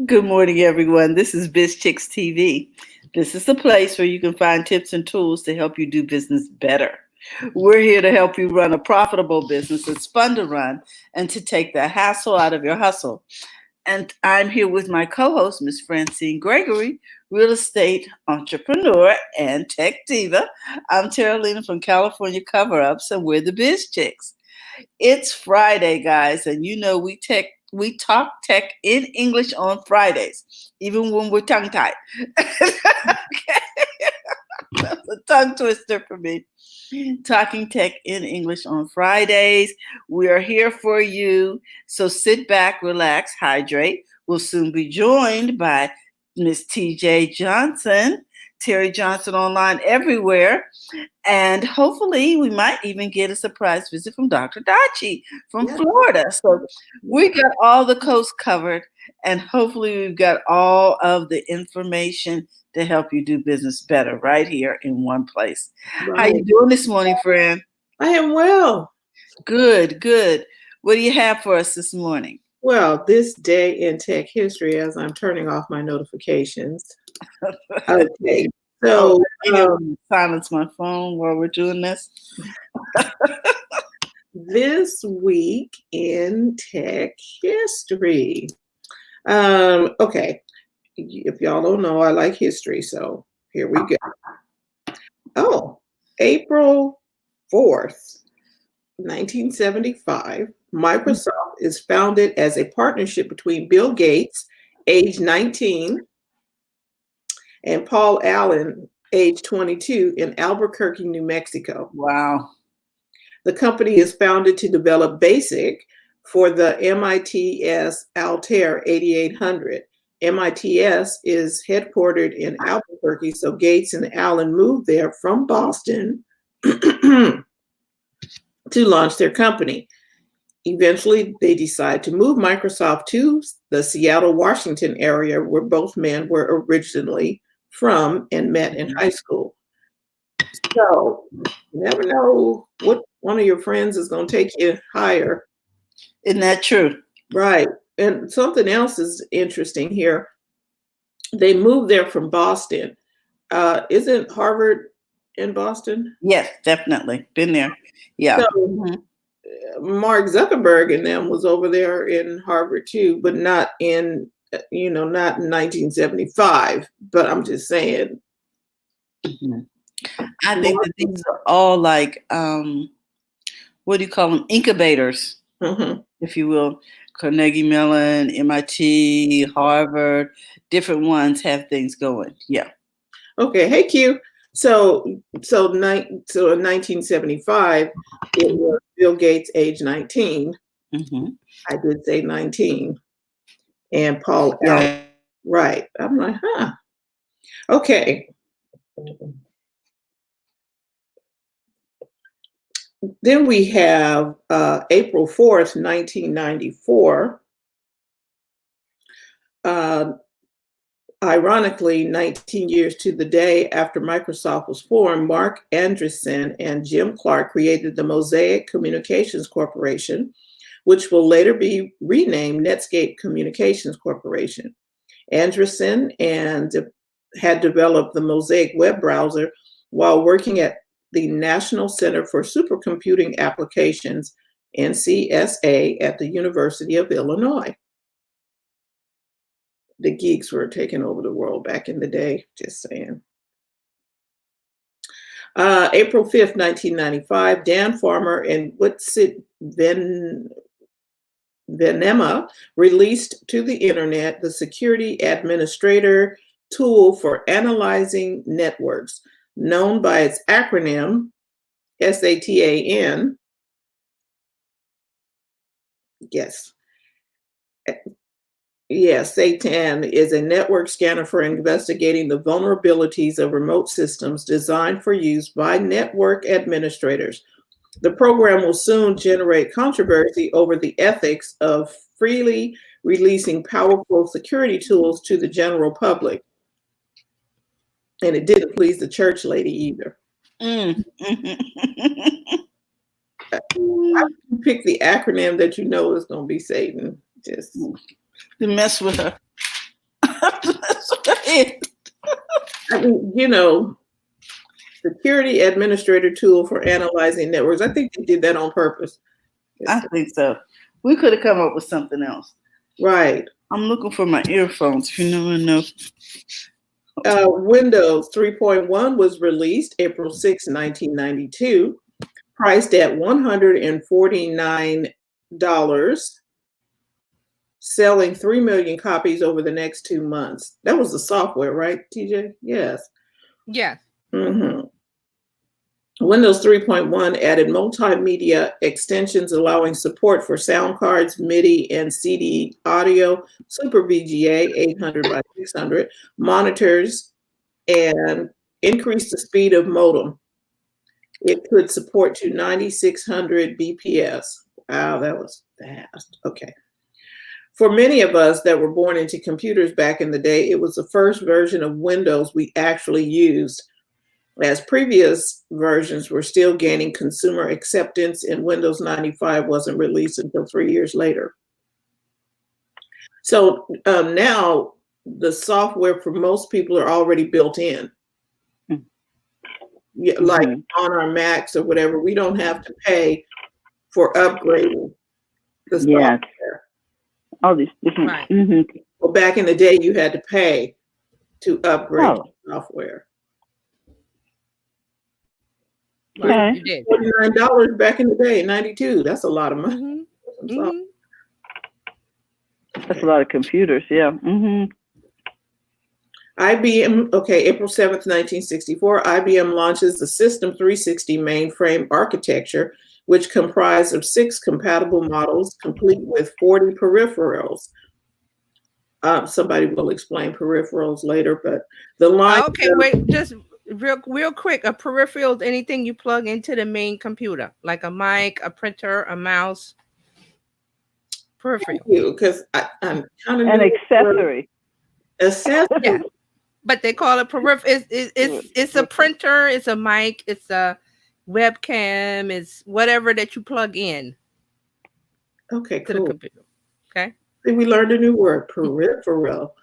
Good morning, everyone. This is Biz Chicks TV. This is the place where you can find tips and tools to help you do business better. We're here to help you run a profitable business that's fun to run and to take the hassle out of your hustle. And I'm here with my co host, Miss Francine Gregory, real estate entrepreneur and tech diva. I'm Terralina from California Cover Ups, and we're the Biz Chicks. It's Friday, guys, and you know we talk tech in English on Fridays, even when we're tongue tied. Okay. That's a tongue twister for me. Talking tech in English on Fridays. We are here for you. So sit back, relax, hydrate. We'll soon be joined by Miss TJ Johnson, Terry Johnson online everywhere. And hopefully, we might even get a surprise visit from Dr. Dachi from Yeah. Florida. So we got all the coast covered, and hopefully, we've got all of the information to help you do business better right here in one place. How you Right. doing this morning, friend? I am well. Good, good. What do you have for us this morning? Well, this day in tech history, as I'm turning off my notifications. Okay. Oh, So, I need to silence my phone while we're doing this. this week in tech history. Okay. If y'all don't know, I like history. So, here we go. Oh, April 4th, 1975, Microsoft is founded as a partnership between Bill Gates, age 19, and Paul Allen, age 22, in Albuquerque, New Mexico. Wow. The company is founded to develop BASIC for the MITS Altair 8800. MITS is headquartered in Albuquerque, so Gates and Allen moved there from Boston to launch their company. Eventually, they decided to move Microsoft to the Seattle, Washington area, where both men were originally from and met in high school. So, you never know what one of your friends is going to take you higher. Isn't that true? Right. And something else is interesting here. They moved there from Boston. Isn't Harvard in Boston? Yes, definitely. Been there. Yeah. So Mhm. Mark Zuckerberg and them was over there in Harvard too, but not in, not in 1975. But I'm just saying. Mhm. I think that these are all like what do you call them? Incubators, Mhm. if you will. Carnegie Mellon, MIT, Harvard, different ones have things going. Yeah. Okay, hey Q. So in 1975, it was Bill Gates, age 19. Hmm. I did say 19, and Paul Allen. Yeah. Right. I'm like, huh. Okay. Then we have April 4th, 1994. Uh, Ironically, 19 years to the day after Microsoft was formed, Mark Andreessen and Jim Clark created the Mosaic Communications Corporation, which will later be renamed Netscape Communications Corporation. Andreessen had developed the Mosaic web browser while working at the National Center for Supercomputing Applications, NCSA, at the University of Illinois. The geeks were taking over the world back in the day, just saying. April 5th, 1995, Dan Farmer and Witsit Venema released to the internet the Security Administrator tool for analyzing networks, known by its acronym SATAN. Yes. Yes, SATAN is a network scanner for investigating the vulnerabilities of remote systems designed for use by network administrators. The program will soon generate controversy over the ethics of freely releasing powerful security tools to the general public. And it didn't please the church lady either. Mm. Why would you pick the acronym that you know is going to be Satan? Just To mess with her. I mean, security administrator tool for analyzing networks. I think they did that on purpose. I think so. We could have come up with something else. Right. I'm looking for my earphones. If you never know. Windows 3.1 was released April 6, 1992, priced at $149, selling 3 million copies over the next 2 months. That was the software, right, TJ? Yes. Yeah. Mm-hmm. Windows 3.1 added multimedia extensions allowing support for sound cards, MIDI, and CD audio, Super VGA 800 by 600, monitors, and increased the speed of modem. It could support to 9600 BPS. Wow, that was fast. Okay. For many of us that were born into computers back in the day, it was the first version of Windows we actually used, as previous versions were still gaining consumer acceptance, and Windows 95 wasn't released until 3 years later. So now the software for most people are already built in. Yeah, like on our Macs or whatever, we don't have to pay for upgrading the software. All these different. Right. Mm-hmm. Well, back in the day, you had to pay to upgrade the software. Right. You did. $49 back in the day, 92. That's a lot of money. Mm-hmm. Mm-hmm. That's a lot of computers, yeah. Mm-hmm. IBM, April 7th, 1964, IBM launches the System 360 mainframe architecture, which comprised of 6 compatible models, complete with 40 peripherals. Somebody will explain peripherals later, but the line... Okay, wait, just real quick. A peripheral is anything you plug into the main computer, like a mic, a printer, a mouse. Peripheral. Because I'm kind of... An accessory. Accessory. Yeah. But they call it peripheral. It's a printer, it's a mic, it's a webcam, it's whatever that you plug in. Okay, to cool. the computer. Okay. We learned a new word, peripheral.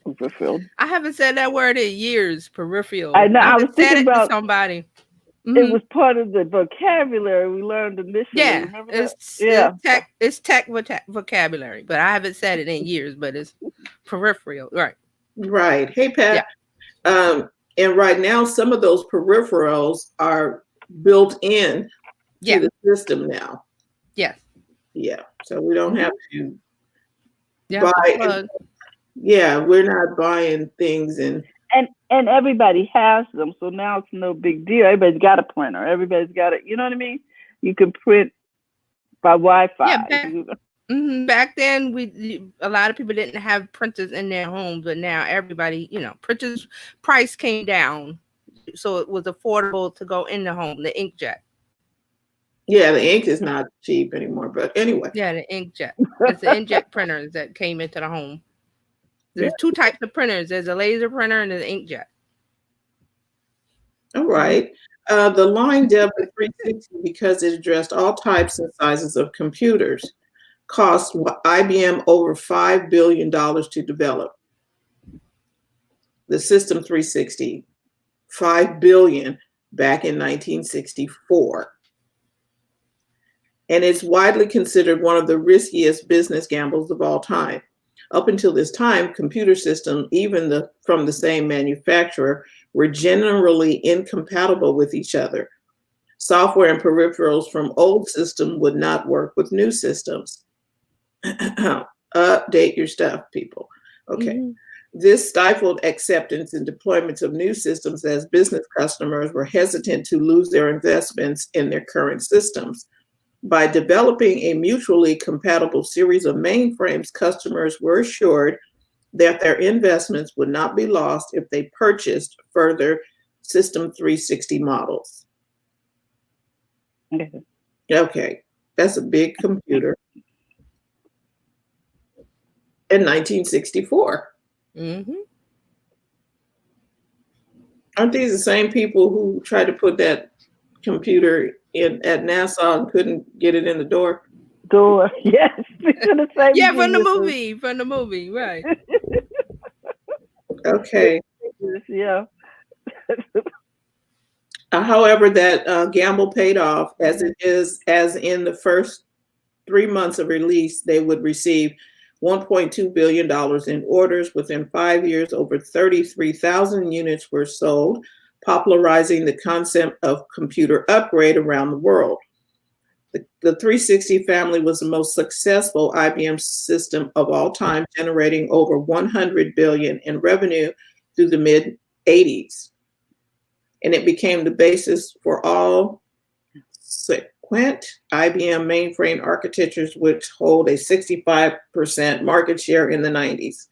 Peripheral. I haven't said that word in years. Peripheral. I know. I was thinking about somebody. Mm-hmm. It was part of the vocabulary we learned initially. Yeah, it's tech vocabulary, but I haven't said it in years. But it's peripheral, right? Right. Hey, Pat. Yeah. And right now, some of those peripherals are built in to the system now. Yes. Yeah. So we don't have to buy. Yeah, we're not buying things and everybody has them, so now it's no big deal. Everybody's got a printer. Everybody's got it. You know what I mean? You can print by Wi-Fi. Yeah, back then, a lot of people didn't have printers in their homes, but now everybody, printers price came down, so it was affordable to go in the home. The inkjet. Yeah, the ink is not cheap anymore, but anyway. Yeah, the inkjet. It's the inkjet printers that came into the home. There's 2 types of printers. There's a laser printer and an inkjet. All right. The line dubbed the 360 because it addressed all types and sizes of computers. Cost IBM over $5 billion to develop. The System 360, $5 billion back in 1964. And it's widely considered one of the riskiest business gambles of all time. Up until this time, computer systems, even from the same manufacturer, were generally incompatible with each other. Software and peripherals from old systems would not work with new systems. Update your stuff, people. Okay. Mm-hmm. This stifled acceptance and deployments of new systems as business customers were hesitant to lose their investments in their current systems. By developing a mutually compatible series of mainframes, customers were assured that their investments would not be lost if they purchased further System 360 models. Okay, that's a big computer. In 1964. Mm-hmm. Aren't these the same people who tried to put that computer at NASA and couldn't get it in the door? Yes. Yeah, from the movie, right. Okay. Yeah. However, that gamble paid off, as in the first 3 months of release, they would receive $1.2 billion in orders. Within 5 years, over 33,000 units were sold, popularizing the concept of computer upgrade around the world. The 360 family was the most successful IBM system of all time, generating over 100 billion in revenue through the mid 80s. And it became the basis for all subsequent IBM mainframe architectures, which hold a 65% market share in the 90s.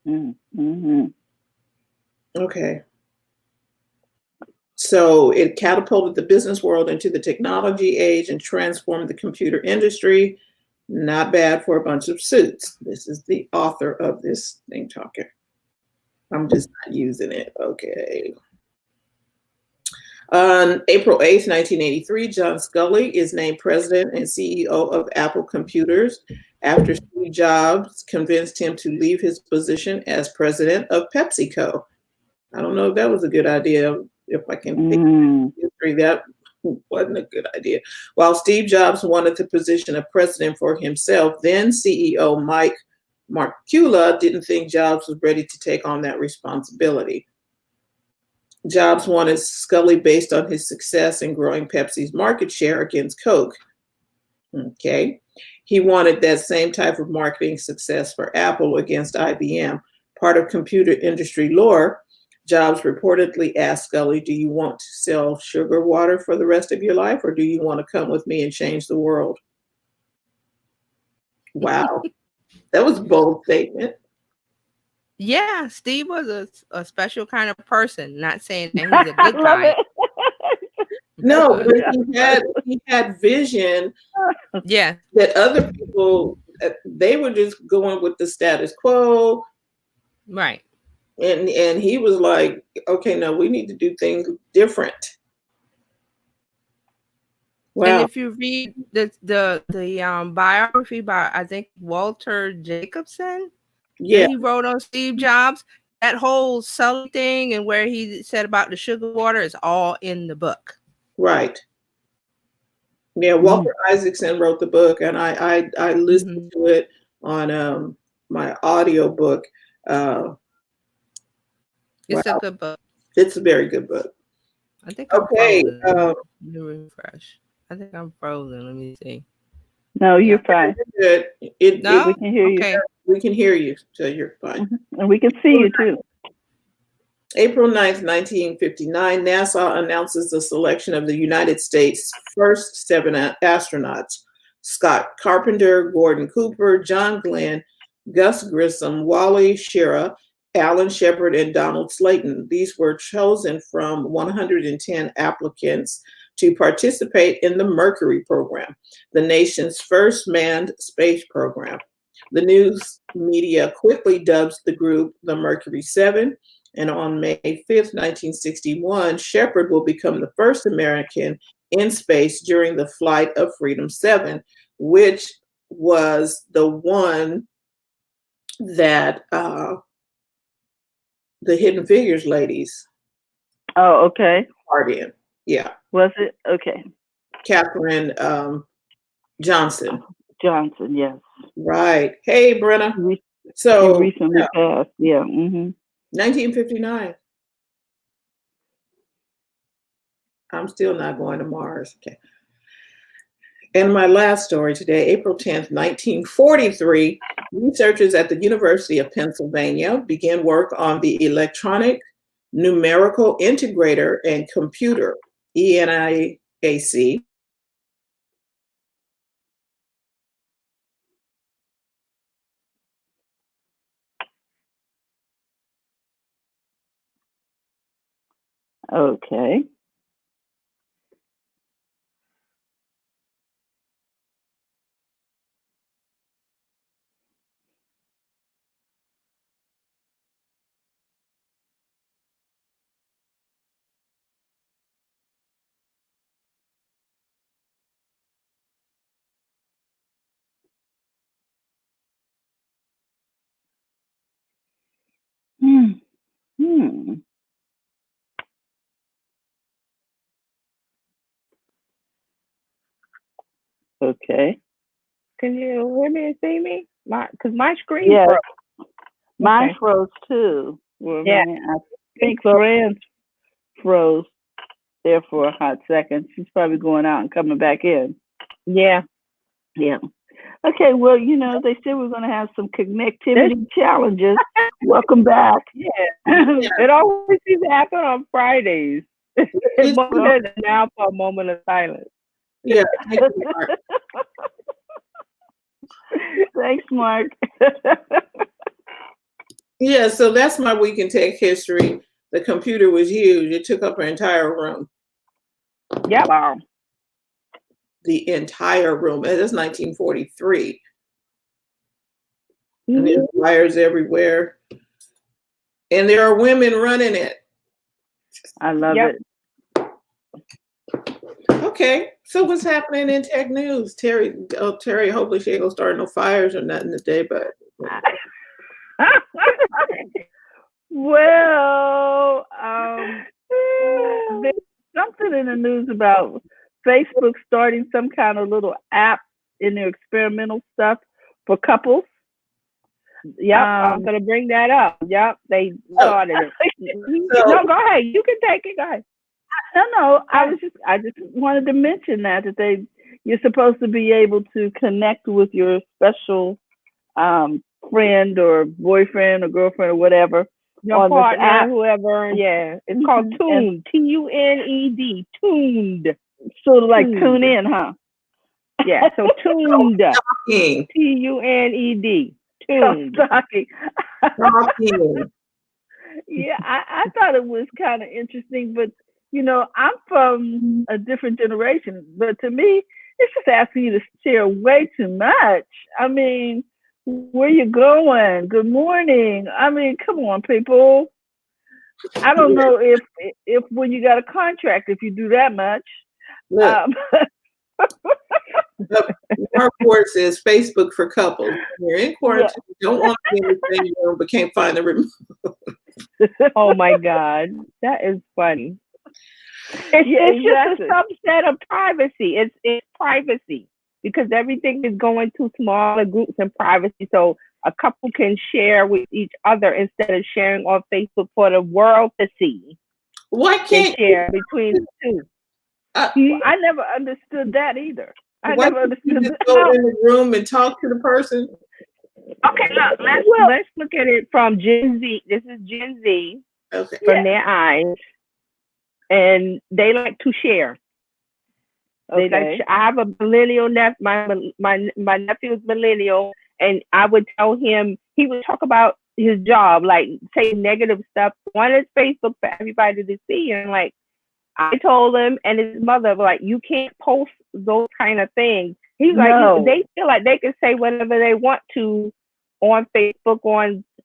Mm-hmm. Okay. So it catapulted the business world into the technology age and transformed the computer industry. Not bad for a bunch of suits. This is the author of this thing talking. I'm just not using it. Okay. On April 8th, 1983, John Sculley is named president and CEO of Apple Computers after Steve Jobs convinced him to leave his position as president of PepsiCo. I don't know if that was a good idea. If I can think of history, that wasn't a good idea. While Steve Jobs wanted the position of president for himself, then CEO Mike Markula didn't think Jobs was ready to take on that responsibility. Jobs wanted Sculley based on his success in growing Pepsi's market share against Coke. Okay. He wanted that same type of marketing success for Apple against IBM. Part of computer industry lore, Jobs reportedly asked Sculley, do you want to sell sugar water for the rest of your life, or do you want to come with me and change the world? Wow. That was a bold statement. Yeah, Steve was a special kind of person. Not saying that he's a good guy. No, but he had vision. Yeah. That other people, they were just going with the status quo. Right. And he was like, okay, no, we need to do things different. Wow. And if you read the biography by, I think, Walter Jacobson, that he wrote on Steve Jobs, that whole selling thing and where he said about the sugar water is all in the book. Right. Yeah, Walter Isaacson wrote the book, and I listened to it on my audio book. It's a good book. It's a very good book. I think I'm frozen. Let me refresh. I think I'm frozen. Let me see. No, you're fine. Good. We can hear you. Okay. We can hear you, so you're fine. And we can see you too. April 9th, 1959, NASA announces the selection of the United States' first 7 astronauts: Scott Carpenter, Gordon Cooper, John Glenn, Gus Grissom, Wally Schirra, Alan Shepard, and Donald Slayton. These were chosen from 110 applicants to participate in the Mercury program, the nation's first manned space program. The news media quickly dubs the group the Mercury 7. And on May 5th, 1961, Shepard will become the first American in space during the flight of Freedom 7, which was the one that the Hidden Figures ladies. Oh, okay. Part in. Yeah. Was it? Okay. Katherine Johnson. Johnson, yes. Right. Hey, Brenna. So recently passed. Yeah. 1959. I'm still not going to Mars. Okay. And my last story today, April 10th, 1943, researchers at the University of Pennsylvania began work on the Electronic Numerical Integrator and Computer, ENIAC. Okay. Okay. Can you hear me and see me? Because my screen Yes. broke. Mine Okay. froze too. Well, Yeah. I think Fran's froze there for a hot second. She's probably going out and coming back in. Yeah. Yeah. Okay, well, they said we're going to have some connectivity challenges. Welcome back. Yeah. It always seems to happen on Fridays. Now for a moment of silence. Yeah. Thank you, Mark. Thanks, Mark. Yeah, so that's my week in tech history. The computer was huge. It took up an entire room. Yep. Wow. The entire room. And that's 1943. Mm-hmm. And there's wires everywhere. And there are women running it. I love it. Okay, so what's happening in tech news? Terry, hopefully she ain't gonna start no fires or nothing today, but Well, there's something in the news about Facebook starting some kind of little app in their experimental stuff for couples. Yep, I'm gonna bring that up. Yep, they started it. No, go ahead. You can take it. Go ahead. No, I just wanted to mention that you're supposed to be able to connect with your special friend or boyfriend or girlfriend or whatever. Your partner, whoever, yeah. It's called Tuned. Tuned. Tuned. Sort of like tune in, huh? Yeah, so Tuned. Tuned. Tuned. Yeah, I thought it was kind of interesting, but I'm from a different generation, but to me, it's just asking you to share way too much. I mean, where you going? Good morning. I mean, come on, people. I don't know if when you got a contract, if you do that much. Look, our report says Facebook for couples. You're in quarantine, don't want to be in the same room, but can't find the remote. Oh my God, that is funny. It's just a subset of privacy. It's privacy because everything is going to smaller groups and privacy. So a couple can share with each other instead of sharing on Facebook for the world to see. Why can't they share between the two? I never understood that either. I never understood you just go in the room and talk to the person. Okay, look, let's look at it from Gen Z. This is Gen Z from their eyes. And they like to share. I have a millennial nephew. My nephew is millennial, and I would tell him, he would talk about his job, like say negative stuff on his Facebook for everybody to see. And like I told him and his mother, like, you can't post those kind of things. He's like, they feel like they can say whatever they want to on Facebook,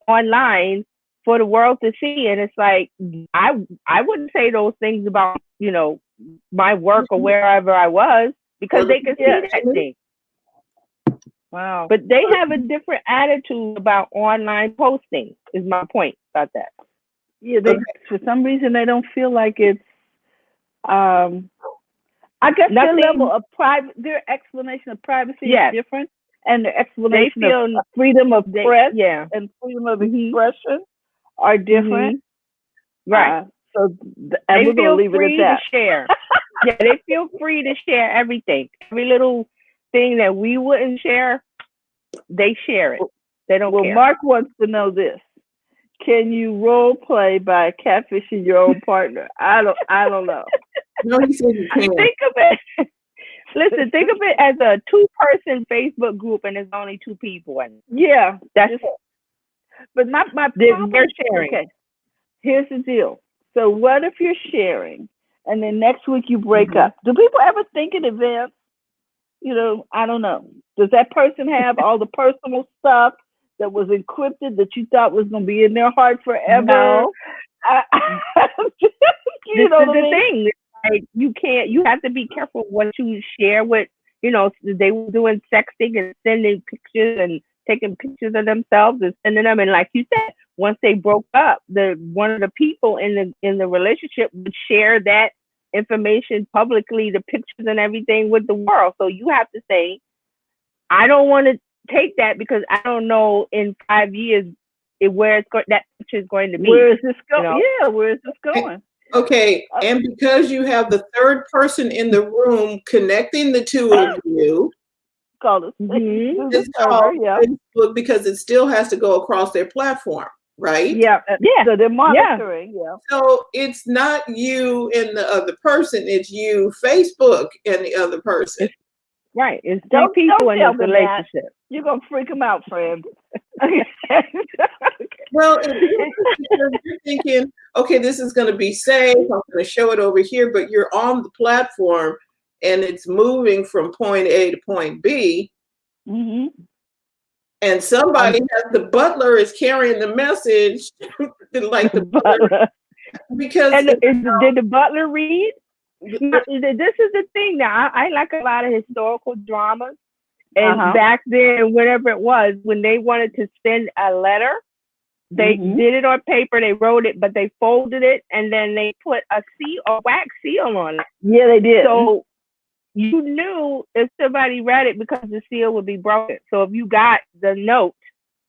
online, for the world to see. And it's like, I wouldn't say those things about, my work or wherever I was, because they can see that thing. Wow. But they have a different attitude about online posting, is my point about that. Yeah, for some reason they don't feel like it's I guess their level of their explanation of privacy is different, and the explanation of freedom of press and freedom of expression are different. Right. So and we're going to leave it at that. To share. Yeah, they feel free to share everything. Every little thing that we wouldn't share, they share it. They don't care. Mark wants to know this. Can you role play by catfishing your own partner? I don't know. No, he said you can. Think of it. Listen, think of it as a 2-person Facebook group, and there's only 2 people in it. Yeah, that's it. But my problem, they're sharing. Okay, here's the deal. So what if you're sharing, and then next week you break up? Do people ever think in advance? I don't know. Does that person have all the personal stuff that was encrypted that you thought was going to be in their heart forever? No. You know what I mean? Thing. Like, you have to be careful what you share with, they were doing sexting and sending pictures and taking pictures of themselves and sending them. And like you said, once they broke up, one of the people in the relationship would share that information publicly, the pictures and everything with the world. So you have to say, I don't want to take that because I don't know in 5 years where that picture is going to be. Where is this going? You know? Yeah, where is this going? Okay, and because you have the third person in the room connecting the two of you, it's called Facebook because it still has to go across their platform, right? Yeah. So they're monitoring. Yeah. So it's not you and the other person; it's you, Facebook, and the other person. Right. It's three people in this relationship. You're gonna freak them out, friend. Well, you're thinking, okay, this is going to be safe. I'm going to show it over here, but you're on the platform and it's moving from point A to point B. Mm-hmm. And somebody the butler is carrying the message, like the butler. Because did the butler read? This is the thing now. I like a lot of historical dramas. And back then, whatever it was, when they wanted to send a letter, they did it on paper, they wrote it, but they folded it, and then they put a wax seal on it. Yeah, they did. So you knew if somebody read it because the seal would be broken. So if you got the note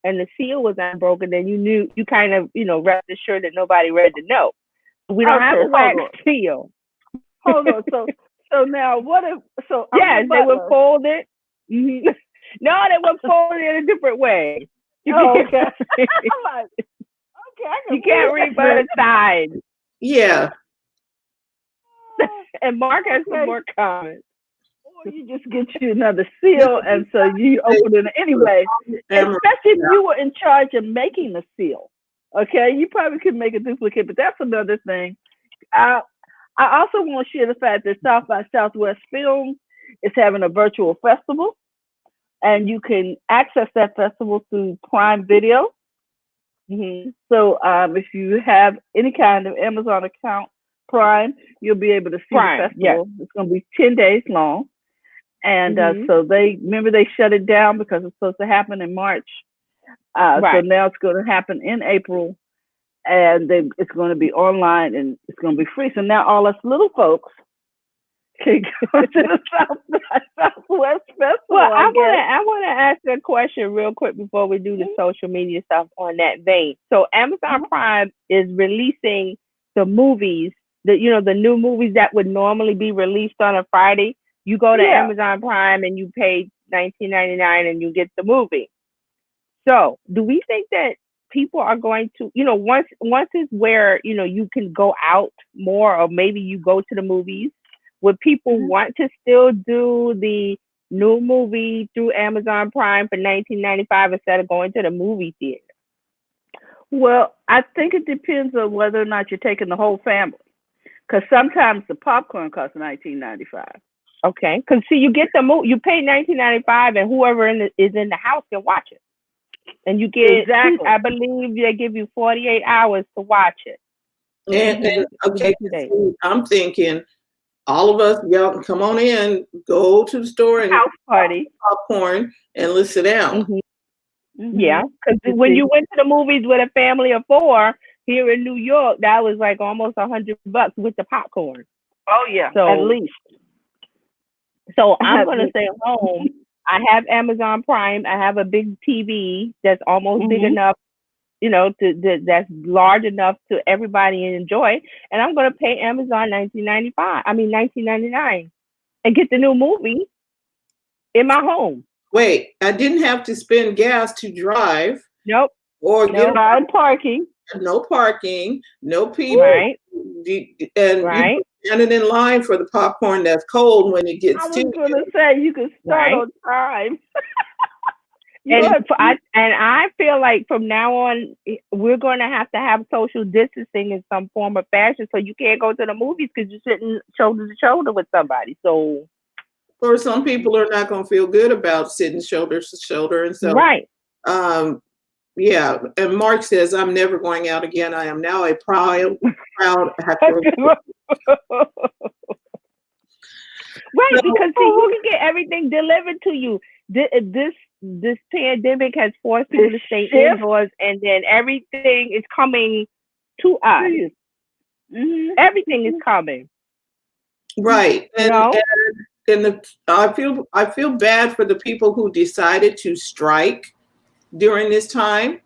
and the seal was unbroken, then you knew, you kind of, rest assured that nobody read the note. We don't have a wax seal. Hold on. So now what if? So yes, they would fold it. Mm-hmm. No, they would fold it in a different way. Okay. You can't read both sides. Yeah. And Mark has some more comments. Or you just get you another seal, and so you open it anyway. Especially if you were in charge of making the seal. Okay, you probably could make a duplicate, but that's another thing. I also want to share the fact that South by Southwest Film is having a virtual festival, and you can access that festival through Prime Video. Mm-hmm. So if you have any kind of Amazon account, Prime, you'll be able to see the festival. Yes. It's going to be 10 days long. And so they shut it down because it's supposed to happen in March. So now it's going to happen in April, and it's going to be online and it's going to be free. So now all us little folks can go to the Southwest Festival. Well, I want to ask a question real quick before we do the social media stuff on that vein. So Amazon Prime is releasing the movies, the new movies that would normally be released on a Friday. You go to Amazon Prime and you pay $19.99 and you get the movie. So do we think that people are going to, once it's where, you can go out more, or maybe you go to the movies, would people want to still do the new movie through Amazon Prime for $19.95 instead of going to the movie theater? Well, I think it depends on whether or not you're taking the whole family, because sometimes the popcorn costs $19.95. Okay, because see, you get the movie, you pay $19.95, and whoever is in the house can watch it, and you get I believe they give you 48 hours to watch it. And okay, I'm thinking, all of us, y'all can come on in, go to the store and house party popcorn, and let's sit down. Yeah, because when you went to the movies with a family of 4 here in New York, that was like almost $100 with the popcorn. Oh yeah, so, at least. So I'm gonna stay home. I have Amazon Prime. I have a big TV that's almost big enough, that's large enough to everybody enjoy. And I'm gonna pay Amazon $19.99, and get the new movie in my home. Wait, I didn't have to spend gas to drive. Nope. Or get parking. No parking. No people. Right. And standing in line for the popcorn that's cold when it gets I was going to say you can start on time. I feel like from now on we're going to have social distancing in some form or fashion. So you can't go to the movies because you're sitting shoulder to shoulder with somebody. So, or some people are not going to feel good about sitting shoulder to shoulder, and so yeah. And Mark says, "I'm never going out again. I am now a proud hacker." Right, because see, you can get everything delivered to you. This pandemic has forced people to stay indoors, and then everything is coming to us. Everything is coming. Right. No. And I feel bad for the people who decided to strike during this time.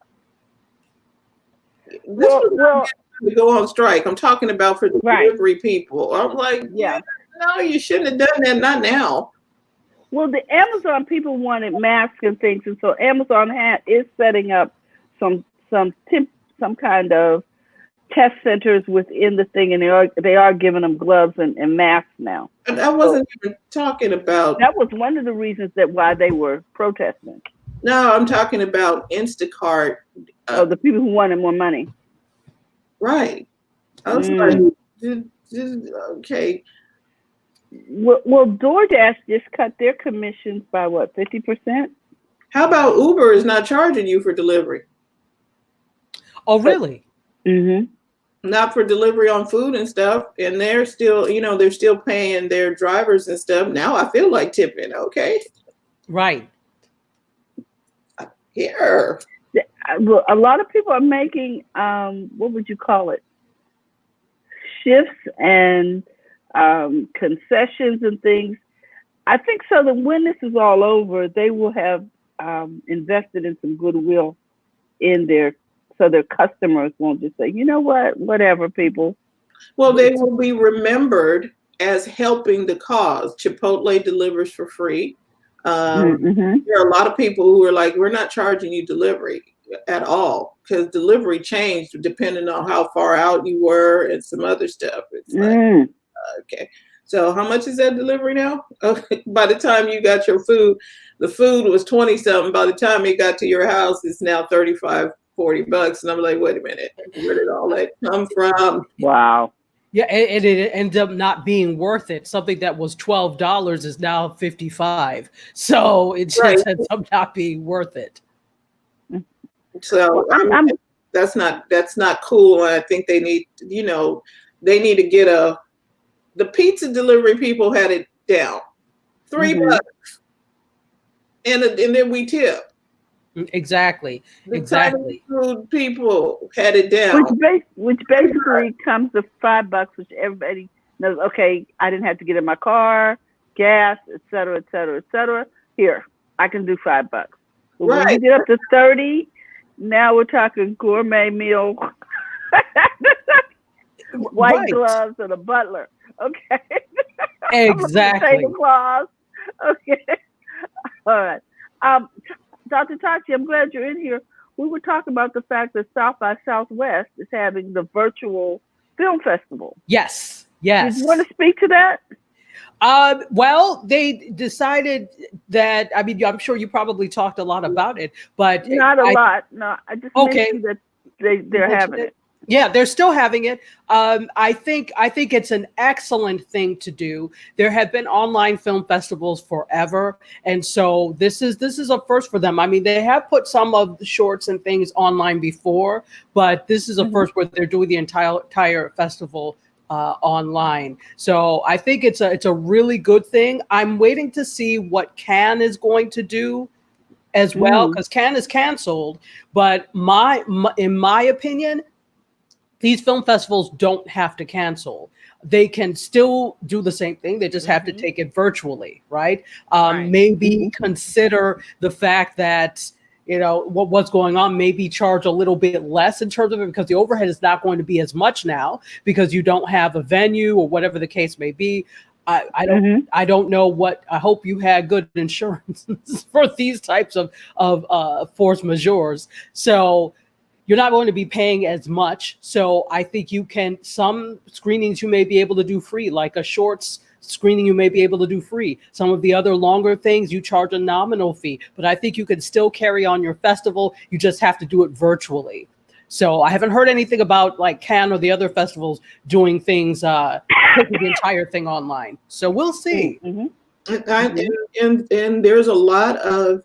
This was not to go on strike. I'm talking about for the delivery people. I'm like, yeah, no, you shouldn't have done that. Not now. Well, the Amazon people wanted masks and things, and so Amazon is setting up some kind of test centers within the thing, and they are giving them gloves and masks now. And I wasn't even talking about. That was one of the reasons why they were protesting. No, I'm talking about Instacart. The people who wanted more money. Right. I was like, okay. Well, DoorDash just cut their commissions by what, 50%? How about Uber is not charging you for delivery? Oh, really? Mm-hmm. Not for delivery on food and stuff, and they're still, they're still paying their drivers and stuff. Now I feel like tipping. Okay. Right. Here. Well, a lot of people are making what would you call it? Shifts and concessions and things. I think so that when this is all over, they will have invested in some goodwill in so their customers won't just say, you know what, whatever, people. Well, they will be remembered as helping the cause. Chipotle delivers for free. There are a lot of people who are like, we're not charging you delivery at all, because delivery changed depending on how far out you were and some other stuff. It's like, okay, so how much is that delivery now? Okay. By the time you got your food, the food was 20 something. By the time it got to your house, it's now $35, $40. And I'm like, wait a minute, where did all that come from? Wow. Yeah, and it ended up not being worth it. Something that was $12 is now $55. So it just ends up not being worth it. So that's not cool. I think they need, they need to get the pizza delivery people had it down, $3, and then we tip. Exactly. The food people had it down, which basically comes to $5, which everybody knows. Okay, I didn't have to get in my car, gas, et cetera, et cetera, et cetera. Here, I can do $5. But when you get up to 30, now we're talking gourmet meal, white gloves, and a butler. Okay. Exactly. Santa Claus. Okay. All right. Dr. Tachi, I'm glad you're in here. We were talking about the fact that South by Southwest is having the virtual film festival. Yes. Did you want to speak to that? Well, they decided that, I mean, I'm sure you probably talked a lot about it, but not a lot. No, I just mentioned that they're having it. Yeah, they're still having it. I think it's an excellent thing to do. There have been online film festivals forever, and so this is a first for them. I mean, they have put some of the shorts and things online before, but this is a first where they're doing the entire festival online. So I think it's a really good thing. I'm waiting to see what Cannes is going to do as well, because Cannes is canceled. But in my opinion, these film festivals don't have to cancel. They can still do the same thing. They just have to take it virtually, right? Maybe consider the fact that, what's going on, maybe charge a little bit less in terms of it, because the overhead is not going to be as much now because you don't have a venue or whatever the case may be. I don't know what. I hope you had good insurance for these types of force majeures. So you're not going to be paying as much. So I think some screenings you may be able to do free, like a shorts screening you may be able to do free. Some of the other longer things you charge a nominal fee, but I think you can still carry on your festival. You just have to do it virtually. So I haven't heard anything about like Cannes or the other festivals doing things, putting the entire thing online. So we'll see. And there's a lot of,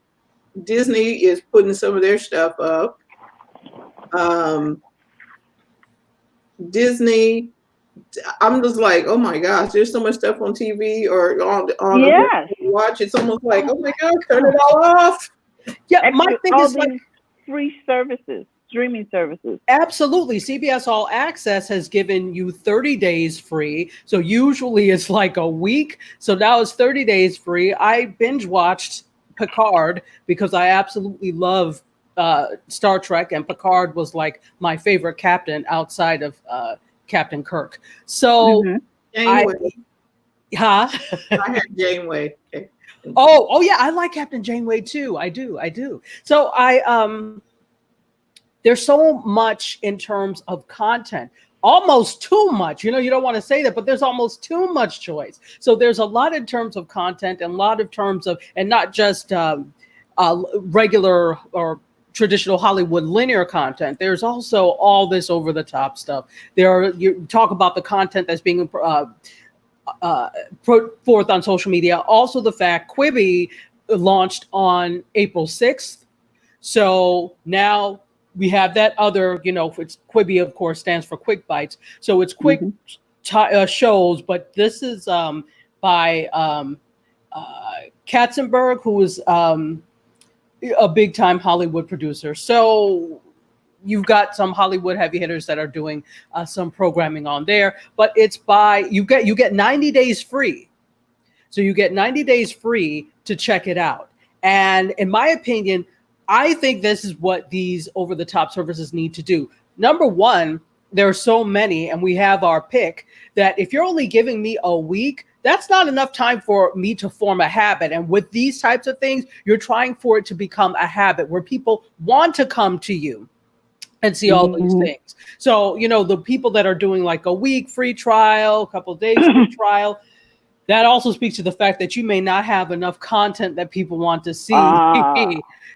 Disney is putting some of their stuff up. Disney, I'm just like, oh my gosh, there's so much stuff on TV or on watch. It's almost like, oh my God, turn it all off. Yeah, my thing is like free services. streaming services. Absolutely. CBS All Access has given you 30 days free. So usually it's like a week. So now it's 30 days free. I binge watched Picard because I absolutely love Star Trek, and Picard was like my favorite captain outside of Captain Kirk. So Janeway. I had Janeway. Okay. Oh yeah, I like Captain Janeway too. I do. So there's so much in terms of content, almost too much. You know, you don't want to say that, but there's almost too much choice. So there's a lot in terms of content and a lot of terms of, and not just regular or traditional Hollywood linear content. There's also all this over the top stuff. You talk about the content that's being put forth on social media. Also the fact Quibi launched on April 6th. So now we have that other, it's Quibi, of course, stands for Quick Bites. So it's quick shows, but this is by Katzenberg, who is a big time Hollywood producer. So you've got some Hollywood heavy hitters that are doing some programming on there, but it's you get 90 days free. So you get 90 days free to check it out. And in my opinion, I think this is what these over-the-top services need to do. Number one, there are so many, and we have our pick, that if you're only giving me a week, that's not enough time for me to form a habit. And with these types of things, you're trying for it to become a habit where people want to come to you and see all these things. So, the people that are doing like a week free trial, a couple of days free trial, that also speaks to the fact that you may not have enough content that people want to see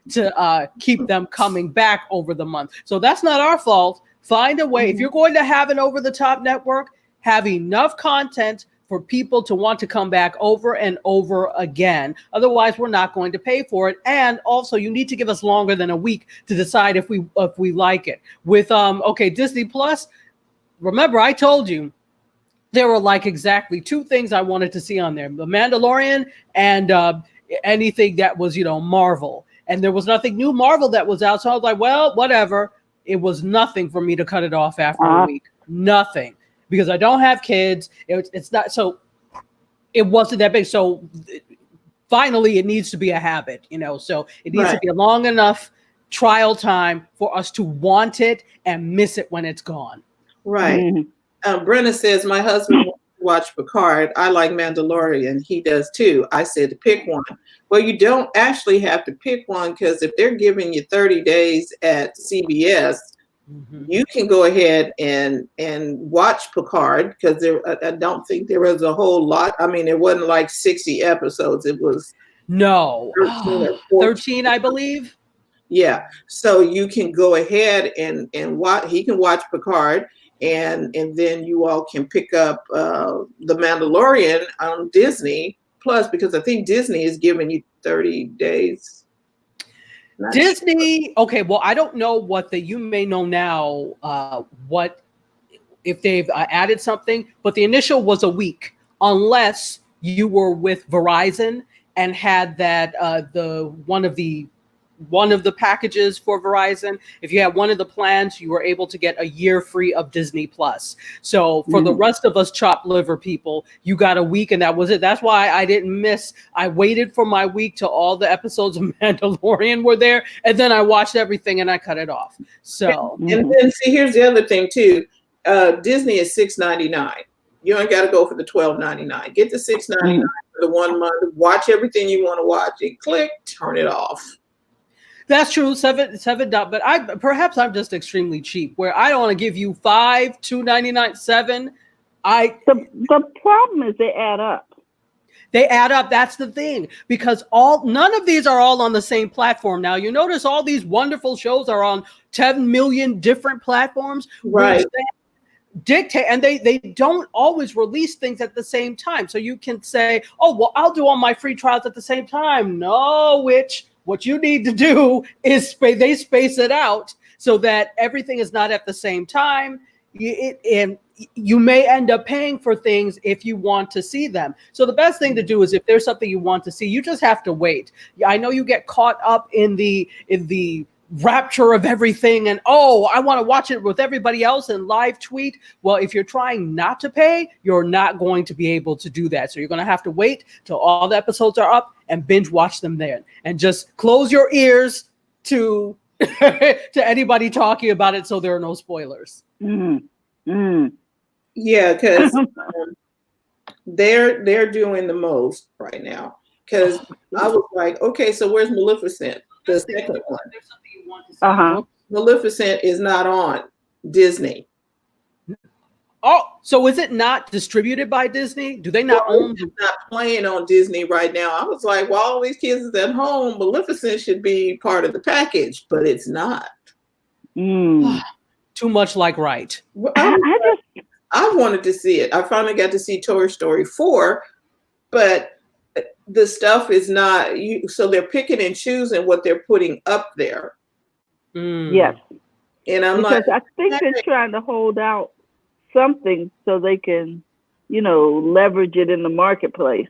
to keep them coming back over the month. So that's not our fault. Find a way. If you're going to have an over-the-top network, have enough content for people to want to come back over and over again. Otherwise, we're not going to pay for it. And also, you need to give us longer than a week to decide if we like it. With Disney Plus, remember I told you there were like exactly two things I wanted to see on there: The Mandalorian and anything that was Marvel. And there was nothing new Marvel that was out, so I was like, well, whatever. It was nothing for me to cut it off after a week. Nothing. Because I don't have kids. It's not, so it wasn't that big. So finally it needs to be a habit, so it needs to be a long enough trial time for us to want it and miss it when it's gone. Right. Brenna says, my husband wants to watch Picard. I like Mandalorian. He does too. I said to pick one. Well, you don't actually have to pick one, because if they're giving you 30 days at CBS, you can go ahead and watch Picard, because I don't think there was a whole lot. I mean, it wasn't like 60 episodes. It was 13, I believe. Yeah. So you can go ahead and watch. He can watch Picard, and then you all can pick up The Mandalorian on Disney Plus, because I think Disney is giving you 30 days. Disney, okay, well, I don't know you may know now what if they've added something, but the initial was a week, unless you were with Verizon and had that one of the packages for Verizon. If you had one of the plans, you were able to get a year free of Disney Plus. So for the rest of us chopped liver people, you got a week, and that was it. That's why I didn't miss. I waited for my week till all the episodes of Mandalorian were there, and then I watched everything and I cut it off. So and then see, here's the other thing too. Disney is $6.99. You ain't got to go for the $12.99. Get the $6.99 for the 1 month. Watch everything you want to watch. And click, turn it off. That's true. $7. But perhaps I'm just extremely cheap, where I don't want to give you $5, $2.99, $7. The problem is they add up. They add up. That's the thing, because none of these are all on the same platform. Now you notice all these wonderful shows are on 10 million different platforms. Right. Dictate, and they don't always release things at the same time. So you can say, oh, well, I'll do all my free trials at the same time. No, what you need to do is they space it out so that everything is not at the same time. And you may end up paying for things if you want to see them. So the best thing to do is, if there's something you want to see, you just have to wait. I know you get caught up in the rapture of everything and oh, I want to watch it with everybody else and live tweet. Well, if you're trying not to pay, you're not going to be able to do that. So you're going to have to wait till all the episodes are up and binge watch them then, and just close your ears to to anybody talking about it so there are no spoilers. Yeah, because they're doing the most right now. Because I was like, okay, so where's Maleficent? The second one. Maleficent is not on Disney. Oh, so is it not distributed by Disney? Do they not own? It's not playing on Disney right now. I was like, while all these kids is at home, Maleficent should be part of the package, but it's not. Too much like right. Well, I wanted to see it. I finally got to see Toy Story 4, but the stuff is not. So they're picking and choosing what they're putting up there. Yes. And I'm because like, I think they're trying to hold out something so they can, leverage it in the marketplace.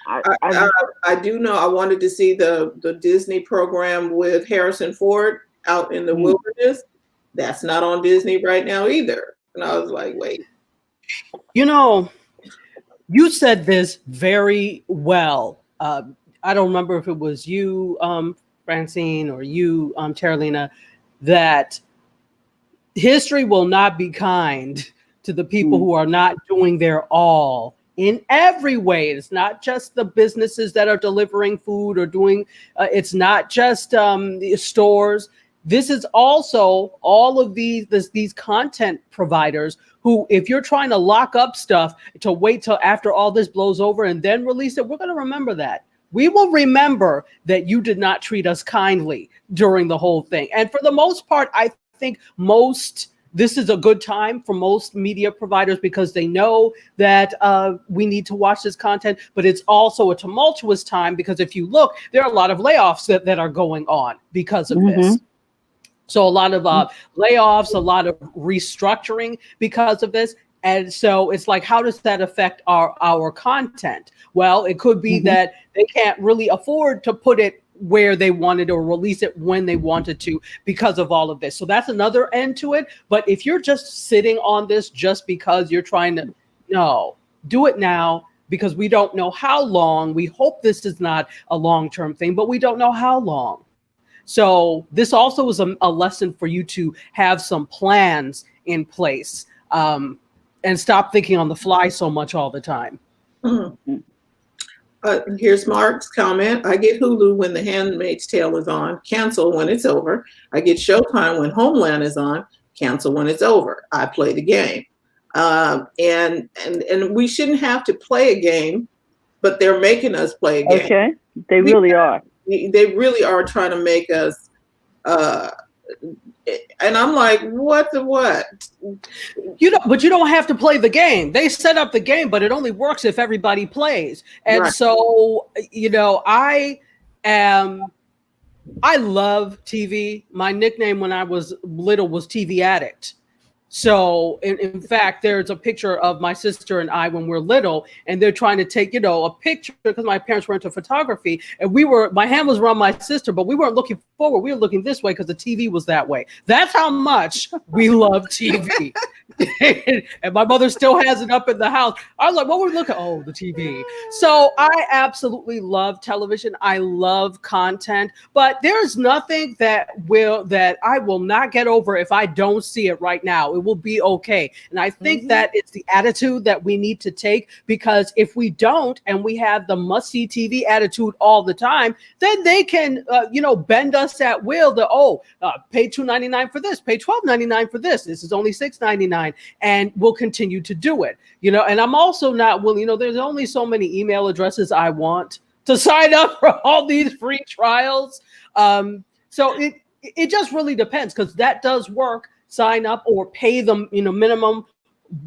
I do know. I wanted to see the Disney program with Harrison Ford out in the wilderness. That's not on Disney right now either. And I was like, wait. You said this very well. I don't remember if it was you, Francine, or you, Terralina, that history will not be kind to the people who are not doing their all in every way. It's not just the businesses that are delivering food or doing, it's not just the stores. This is also all of these content providers who, if you're trying to lock up stuff to wait till after all this blows over and then release it, we're going to remember that. We will remember that you did not treat us kindly during the whole thing. And for the most part, I think this is a good time for most media providers because they know that we need to watch this content, but it's also a tumultuous time because if you look, there are a lot of layoffs that are going on because of this. So a lot of layoffs, a lot of restructuring because of this. And so it's like, how does that affect our content? Well, it could be that they can't really afford to put it where they wanted or release it when they wanted to because of all of this. So that's another end to it. But if you're just sitting on this just because you're trying to, no, do it now because we don't know how long. We hope this is not a long-term thing, but we don't know how long. So this also is a lesson for you to have some plans in place and stop thinking on the fly so much all the time. Here's Mark's comment. I get Hulu when The Handmaid's Tale is on, cancel when it's over. I get Showtime when Homeland is on, cancel when it's over. I play the game. And we shouldn't have to play a game, but they're making us play a game. Okay, they really are. They really are trying to make us, and I'm like, what? But you don't have to play the game. They set up the game, but it only works if everybody plays. And right. So, I love TV. My nickname when I was little was TV Addict. So in fact, there's a picture of my sister and I when we're little, and they're trying to take, a picture because my parents were into photography, and my hand was around my sister, but we weren't looking forward. We were looking this way because the TV was that way. That's how much we love TV. And my mother still has it up in the house. I was like, what were we looking at? Oh, the TV. So I absolutely love television. I love content, but there's nothing that I will not get over if I don't see it right now. It will be okay. And I think that it's the attitude that we need to take, because if we don't, and we have the must-see TV attitude all the time, then they can, bend us at will pay $2.99 for this, pay $12.99 for this. This is only $6.99. And we'll continue to do it, and I'm also not willing, there's only so many email addresses I want to sign up for all these free trials. So it just really depends, because that does work. Sign up or pay them, minimum,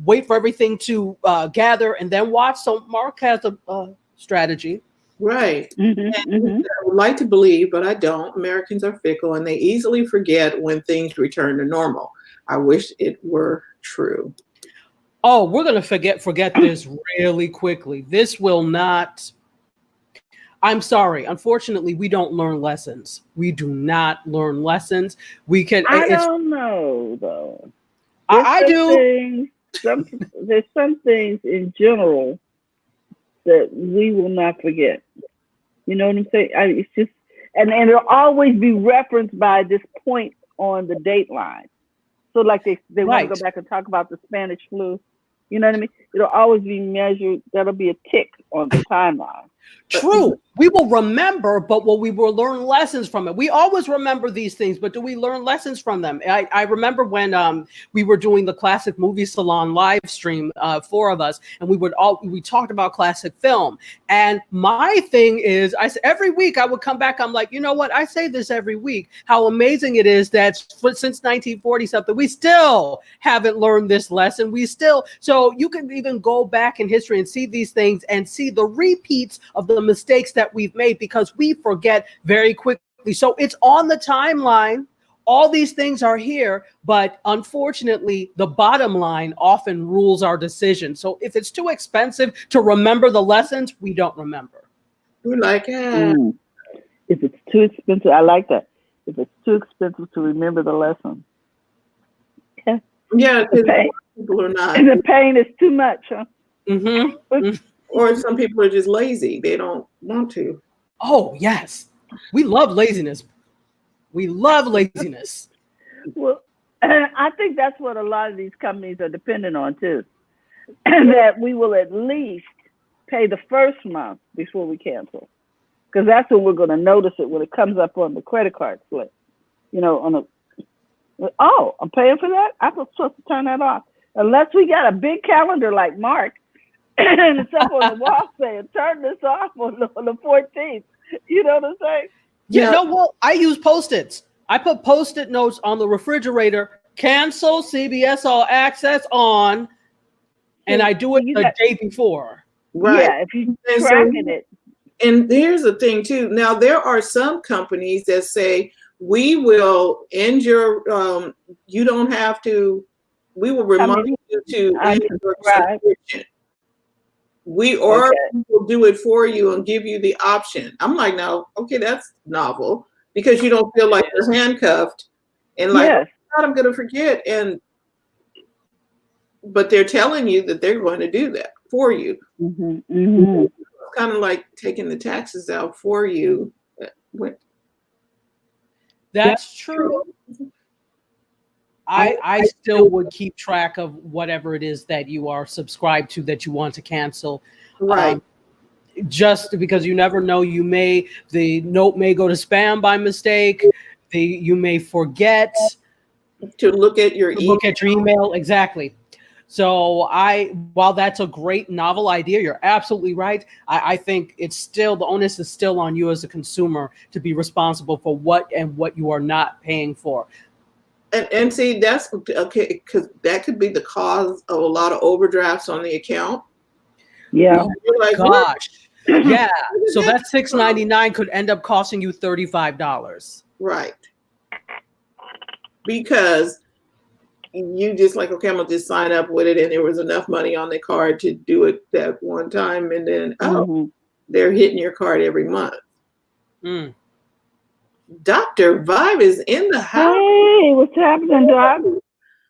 wait for everything to gather and then watch. So Mark has a strategy. Right. I would like to believe, but I don't. Americans are fickle and they easily forget when things return to normal. I wish it were true. Oh, we're going to forget this really quickly. This will not. I'm sorry. Unfortunately, we don't learn lessons. We do not learn lessons. We can. I don't know though. I do. There's some things in general that we will not forget. You know what I'm saying? It's just, and it'll always be referenced by this point on the date line. So like they want to go back and talk about the Spanish flu. You know what I mean? It'll always be measured. That'll be a tick on the timeline. True. We will remember, but will we will learn lessons from it? We always remember these things, but do we learn lessons from them? I remember when we were doing the Classic Movie Salon live stream, 4 of us, and we talked about classic film. And my thing is, every week I would come back. I'm like, you know what? I say this every week. How amazing it is that since 1940 something, we still haven't learned this lesson. So you can even go back in history and see these things and see the repeats of the mistakes that we've made, because we forget very quickly. So it's on the timeline. All these things are here, but unfortunately, the bottom line often rules our decision. So if it's too expensive to remember the lessons, we don't remember. We're like, if it's too expensive, I like that. If it's too expensive to remember the lesson. Okay. Yeah, people are not. And the pain is too much, huh? Mm-hmm. Or some people are just lazy. They don't want to. Oh, yes. We love laziness. We love laziness. Well, I think that's what a lot of these companies are dependent on, too. That we will at least pay the first month before we cancel. Because that's when we're going to notice it when it comes up on the credit card slip. You know, I'm paying for that? I'm supposed to turn that off. Unless we got a big calendar like Mark, and it's up on the wall saying, turn this off on the 14th. You know what I'm saying? Yeah, no, well, I use Post-its. I put Post-it notes on the refrigerator, cancel CBS All Access on, and I do it the day before. Right. Yeah, if you're tracking it. And here's the thing, too. Now, there are some companies that say, we will end your, you don't have to, we will remind you to end your subscription. We will do it for you and give you the option. I'm like, no, okay, that's novel, because you don't feel like you're handcuffed and like, oh, God, I'm going to forget. But they're telling you that they're going to do that for you. It's kind of like taking the taxes out for you. That's true. I still would keep track of whatever it is that you are subscribed to that you want to cancel. Right. Just because you never know, the note may go to spam by mistake. You may forget to look at your email. Exactly. So while that's a great novel idea, you're absolutely right. I think it's still, the onus is still on you as a consumer to be responsible for what you are not paying for. And see, that's okay, because that could be the cause of a lot of overdrafts on the account. Yeah. Oh my gosh. Yeah. So that $6.99 could end up costing you $35. Right. Because you just like, okay, I'm gonna just sign up with it, and there was enough money on the card to do it that one time, and then they're hitting your card every month. Dr. Vibe is in the house. Hey, what's happening, Doc?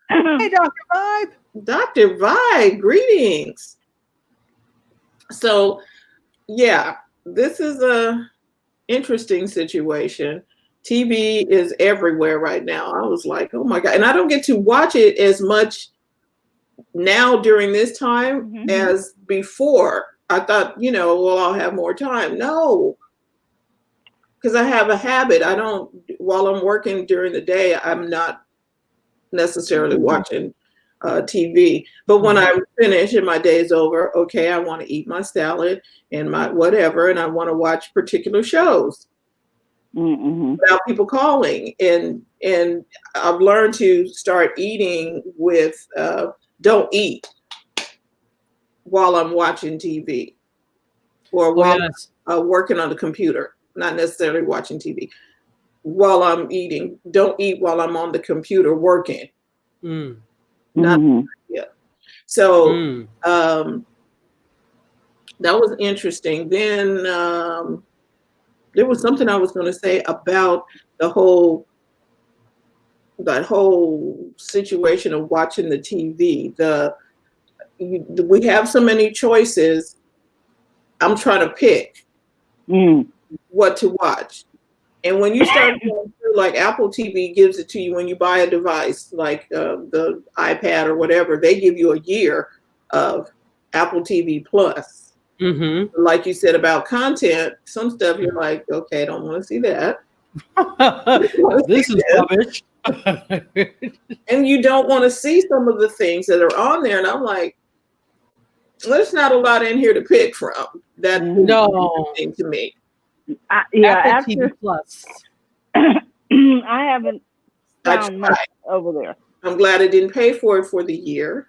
Hey, Dr. Vibe. Dr. Vibe, greetings. So, yeah, this is a interesting situation. TV is everywhere right now. I was like, oh my God. And I don't get to watch it as much now during this time as before. I thought, I'll have more time. No. Because I have a habit. While I'm working during the day, I'm not necessarily watching TV. But when I finish and my day is over, okay, I want to eat my salad and my whatever, and I want to watch particular shows without people calling. And I've learned to start eating with, don't eat while I'm watching TV or while I'm working on the computer. Not necessarily watching TV. While I'm eating, don't eat while I'm on the computer working. So that was interesting. Then There was something I was going to say about that whole situation of watching the TV. We have so many choices. I'm trying to pick what to watch. And when you start going through, like Apple TV gives it to you when you buy a device, like the iPad or whatever, they give you a year of Apple TV Plus. Mm-hmm. Like you said about content, some stuff you're like, okay, I don't want to see that. This is rubbish. And you don't want to see some of the things that are on there. And I'm like, there's not a lot in here to pick from. That's interesting to me. Apple TV Plus. I haven't found much over there. I'm glad I didn't pay for it for the year.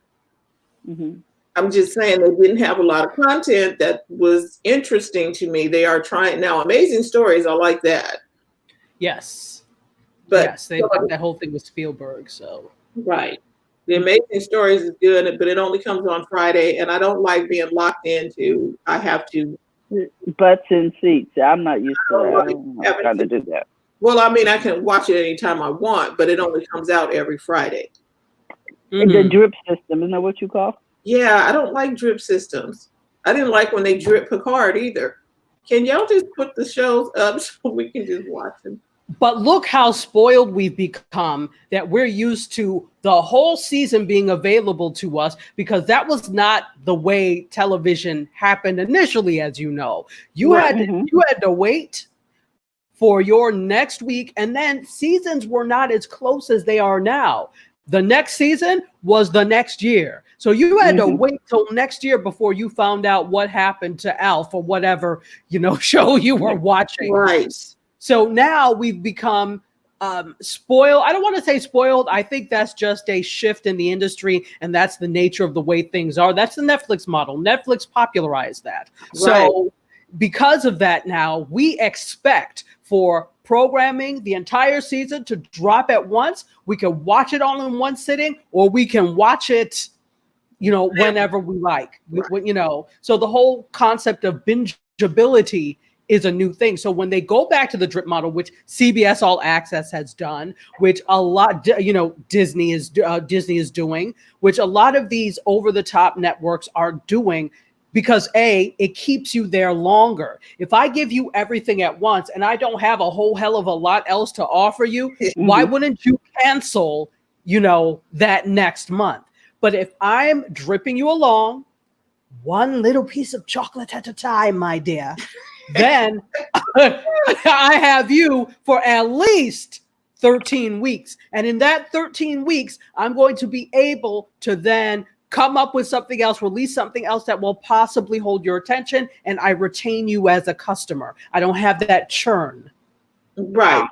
Mm-hmm. I'm just saying they didn't have a lot of content that was interesting to me. They are trying now. Amazing Stories, I like that. Yes. But yes, they like that whole thing with Spielberg. So right. The Amazing Stories is good, but it only comes on Friday, and I don't like being locked into. I have to butts in seats. I'm not used to that. I don't know how to do that. Well, I mean, I can watch it anytime I want, but it only comes out every Friday. The drip system, isn't that what you call? Yeah, I don't like drip systems. I didn't like when they drip Picard either. Can y'all just put the shows up so we can just watch them? But look how spoiled we've become that we're used to the whole season being available to us, because that was not the way television happened initially, as you know. You had to wait for your next week, and then seasons were not as close as they are now. The next season was the next year. So you had to wait till next year before you found out what happened to Alf or whatever, show you were watching. Right. So now we've become spoiled. I don't want to say spoiled. I think that's just a shift in the industry, and that's the nature of the way things are. That's the Netflix model. Netflix popularized that. Right. So because of that, now we expect for programming the entire season to drop at once. We can watch it all in one sitting, or we can watch it, whenever we like. So the whole concept of bingeability is a new thing. So when they go back to the drip model, which CBS All Access has done, which a lot, Disney is doing, which a lot of these over-the-top networks are doing, because it keeps you there longer. If I give you everything at once and I don't have a whole hell of a lot else to offer you, why wouldn't you cancel, that next month? But if I'm dripping you along, one little piece of chocolate at a time, my dear, then I have you for at least 13 weeks. And in that 13 weeks, I'm going to be able to then come up with something else, release something else that will possibly hold your attention, and I retain you as a customer. I don't have that churn. Right.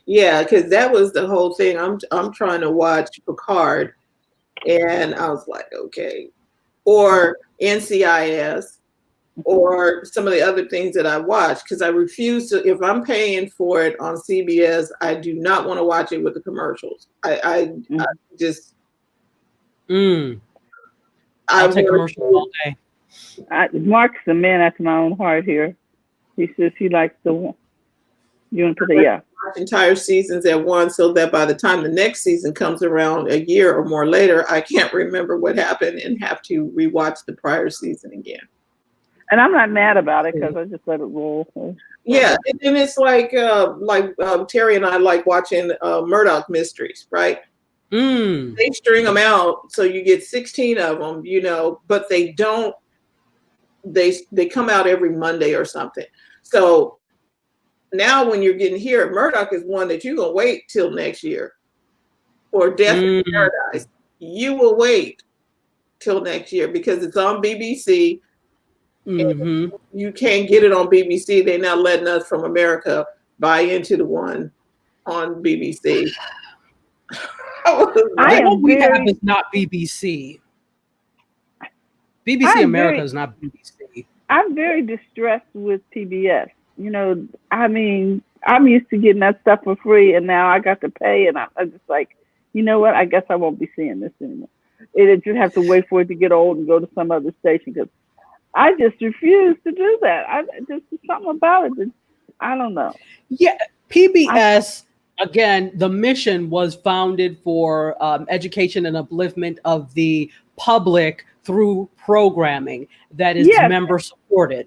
Yeah, because that was the whole thing. I'm trying to watch Picard, and I was like, okay. Or NCIS, or some of the other things that I watch, because I refuse to. If I'm paying for it on CBS, I do not want to watch it with the commercials. I just. I'll take commercials all day. Mark's the man after my own heart here. He says he likes the one. You want to put watch entire seasons at once, so that by the time the next season comes around a year or more later, I can't remember what happened and have to rewatch the prior season again. And I'm not mad about it, because I just let it roll. Yeah, and it's like Terry and I like watching Murdoch mysteries, right? They string them out, so you get 16 of them, but they don't. They come out every Monday or something. So now, when you're getting here, Murdoch is one that you're gonna wait till next year, or Death in Paradise. You will wait till next year because it's on BBC. You can't get it on BBC. They're not letting us from America buy into the one on BBC. What we have is not BBC. BBC America is not BBC. I'm very distressed with PBS. I mean, I'm used to getting that stuff for free, and now I got to pay, and I'm just like, you know what? I guess I won't be seeing this anymore. It just have to wait for it to get old and go to some other station, because I just refuse to do that. Just something about it. I don't know. Yeah, PBS, again, the mission was founded for education and upliftment of the public through programming that is Yes, member supported.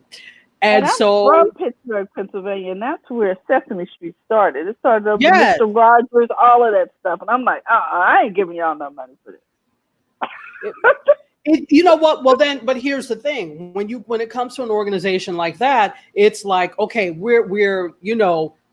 and And I'm so, from Pittsburgh, Pennsylvania, and that's where Sesame Street started. It started up with yes, Mr. Rogers, all of that stuff, and I'm like, I ain't giving y'all no money for this. you know what? Well, then, but here's the thing: when it comes to an organization like that, it's like, okay, we're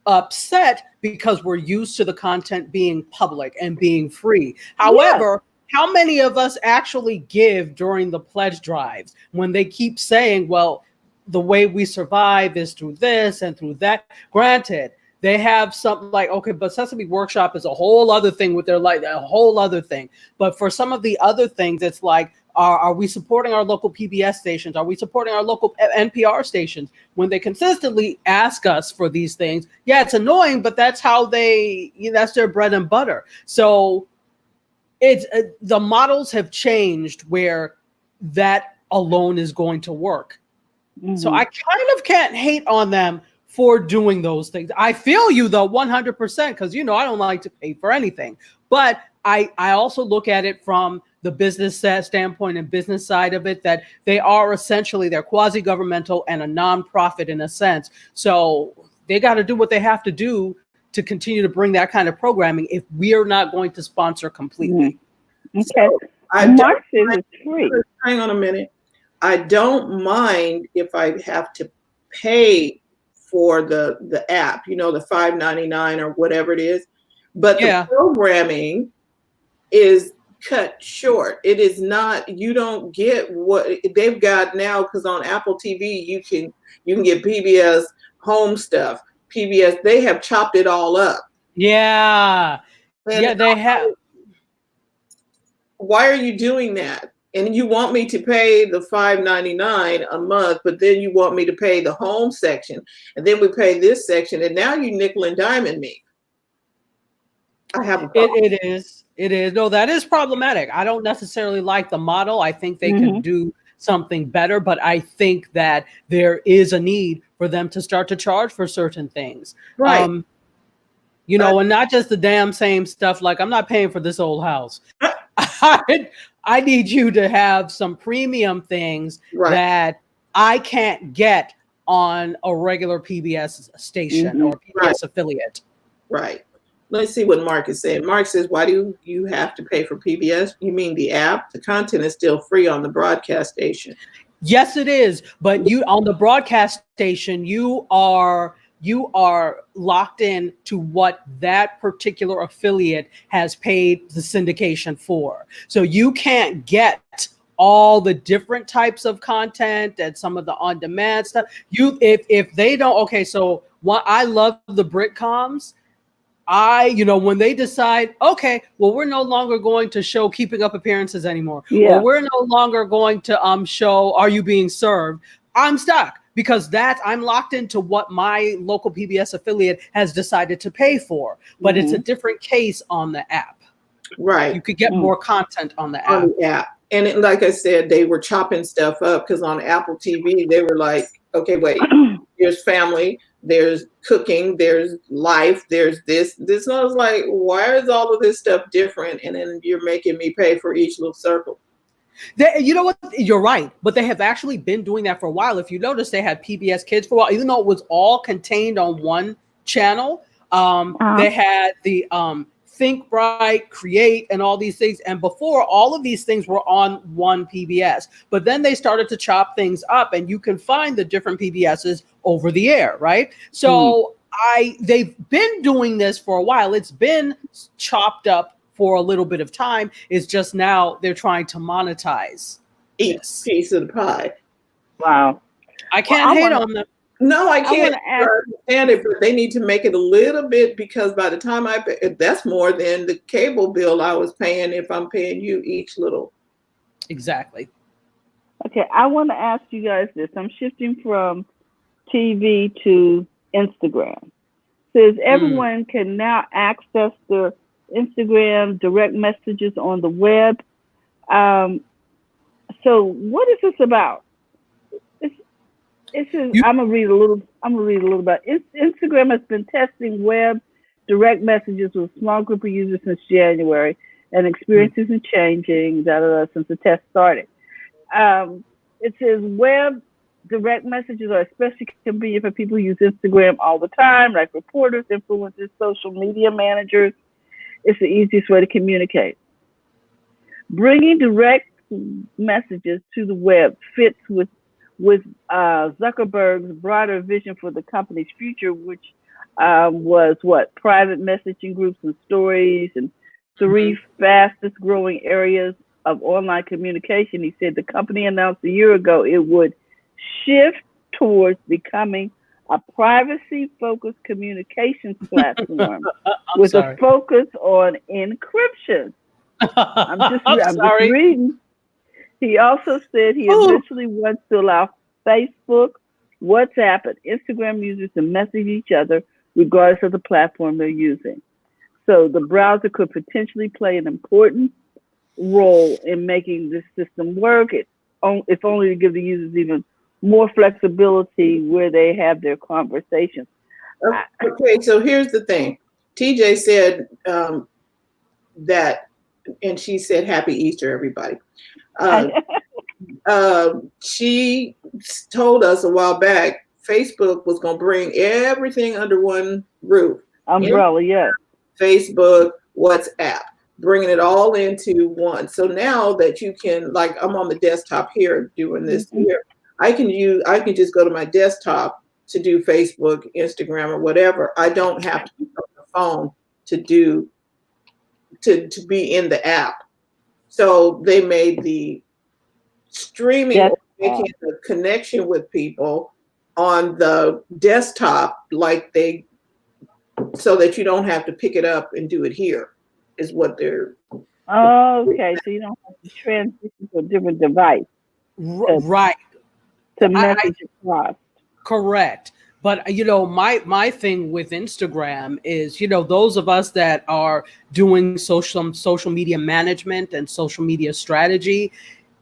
upset because we're used to the content being public and being free. However, how many of us actually give during the pledge drives when they keep saying, well, the way we survive is through this and through that? Granted, they have something like, okay, but Sesame Workshop is a whole other thing with their life, a whole other thing. But for some of the other things, it's like, are we supporting our local PBS stations? Are we supporting our local NPR stations? When they consistently ask us for these things, yeah, it's annoying, but that's how that's their bread and butter. So it's the models have changed where that alone is going to work. Mm-hmm. So I kind of can't hate on them for doing those things. I feel you though, 100%, because I don't like to pay for anything. But I also look at it from the business standpoint and business side of it, that they're quasi-governmental and a nonprofit in a sense. So they got to do what they have to do to continue to bring that kind of programming if we are not going to sponsor completely. Mm-hmm. Okay. So Mark says it's free. Hang on a minute. I don't mind if I have to pay for the app, the $5.99 or whatever it is, but the programming is cut short. It is not, you don't get what they've got now, because on Apple TV you can get PBS home stuff. PBS, they have chopped it all up. Yeah. And they have. Why are you doing that? And you want me to pay the $5.99 a month, but then you want me to pay the home section, and then we pay this section, and now you nickel and diming me. I have a problem. It is. No, that is problematic. I don't necessarily like the model. I think they could do something better, but I think that there is a need for them to start to charge for certain things. Right. And not just the damn same stuff like, I'm not paying for this old house. I need you to have some premium things that I can't get on a regular PBS station or PBS affiliate. Right. Let's see what Mark is saying. Mark says, why do you have to pay for PBS? You mean the app? The content is still free on the broadcast station. Yes, it is. But on the broadcast station, you are locked in to what that particular affiliate has paid the syndication for. So you can't get all the different types of content and some of the on-demand stuff. If they don't, okay, so what I love the Britcoms. When they decide, okay, well, we're no longer going to show Keeping Up Appearances anymore, or we're no longer going to show Are You Being Served, I'm stuck, because I'm locked into what my local PBS affiliate has decided to pay for. But it's a different case on the app. Right. You could get more content on the app. On the app. And like I said, they were chopping stuff up, because on Apple TV, they were like, okay, wait, there's family, there's cooking, there's life, there's this. I was like, why is all of this stuff different? And then you're making me pay for each little circle. You know what? You're right. But they have actually been doing that for a while. If you notice, they had PBS Kids for a while, even though it was all contained on one channel. They had the Think Bright, Create, and all these things. And before, all of these things were on one PBS. But then they started to chop things up, and you can find the different PBSs over the air, right? So they've been doing this for a while. It's been chopped up for a little bit of time. It's just now they're trying to monetize each piece of the pie. Wow. I can't hate on them. No, I can't understand it, but they need to make it a little bit, because by the time I pay, that's more than the cable bill I was paying if I'm paying you each little. Exactly. Okay, I want to ask you guys this. I'm shifting from TV to Instagram. Says everyone can now access their Instagram direct messages on the web. So what is this about? It says, I'm gonna read a little about Instagram has been testing web direct messages with a small group of users since January, and experiences are changing since the test started. It says web direct messages are especially convenient for people who use Instagram all the time, like reporters, influencers, social media managers. It's the easiest way to communicate. Bringing direct messages to the web fits with Zuckerberg's broader vision for the company's future, which was private messaging groups and stories, and three fastest growing areas of online communication. He said the company announced a year ago it would shift towards becoming a privacy-focused communications platform with a focus on encryption. I'm just reading. He also said he eventually wants to allow Facebook, WhatsApp, and Instagram users to message each other regardless of the platform they're using. So the browser could potentially play an important role in making this system work, if only to give the users even more flexibility where they have their conversations. Okay, so here's the thing. TJ said that, and she said, Happy Easter, everybody. She told us a while back Facebook was going to bring everything under one roof. Umbrella, yeah. Facebook, WhatsApp, bringing it all into one. So now that you can, like, I'm on the desktop here doing this here, I can just go to my desktop to do Facebook, Instagram, or whatever. I don't have to be on the phone to be in the app. So they made the streaming, or making the connection with people on the desktop so that you don't have to pick it up and do it here, is what they're. Okay, so you don't have to transition to a different device. Right. To message across. Correct. But my thing with Instagram is, those of us that are doing social media management and social media strategy,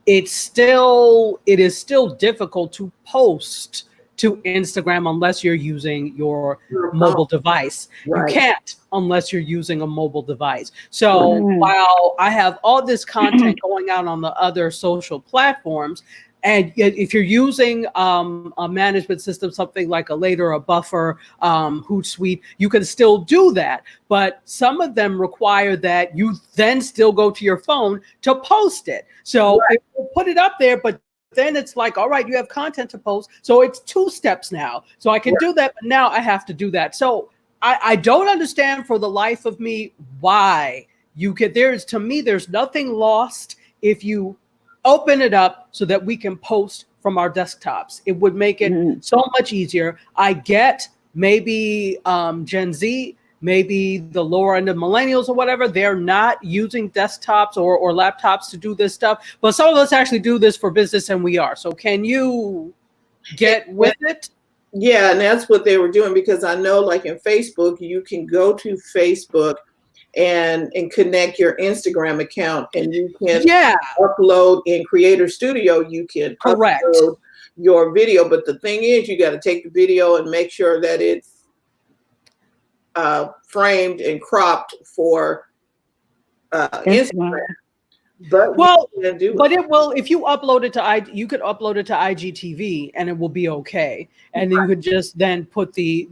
it is still difficult to post to Instagram unless you're using your mobile device. Right. You can't unless you're using a mobile device. So while I have all this content going out on the other social platforms, and if you're using a management system, something like a Later, a Buffer, Hootsuite, you can still do that. But some of them require that you then still go to your phone to post it. So if you put it up there, but then it's like, all right, you have content to post. So it's 2 steps now. So I can do that, but now I have to do that. So I don't understand for the life of me why to me, there's nothing lost if you open it up so that we can post from our desktops. It would make it so much easier. I get maybe Gen Z, maybe the lower end of millennials or whatever, they're not using desktops or laptops to do this stuff. But some of us actually do this for business, and we are. So can you get with it? Yeah, and that's what they were doing, because I know, like in Facebook, you can go to Facebook and connect your Instagram account, and you can upload in Creator Studio. You can upload your video, but the thing is, you got to take the video and make sure that it's framed and cropped for Instagram. But it will. If you upload it to you could upload it to IGTV, and it will be okay. And then you could just then put the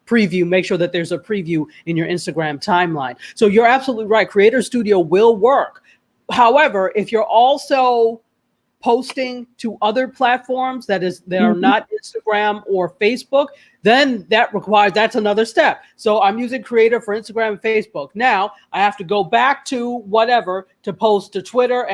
preview, make sure that there's a preview in your Instagram timeline. So you're absolutely right. Creator Studio will work. However, if you're also posting to other platforms that are not Instagram or Facebook, then that's another step. So I'm using Creator for Instagram and Facebook. Now I have to go back to whatever to post to Twitter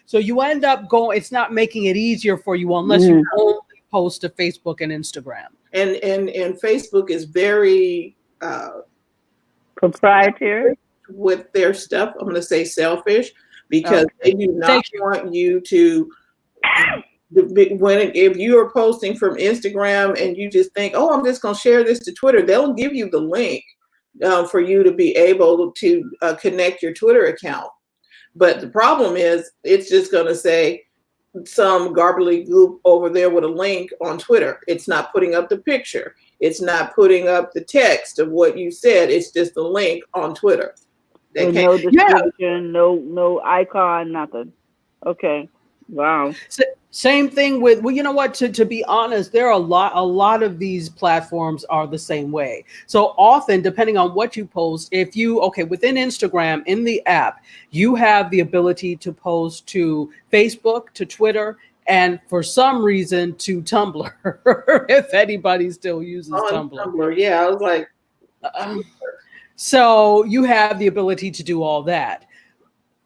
so you end up going, it's not making it easier for you unless you only post to Facebook and Instagram. And Facebook is very proprietary with their stuff. I'm going to say selfish, because they do not want you to. If you are posting from Instagram and you just think, oh, I'm just going to share this to Twitter, they'll give you the link for you to be able to connect your Twitter account. But the problem is, it's just going to say, some garbly goop over there with a link on Twitter. It's not putting up the picture. It's not putting up the text of what you said. It's just a link on Twitter. And no description, no icon, nothing. Okay. Wow. Same thing with, well, you know what, to be honest, there are a lot of these platforms are the same way. So often, depending on what you post, if you, within Instagram, in the app, you have the ability to post to Facebook, to Twitter, and for some reason to Tumblr, if anybody still uses Tumblr. Yeah, I was like, so you have the ability to do all that.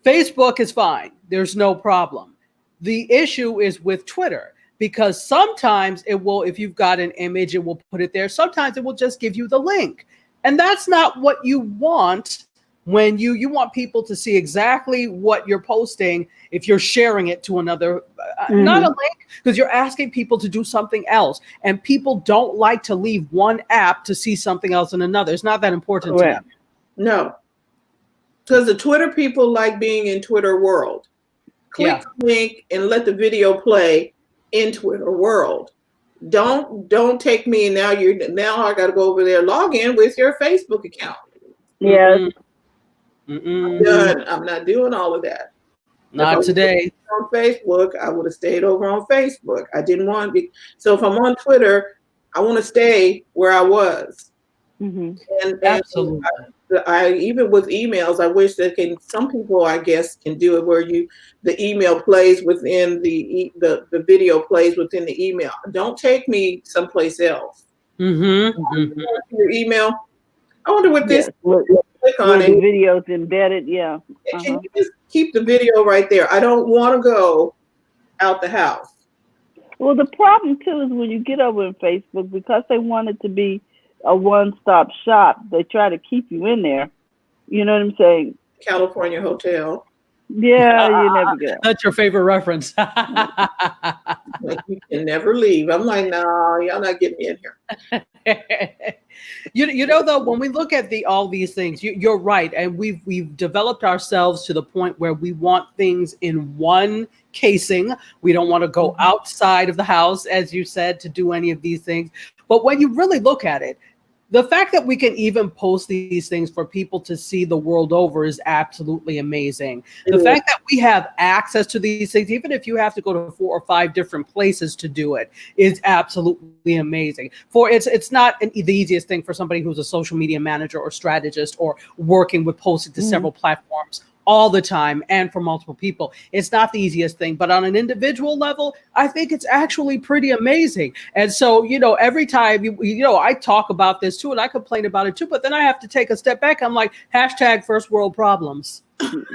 Facebook is fine. There's no problem. The issue is with Twitter, because sometimes it will, if you've got an image, it will put it there. Sometimes it will just give you the link. And that's not what you want when you want people to see exactly what you're posting if you're sharing it to another, not a link, because you're asking people to do something else. And people don't like to leave one app to see something else in another. It's not that important to them. No, because the Twitter people like being in Twitter world. Click the link and let the video play in Twitter world. Don't take me now I got to go over there, log in with your Facebook account. Yeah. I'm done. I'm not doing all of that. Not today. On Facebook, I would have stayed over on Facebook. I didn't want to. So if I'm on Twitter, I want to stay where I was. And Absolutely. I even with emails, I wish that some people, I guess, can do it where the email plays within the video plays within the email. Don't take me someplace else. Your email. I wonder what this. Click on it. The video's embedded. Yeah. Can you just keep the video right there? I don't want to go out the house. Well, the problem too is when you get over in Facebook, because they want it to be a one-stop shop, they try to keep you in there. You know what I'm saying? California Hotel. Yeah, you never get. That's your favorite reference. Like, you can never leave. I'm like, no, y'all not getting me in here. You know, though, when we look at all these things, you're right, and we've developed ourselves to the point where we want things in one casing. We don't want to go outside of the house, as you said, to do any of these things. But when you really look at it, the fact that we can even post these things for people to see the world over is absolutely amazing. The fact that we have access to these things, even if you have to go to 4 or 5 different places to do it, is absolutely amazing. It's not the easiest thing for somebody who's a social media manager or strategist or working with posting to several platforms all the time and for multiple people. It's not the easiest thing, but on an individual level, I think it's actually pretty amazing. And so, every time, I talk about this too, and I complain about it too, but then I have to take a step back. I'm like, hashtag first world problems.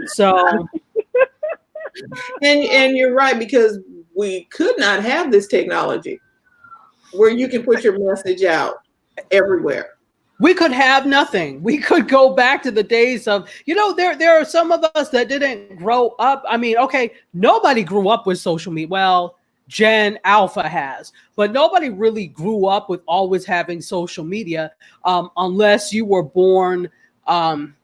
So. And you're right, because we could not have this technology where you can put your message out everywhere. We could have nothing. We could go back to the days of, there are some of us that didn't grow up. I mean, nobody grew up with social media. Well, Gen Alpha has, but nobody really grew up with always having social media unless you were born in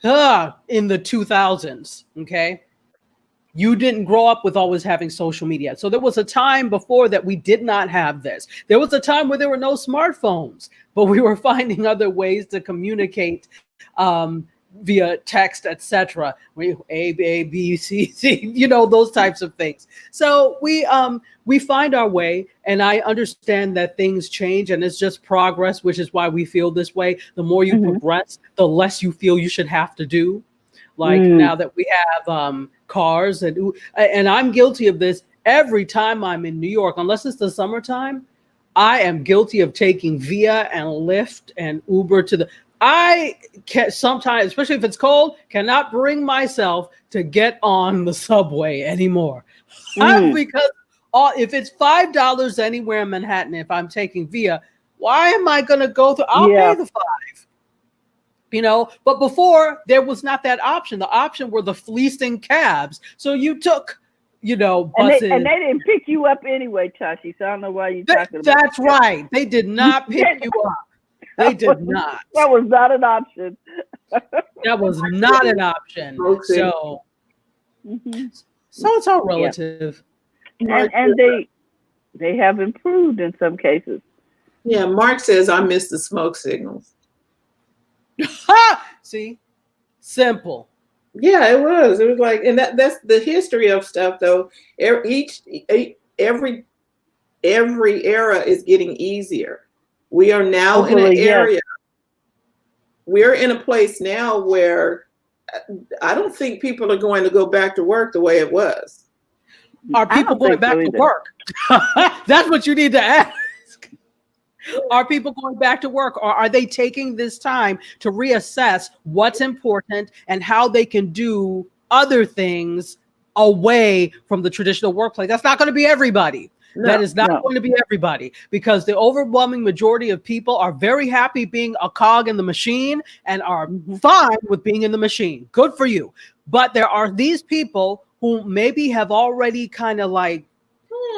the 2000s, okay? You didn't grow up with always having social media. So there was a time before that we did not have this. There was a time where there were no smartphones, but we were finding other ways to communicate via text, etc. A, B, C, C, those types of things. So we find our way, and I understand that things change, and it's just progress, which is why we feel this way. The more you progress, the less you feel you should have to do. Like now that we have cars, and I'm guilty of this every time I'm in New York, unless it's the summertime. I am guilty of taking Via and Lyft and Uber I can sometimes, especially if it's cold, cannot bring myself to get on the subway anymore. Because if it's $5 anywhere in Manhattan, if I'm taking Via, why am I going to go through? I'll pay the $5. But before there was not that option. The option were the fleecing cabs. So you took, buses. And they didn't pick you up anyway, Tashi. So I don't know why you're talking about that's that. Right. They did not pick you up. They did not. That was not an option. That was not an option. So So it's all relative. And they have improved in some cases. Yeah, Mark says I miss the smoke signals. See, simple. Yeah, it was. It was like, and that's the history of stuff, though. Every era is getting easier. We are now in an area. We're in a place now where I don't think people are going to go back to work the way it was. Are people going back to work? That's what you need to ask. Are people going back to work, or are they taking this time to reassess what's important and how they can do other things away from the traditional workplace? That's not going to be everybody. That is not going to be everybody, because the overwhelming majority of people are very happy being a cog in the machine and are fine with being in the machine. Good for you. But there are these people who maybe have already kind of like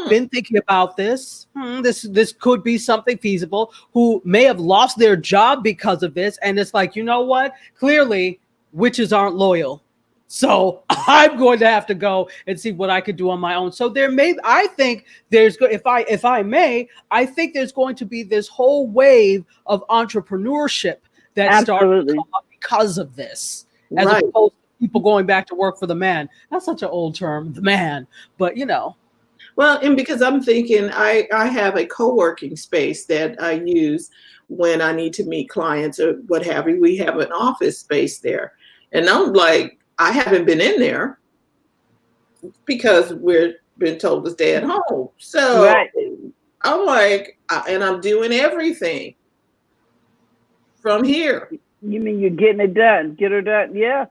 been thinking about this. This could be something feasible, who may have lost their job because of this. And it's like, you know what? Clearly, witches aren't loyal. So I'm going to have to go and see what I could do on my own. So I think there's, if I may, I think there's going to be this whole wave of entrepreneurship that started because of this, as opposed to people going back to work for the man. That's such an old term, the man, but you know. Well, and because I'm thinking I have a co-working space that I use when I need to meet clients or what have you. We have an office space there. And I'm like, I haven't been in there because we're been told to stay at home. So I'm like, and I'm doing everything from here. You mean you're getting it done? Get her done? Yeah.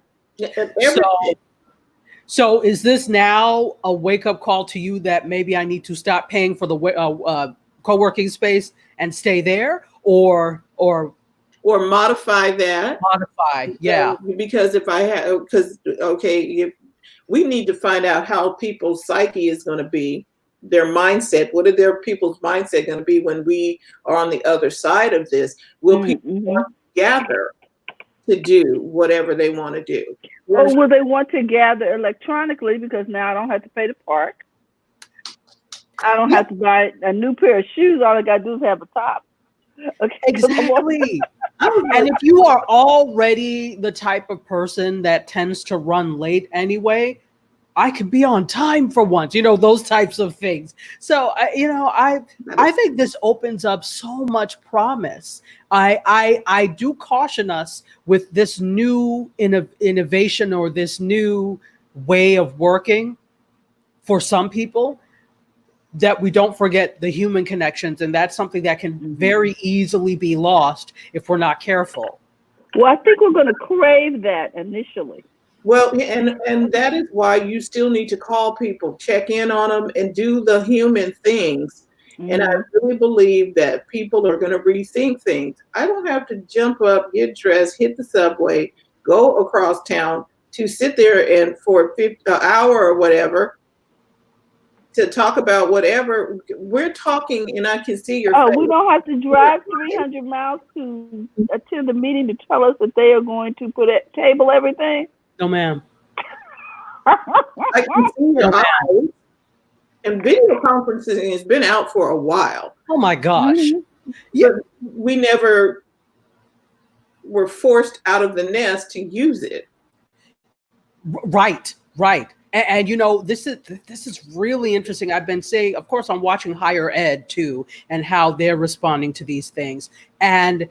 So is this now a wake-up call to you that maybe I need to stop paying for the co-working space and stay there, or modify that? Yeah. Because if we need to find out how people's psyche is going to be, their mindset. What are their people's mindset going to be when we are on the other side of this? Will people gather to do whatever they want to do? Or will they want to gather electronically, because now I don't have to pay to park. I don't have to buy a new pair of shoes. All I got to do is have a top. Okay. Exactly. And if you are already the type of person that tends to run late anyway, I could be on time for once, those types of things. So, I think this opens up so much promise. I do caution us with this new innovation or this new way of working for some people, that we don't forget the human connections. And that's something that can very easily be lost if we're not careful. Well, I think we're going to crave that initially. Well, and that is why you still need to call people, check in on them, and do the human things. And I really believe that people are going to rethink things. I don't have to jump up, get dressed, hit the subway, go across town to sit there and for an hour or whatever to talk about whatever we're talking, and I can see your face. We don't have to drive 300 miles to attend a meeting to tell us that they are going to table everything. No, ma'am. I can see your eyes. And video conferencing has been out for a while. Oh my gosh. Yeah. We never were forced out of the nest to use it. Right. And this is really interesting. I've been saying, of course, I'm watching higher ed too, and how they're responding to these things. And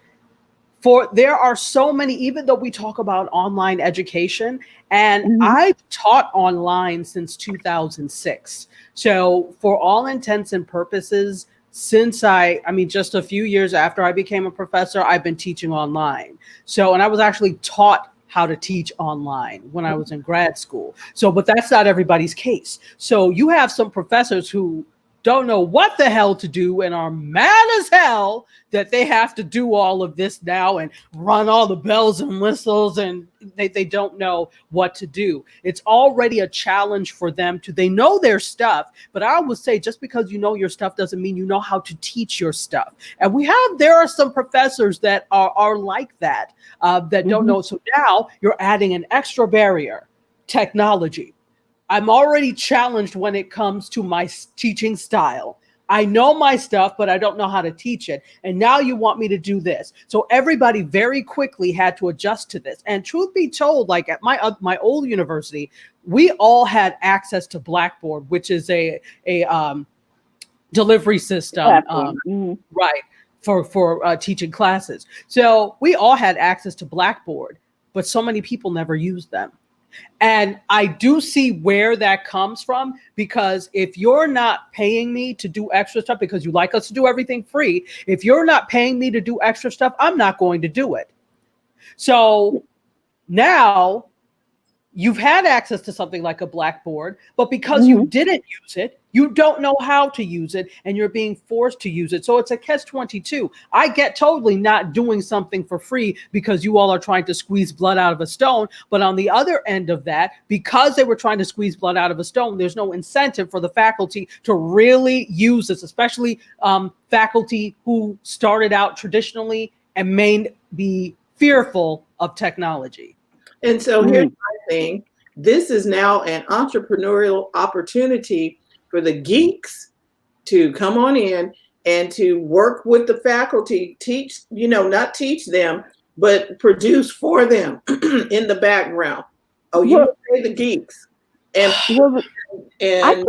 there are so many, even though we talk about online education, and I've taught online since 2006. So for all intents and purposes, since just a few years after I became a professor, I've been teaching online. So, and I was actually taught how to teach online when I was in grad school. So, but that's not everybody's case. So you have some professors who don't know what the hell to do and are mad as hell that they have to do all of this now and run all the bells and whistles, and they don't know what to do. It's already a challenge for them they know their stuff, but I always say, just because you know your stuff doesn't mean you know how to teach your stuff. And there are some professors that are like that, that don't know. So now you're adding an extra barrier, technology. I'm already challenged when it comes to my teaching style. I know my stuff, but I don't know how to teach it. And now you want me to do this. So everybody very quickly had to adjust to this. And truth be told, like at my old university, we all had access to Blackboard, which is a delivery system, right, for teaching classes. So we all had access to Blackboard, but so many people never used them. And I do see where that comes from, because if you're not paying me to do extra stuff because you like us to do everything free, if you're not paying me to do extra stuff, I'm not going to do it. So now you've had access to something like a Blackboard, but because you didn't use it, you don't know how to use it, and you're being forced to use it. So it's a catch-22. I get totally not doing something for free because you all are trying to squeeze blood out of a stone. But on the other end of that, because they were trying to squeeze blood out of a stone, there's no incentive for the faculty to really use this, especially faculty who started out traditionally and may be fearful of technology. And so here's my thing. This is now an entrepreneurial opportunity for the geeks to come on in and to work with the faculty, teach, not teach them, but produce for them in the background. Oh, you say the geeks. And I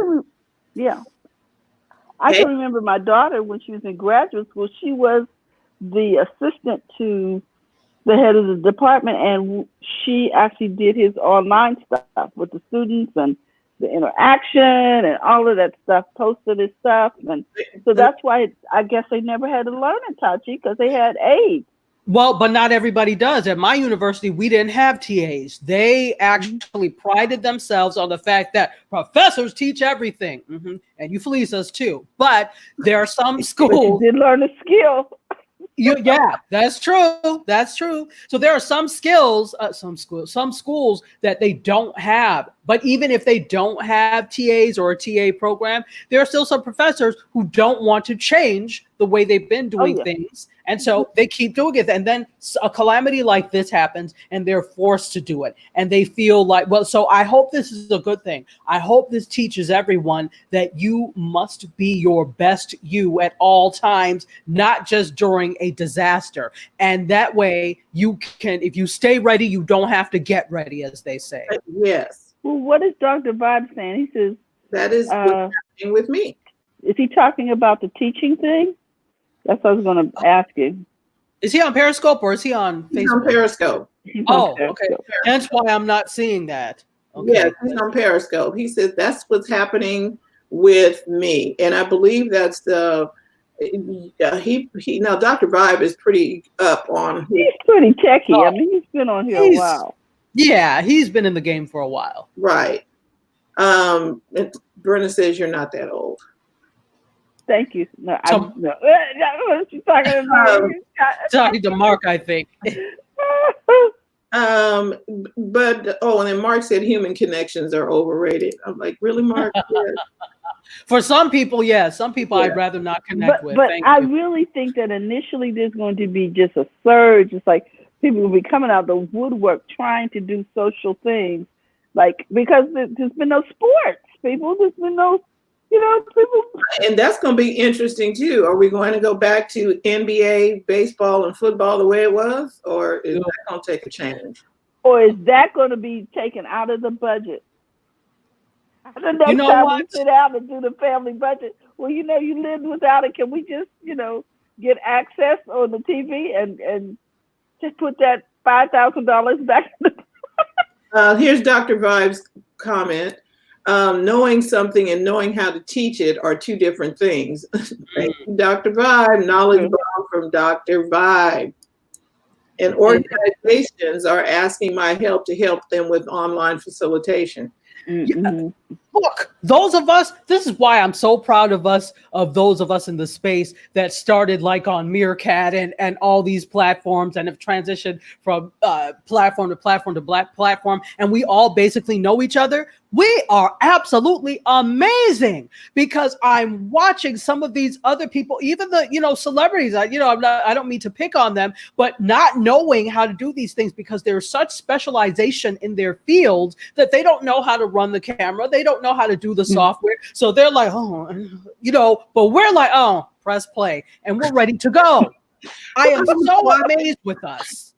can remember my daughter when she was in graduate school. She was the assistant to the head of the department, and she actually did his online stuff with the students and the interaction and all of that stuff, posted his stuff. And so that's why I guess they never had to learn it, Tachi, because they had aides. Well, but not everybody does. At my university, we didn't have TAs. They actually prided themselves on the fact that professors teach everything. And you fleece us too. But there are some schools. But you did learn a skill. Yeah, that's true. That's true. So there are some skills, some schools that they don't have. But even if they don't have TAs or a TA program, there are still some professors who don't want to change the way they've been doing things. And so they keep doing it. And then a calamity like this happens and they're forced to do it. And they feel like, well, so I hope this is a good thing. I hope this teaches everyone that you must be your best you at all times, not just during a disaster. And that way you can, if you stay ready, you don't have to get ready, as they say. Yes. Well, what is Dr. Vibe saying? He says, that is what's happening with me. Is he talking about the teaching thing? That's what I was going to ask you. Is he on Periscope or is he on Facebook? He's on Periscope. Okay. That's why I'm not seeing that. Okay. Yeah, he's on Periscope. He says that's what's happening with me. And I believe that's the, he now Dr. Vibe is pretty up on. He's pretty techie. I mean, he's been on here a while. Yeah, he's been in the game for a while. Right. Brenda says you're not that old. Thank you. No, no. She's talking about. Talking to Mark, I think. But and then Mark said human connections are overrated. I'm like, really, Mark? For some people, yes. Some people I'd rather not connect with. But I really think that initially there's going to be just a surge. It's like people will be coming out the woodwork trying to do social things, like because there's been no sports. There's been no. People. And that's going to be interesting too. Are we going to go back to NBA, baseball, and football the way it was, or is that going to take a change? Or is that going to be taken out of the budget? The next time we sit down and do the family budget, well, you lived without it. Can we just, get access on the TV and just put that $5,000 back? Here's Dr. Vibe's comment. Knowing something and knowing how to teach it are two different things. Thank you, Dr. Vibe. Knowledge bomb from Dr. Vibe. And organizations are asking my help to help them with online facilitation. Look, those of us, this is why I'm so proud of us, of those of us in the space that started like on Meerkat and all these platforms and have transitioned from platform to platform to black platform. And we all basically know each other. We are absolutely amazing because I'm watching some of these other people, even the, celebrities, I don't mean to pick on them, but not knowing how to do these things because there's such specialization in their fields that they don't know how to run the camera. They don't know how to do the software. So they're like, but we're like, oh, press play and we're ready to go. I am so amazed with us.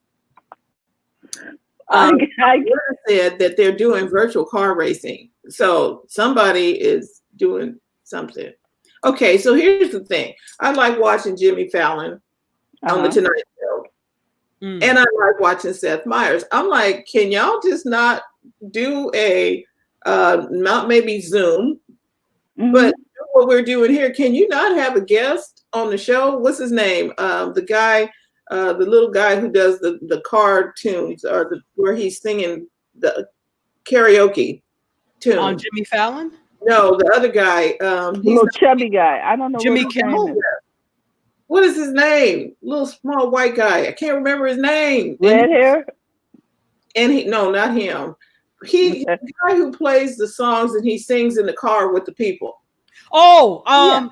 I said that they're doing virtual car racing. So somebody is doing something. Okay, so here's the thing. I like watching Jimmy Fallon on the Tonight Show. And I like watching Seth Meyers. I'm like, can y'all just not do not maybe Zoom, but what we're doing here? Can you not have a guest on the show? What's his name? The guy, the little guy who does the cartoons or where he's singing the karaoke tune. On Jimmy Fallon? No, the other guy. He's a chubby guy. I don't know. Jimmy Kimmel. What is his name? Little small white guy. I can't remember his name. Red hair? And no, not him. The guy who plays the songs and he sings in the car with the people. The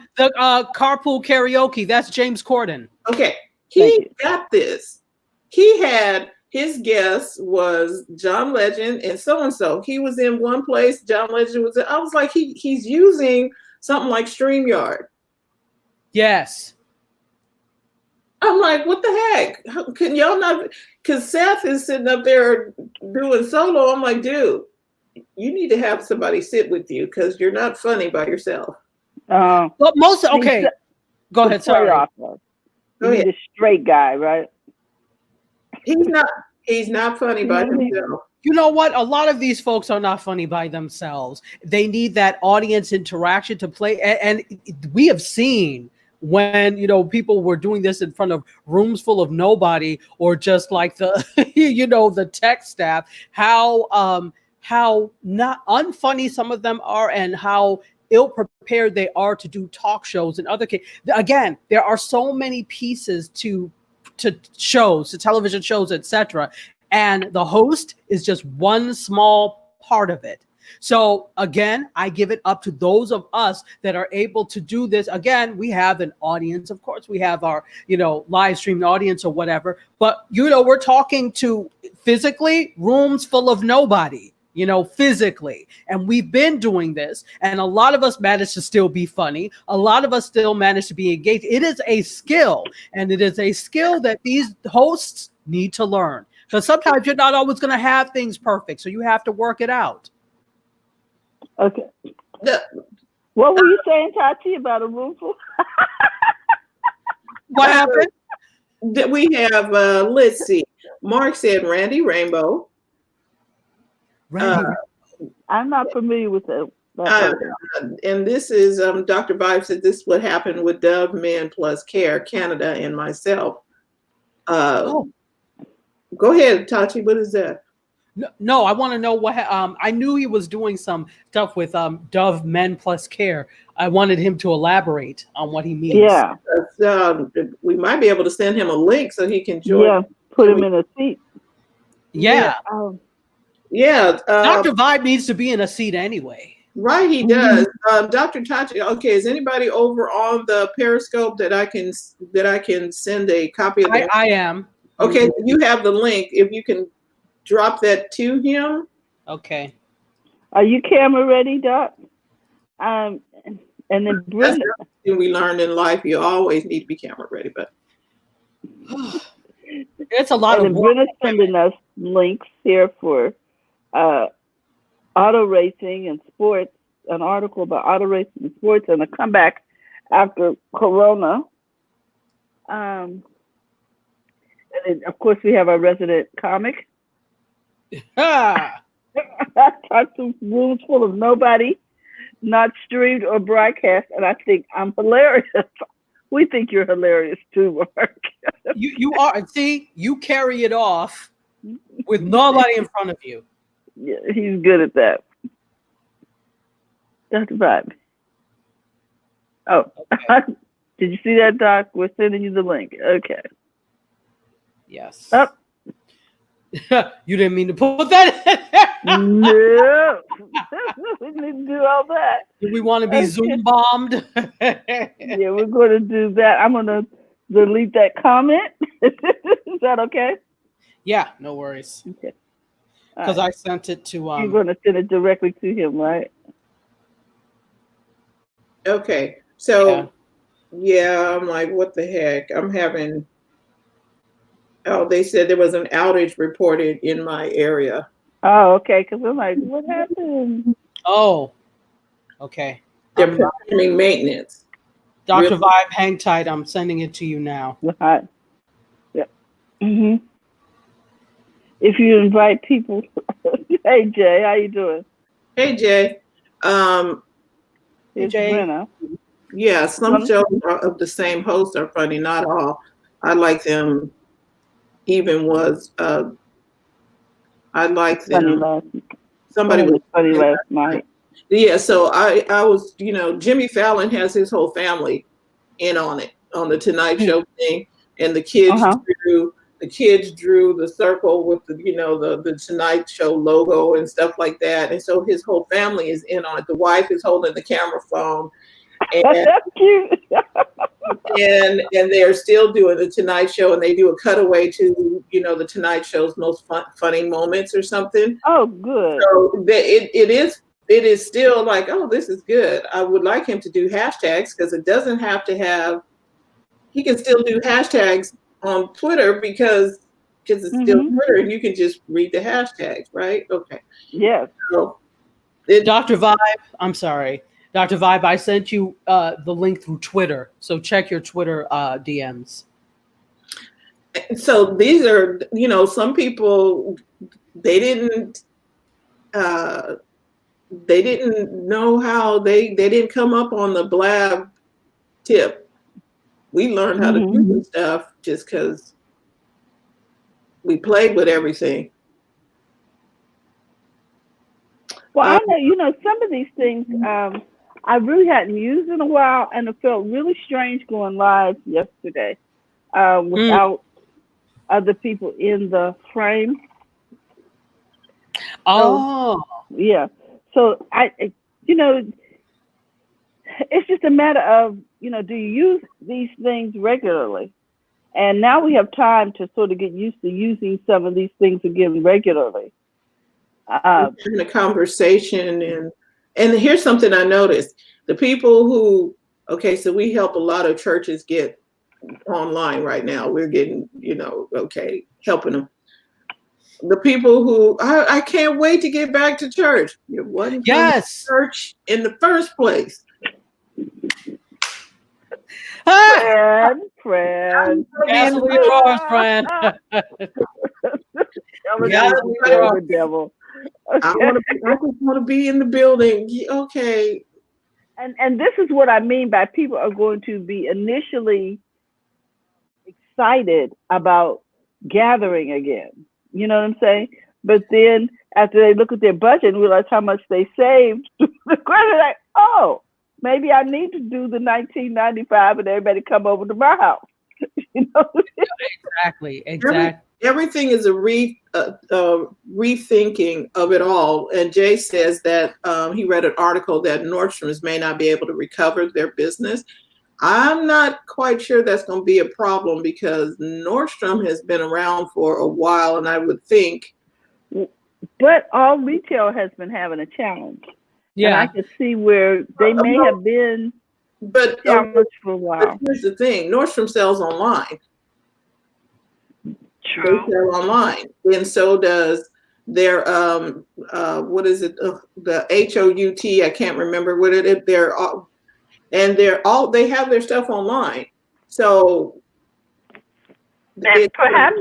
carpool karaoke. That's James Corden. Okay. He got this. He had his guest was John Legend and so. He was in one place. John Legend was I was like, he's using something like StreamYard. Yes. I'm like, what the heck? Can y'all not? Because Seth is sitting up there doing solo. I'm like, dude, you need to have somebody sit with you because you're not funny by yourself. But go ahead. Sorry. Go ahead. He's a straight guy, right? He's not funny by himself. You know what? A lot of these folks are not funny by themselves. They need that audience interaction to play. And we have seen when, people were doing this in front of rooms full of nobody or just like the, the tech staff, how not unfunny some of them are and how ill-prepared they are to do talk shows and other cases. Again, there are so many pieces to shows, to television shows, etc. And the host is just one small part of it. So again, I give it up to those of us that are able to do this. Again, we have an audience. Of course, we have our, live streamed audience or whatever. But, we're talking to physically rooms full of nobody, physically. And we've been doing this. And a lot of us manage to still be funny. A lot of us still manage to be engaged. It is a skill. And it is a skill that these hosts need to learn. Because sometimes you're not always going to have things perfect. So you have to work it out. Okay. What were you saying, Tati, about a room full? What happened? We have, let's see. Mark said Randy Rainbow. I'm not familiar with that. And this is Dr. Vibe said this is what happened with Dove Men Plus Care Canada and myself. Go ahead, Tachi. What is that? No, I want to know what. I knew he was doing some stuff with Dove Men Plus Care. I wanted him to elaborate on what he means. Yeah, we might be able to send him a link so he can join. Yeah, put him in a seat. Yeah. Dr. Vibe needs to be in a seat anyway. Right, he does. Dr. Tachi. Okay, is anybody over on the Periscope that I can send a copy of? I am. Okay, you have the link. If you can drop that to him. Okay. Are you camera ready, Doc? And then Brenda. We learned in life you always need to be camera ready, but it's a lot of work. Brenda's sending us links here for auto racing and sports, an article about auto racing and sports and a comeback after Corona. And then, of course, we have our resident comic. I talked to rooms full of nobody, not streamed or broadcast, and I think I'm hilarious. We think you're hilarious too, Mark. you are. See, you carry it off with nobody in front of you. Yeah, he's good at that. Dr. Vibe. Oh, Okay. did you see that, Doc? We're sending you the link. Okay. Yes. Up. You didn't mean to put that in there. No. We need to do all that. Do we want to be Okay. Zoom bombed? Yeah, we're going to do that. I'm going to delete that comment. Is that okay? Yeah, no worries. Okay. Because I sent it to You're going to send it directly to him, right? Okay. So yeah, I'm like, what the heck? They said there was an outage reported in my area. Oh, okay. Because I'm like, what happened? Oh, okay. They're performing maintenance. Dr. Vibe, hang tight. I'm sending it to you now. Hi. Yeah. Mm-hmm. If you invite people, hey Jay, how you doing? Hey Jay. It's Jay. Brenna. Yeah, some shows of the same host are funny. Not all. I like them. Even was. I like Funny them. last. Somebody was funny last night. Yeah, so I was, Jimmy Fallon has his whole family in on it, on the Tonight Show thing, and the kids drew the circle with the Tonight Show logo and stuff like that, and so his whole family is in on it. The wife is holding the camera phone, and That's cute. and they're still doing the Tonight Show, and they do a cutaway to the Tonight Show's most funny moments or something. Oh, good. So it is still like, oh, this is good. I would like him to do hashtags because it doesn't have to have. He can still do hashtags on Twitter because it's still Twitter, and you can just read the hashtags, right? Okay. Yes. So Dr. Vibe, I'm sorry. Dr. Vibe, I sent you the link through Twitter. So check your Twitter DMs. So these are, some people, they didn't know how they didn't come up on the blab tip. We learned how to do this stuff just because we played with everything. Well, I know, some of these things I really hadn't used in a while, and it felt really strange going live yesterday without other people in the frame. Oh. So, yeah. So, it's just a matter of, do you use these things regularly? And now we have time to sort of get used to using some of these things again regularly. Having a conversation, and here's something I noticed. The people who, so we help a lot of churches get online right now. We're getting, helping them. The people who, I can't wait to get back to church. You wasn't coming to church in the first place. Friend. Castle yours, friend. The devil. Okay. I just want to be in the building. Okay. And this is what I mean by people are going to be initially excited about gathering again. You know what I'm saying? But then after they look at their budget and realize how much they saved, they're like, oh, maybe I need to do the 1995 and everybody come over to my house. Exactly. Everything is a rethinking of it all. And Jay says that he read an article that Nordstrom's may not be able to recover their business. I'm not quite sure that's going to be a problem because Nordstrom has been around for a while, and I would think. But all retail has been having a challenge. Yeah. And I can see where they may have been challenged for a while. But here's the thing, Nordstrom sells online. True. They sell online. And so does their, what is it? The HOUT, I can't remember what it is. They have their stuff online. So. And perhaps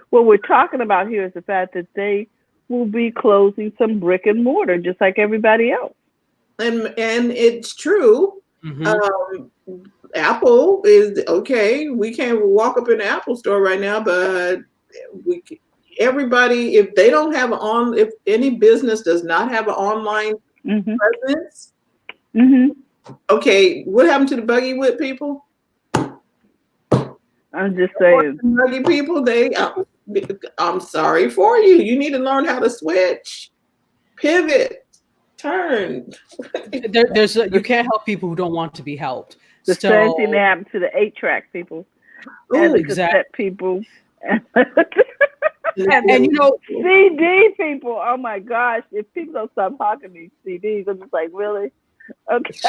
what we're talking about here is the fact that they will be closing some brick and mortar just like everybody else. And it's true. Apple is okay. We can't walk up in the Apple store right now, but everybody, if they don't have if any business does not have an online presence, Okay, what happened to the buggy whip people? I'm just saying. Buggy people, I'm sorry for you. You need to learn how to switch, pivot, turn. You can't help people who don't want to be helped. The same thing that happened to the 8-track people and the cassette people. And you know, CD people. Oh my gosh! If people don't stop hawking these CDs, I'm just like, really? Okay.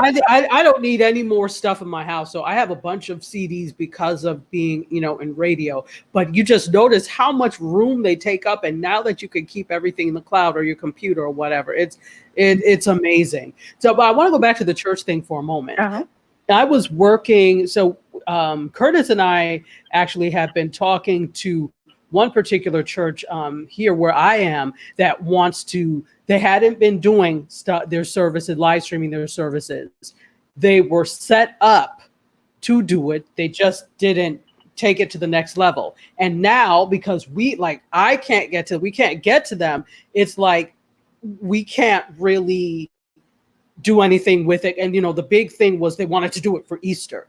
I don't need any more stuff in my house. So I have a bunch of CDs because of being, in radio. But you just notice how much room they take up. And now that you can keep everything in the cloud or your computer or whatever, it's amazing. So, but I want to go back to the church thing for a moment. Uh-huh. I was working. So Curtis and I actually have been talking to one particular church here where I am that wants to. They hadn't been doing their services, live streaming their services. They were set up to do it. They just didn't take it to the next level. And now, because we can't get to them, it's like we can't really do anything with it. And the big thing was they wanted to do it for Easter.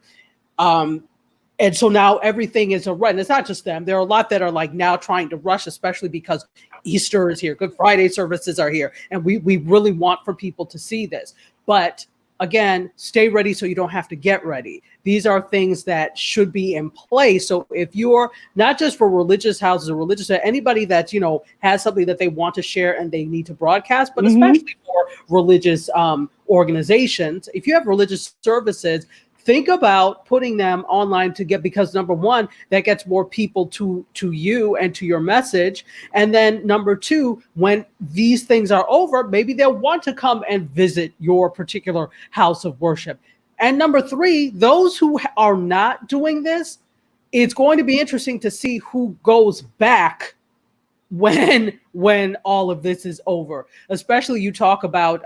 And so now everything is a run. It's not just them. There are a lot that are like now trying to rush, especially because Easter is here. Good Friday services are here. And we really want for people to see this. But again, stay ready so you don't have to get ready. These are things that should be in place. So if you're not just for religious houses or anybody that's, has something that they want to share and they need to broadcast, but especially for religious organizations, if you have religious services, think about putting them online because number one, that gets more people to you and to your message. And then number two, when these things are over, maybe they'll want to come and visit your particular house of worship. And number three, those who are not doing this, it's going to be interesting to see who goes back when all of this is over. Especially you talk about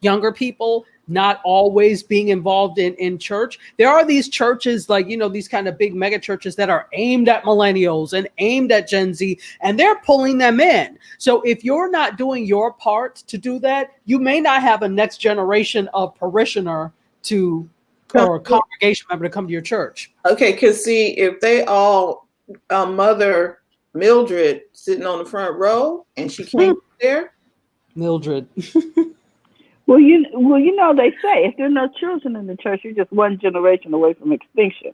younger people not always being involved in church. There are these churches like, these kind of big mega churches that are aimed at millennials and aimed at Gen Z, and they're pulling them in. So if you're not doing your part to do that, you may not have a next generation of parishioner or congregation member to come to your church. Okay, because see, if they all Mother Mildred sitting on the front row and she can't get there. Mildred. Well, they say if there are no children in the church, you're just one generation away from extinction.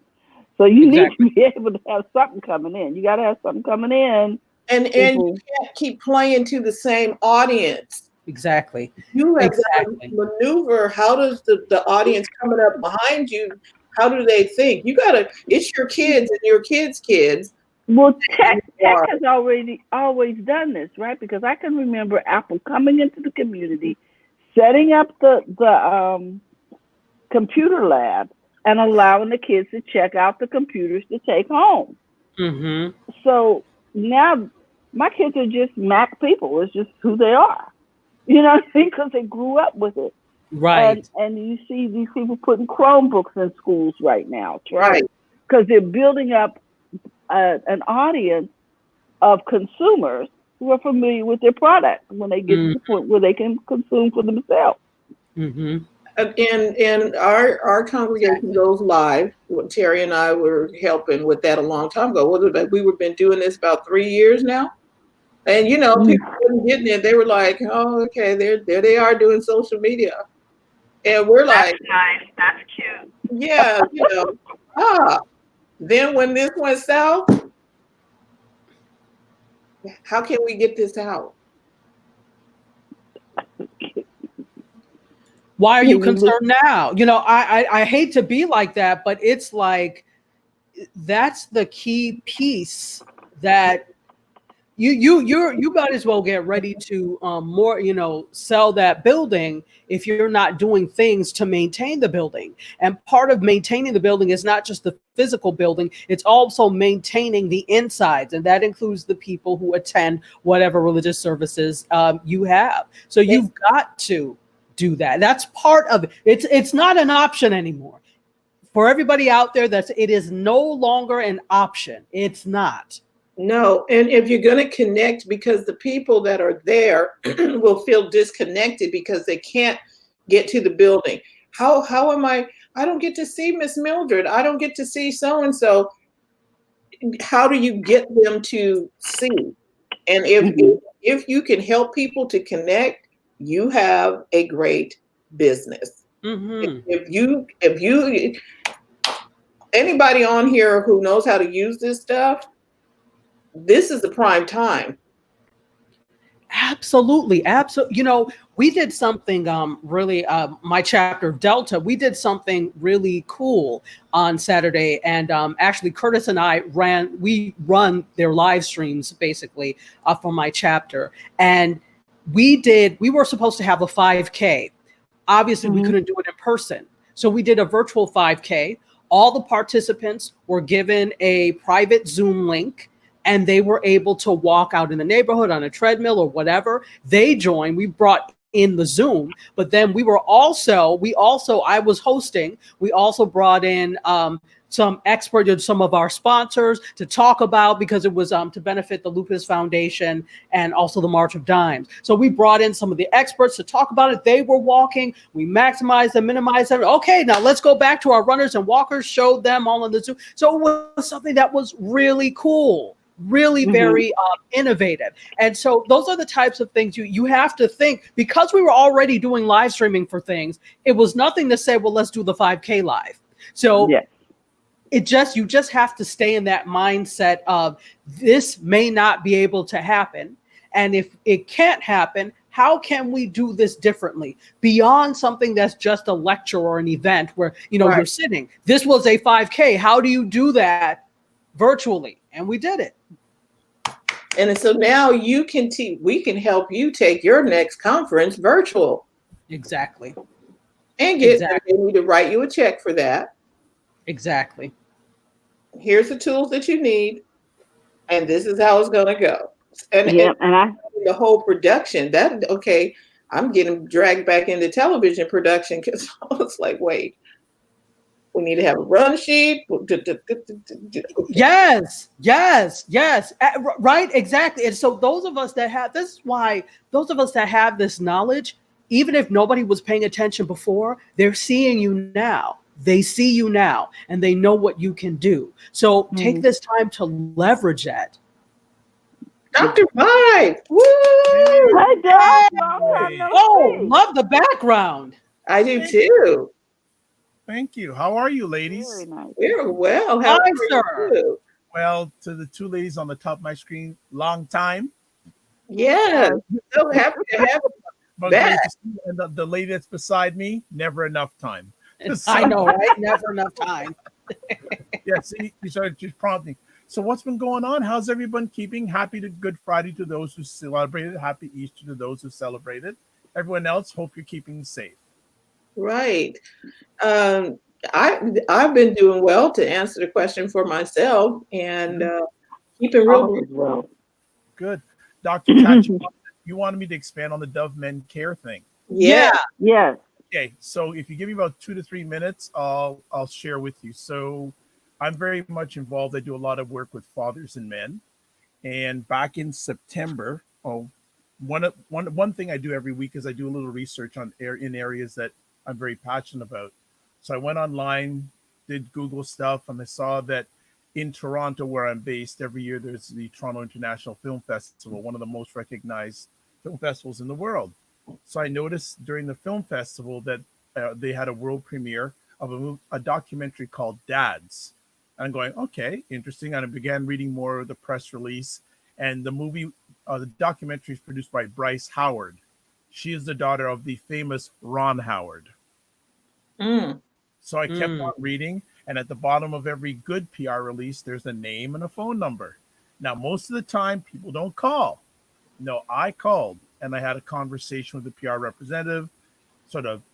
So you need to be able to have something coming in. You got to have something coming in. And you can't keep playing to the same audience. Exactly. You have to maneuver. How does the audience coming up behind you, how do they think? It's your kids and your kids' kids. Well, Tech has always done this, right? Because I can remember Apple coming into the community, setting up the computer lab and allowing the kids to check out the computers to take home. Mm-hmm. So now my kids are just Mac people. It's just who they are. You know what I mean? Because they grew up with it. Right. And you see these people putting Chromebooks in schools right now. Right. Because they're building up an audience of consumers who are familiar with their product when they get to the point where they can consume for themselves. Mm-hmm. And our congregation goes live. Terry and I were helping with that a long time ago. We've been doing this about 3 years now. And, people weren't getting it. They were like, oh, okay, there they are doing social media. And we're like, that's nice. That's cute. Yeah, Then when this went south, how can we get this out? Why are you concerned now? I hate to be like that, but it's like that's the key piece that you might as well get ready to sell that building if you're not doing things to maintain the building. And part of maintaining the building is not just the physical building, it's also maintaining the insides, and that includes the people who attend whatever religious services you have. So you've got to do that. That's part of it. It's not an option anymore. For everybody out there, it is no longer an option. It's not. No, and if you're going to connect, because the people that are there will feel disconnected because they can't get to the building? How am I don't get to see Miss Mildred. I don't get to see so and so. How do you get them to see? And if you can help people to connect, you have a great business. Mm-hmm. If you anybody on here who knows how to use this stuff, this is the prime time. Absolutely, absolutely. You know, we did something really my chapter Delta, we did something really cool on Saturday, and actually Curtis and I run their live streams basically for my chapter, and we were supposed to have a 5K. Obviously, we couldn't do it in person, so we did a virtual 5K. All the participants were given a private Zoom link, and they were able to walk out in the neighborhood on a treadmill or whatever. They joined. We brought in the Zoom, but then we also I was hosting. We also brought in some experts, some of our sponsors to talk about, because it was to benefit the Lupus Foundation and also the March of Dimes. So we brought in some of the experts to talk about it. They were walking. We maximized and minimized them. Okay, now let's go back to our runners and walkers, showed them all on the Zoom. So it was something that was really cool. Really very innovative. And so those are the types of things you have to think, because we were already doing live streaming for things. It was nothing to say, well, let's do the 5K live. So you just have to stay in that mindset of, this may not be able to happen. And if it can't happen, how can we do this differently beyond something that's just a lecture or an event where, you're sitting? This was a 5K. How do you do that virtually? And we did it. And so now we can help you take your next conference virtual. Exactly. And they need to write you a check for that. Exactly. Here's the tools that you need, and this is how it's going to go. And the whole production, I'm getting dragged back into television production, because I was like, wait, we need to have a run sheet. Yes. Right. Exactly. And so those of us that have this knowledge, even if nobody was paying attention before, they're seeing you now. They see you now, and they know what you can do. So take this time to leverage that. Dr. Vibe. Woo! Hi, Doc. Long time no see. Love the background. I do too. Thank you. How are you, ladies? Very nice. We're well. How Hi, are sir. you? Well, to the two ladies on the top of my screen, long time. Yeah. So happy to have But back. great to see you. And the lady that's beside me, never enough time. I know, right? Never enough time. Yeah, see, you started just prompting. So what's been going on? How's everyone keeping? Happy to Good Friday to those who celebrated. Happy Easter to those who celebrated. Everyone else, hope you're keeping safe. Right. I've been doing well, to answer the question for myself, and keeping real well. Good. Dr. Kat, you wanted me to expand on the Dove Men Care thing. Yeah. Yes. Okay, so if you give me about 2 to 3 minutes, I'll share with you. So I'm very much involved. I do a lot of work with fathers and men. And back in September, one thing I do every week is I do a little research in areas that I'm very passionate about. So I went online, did Google stuff, and I saw that in Toronto, where I'm based, every year there's the Toronto International Film Festival, one of the most recognized film festivals in the world. So I noticed during the film festival that they had a world premiere of a documentary called Dads. And I'm going, okay, interesting. And I began reading more of the press release. And the documentary is produced by Bryce Howard. She is the daughter of the famous Ron Howard. So I kept on reading. And at the bottom of every good PR release, there's a name and a phone number. Now, most of the time, people don't call. No, I called, and I had a conversation with the PR representative.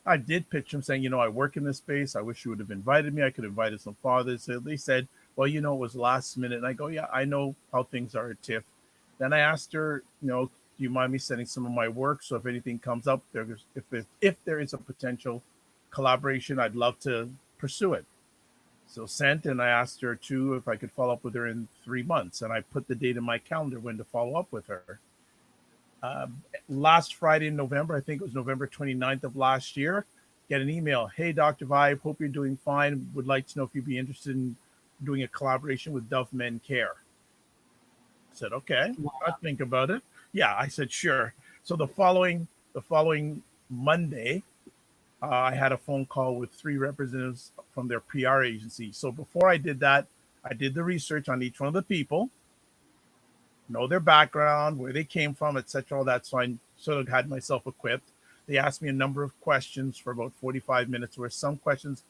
I did pitch him saying, I work in this space. I wish you would have invited me. I could have invited some fathers. So they said, well, it was last minute. And I go, yeah, I know how things are at TIFF. Then I asked her, do you mind me sending some of my work? So if anything comes up, if there is a potential collaboration, I'd love to pursue it. So sent, and I asked her too if I could follow up with her in 3 months. And I put the date in my calendar when to follow up with her. Last Friday in November, I think it was November 29th of last year, get an email. Hey, Dr. Vibe, hope you're doing fine. Would like to know if you'd be interested in doing a collaboration with Dove Men Care. I said, okay, I'll think about it. Yeah, I said, sure. So the following Monday, I had a phone call with 3 representatives from their PR agency. So before I did that, I did the research on each one of the people, know their background, where they came from, etc. All that. So I sort of had myself equipped. They asked me a number of questions for about 45 minutes, where some questions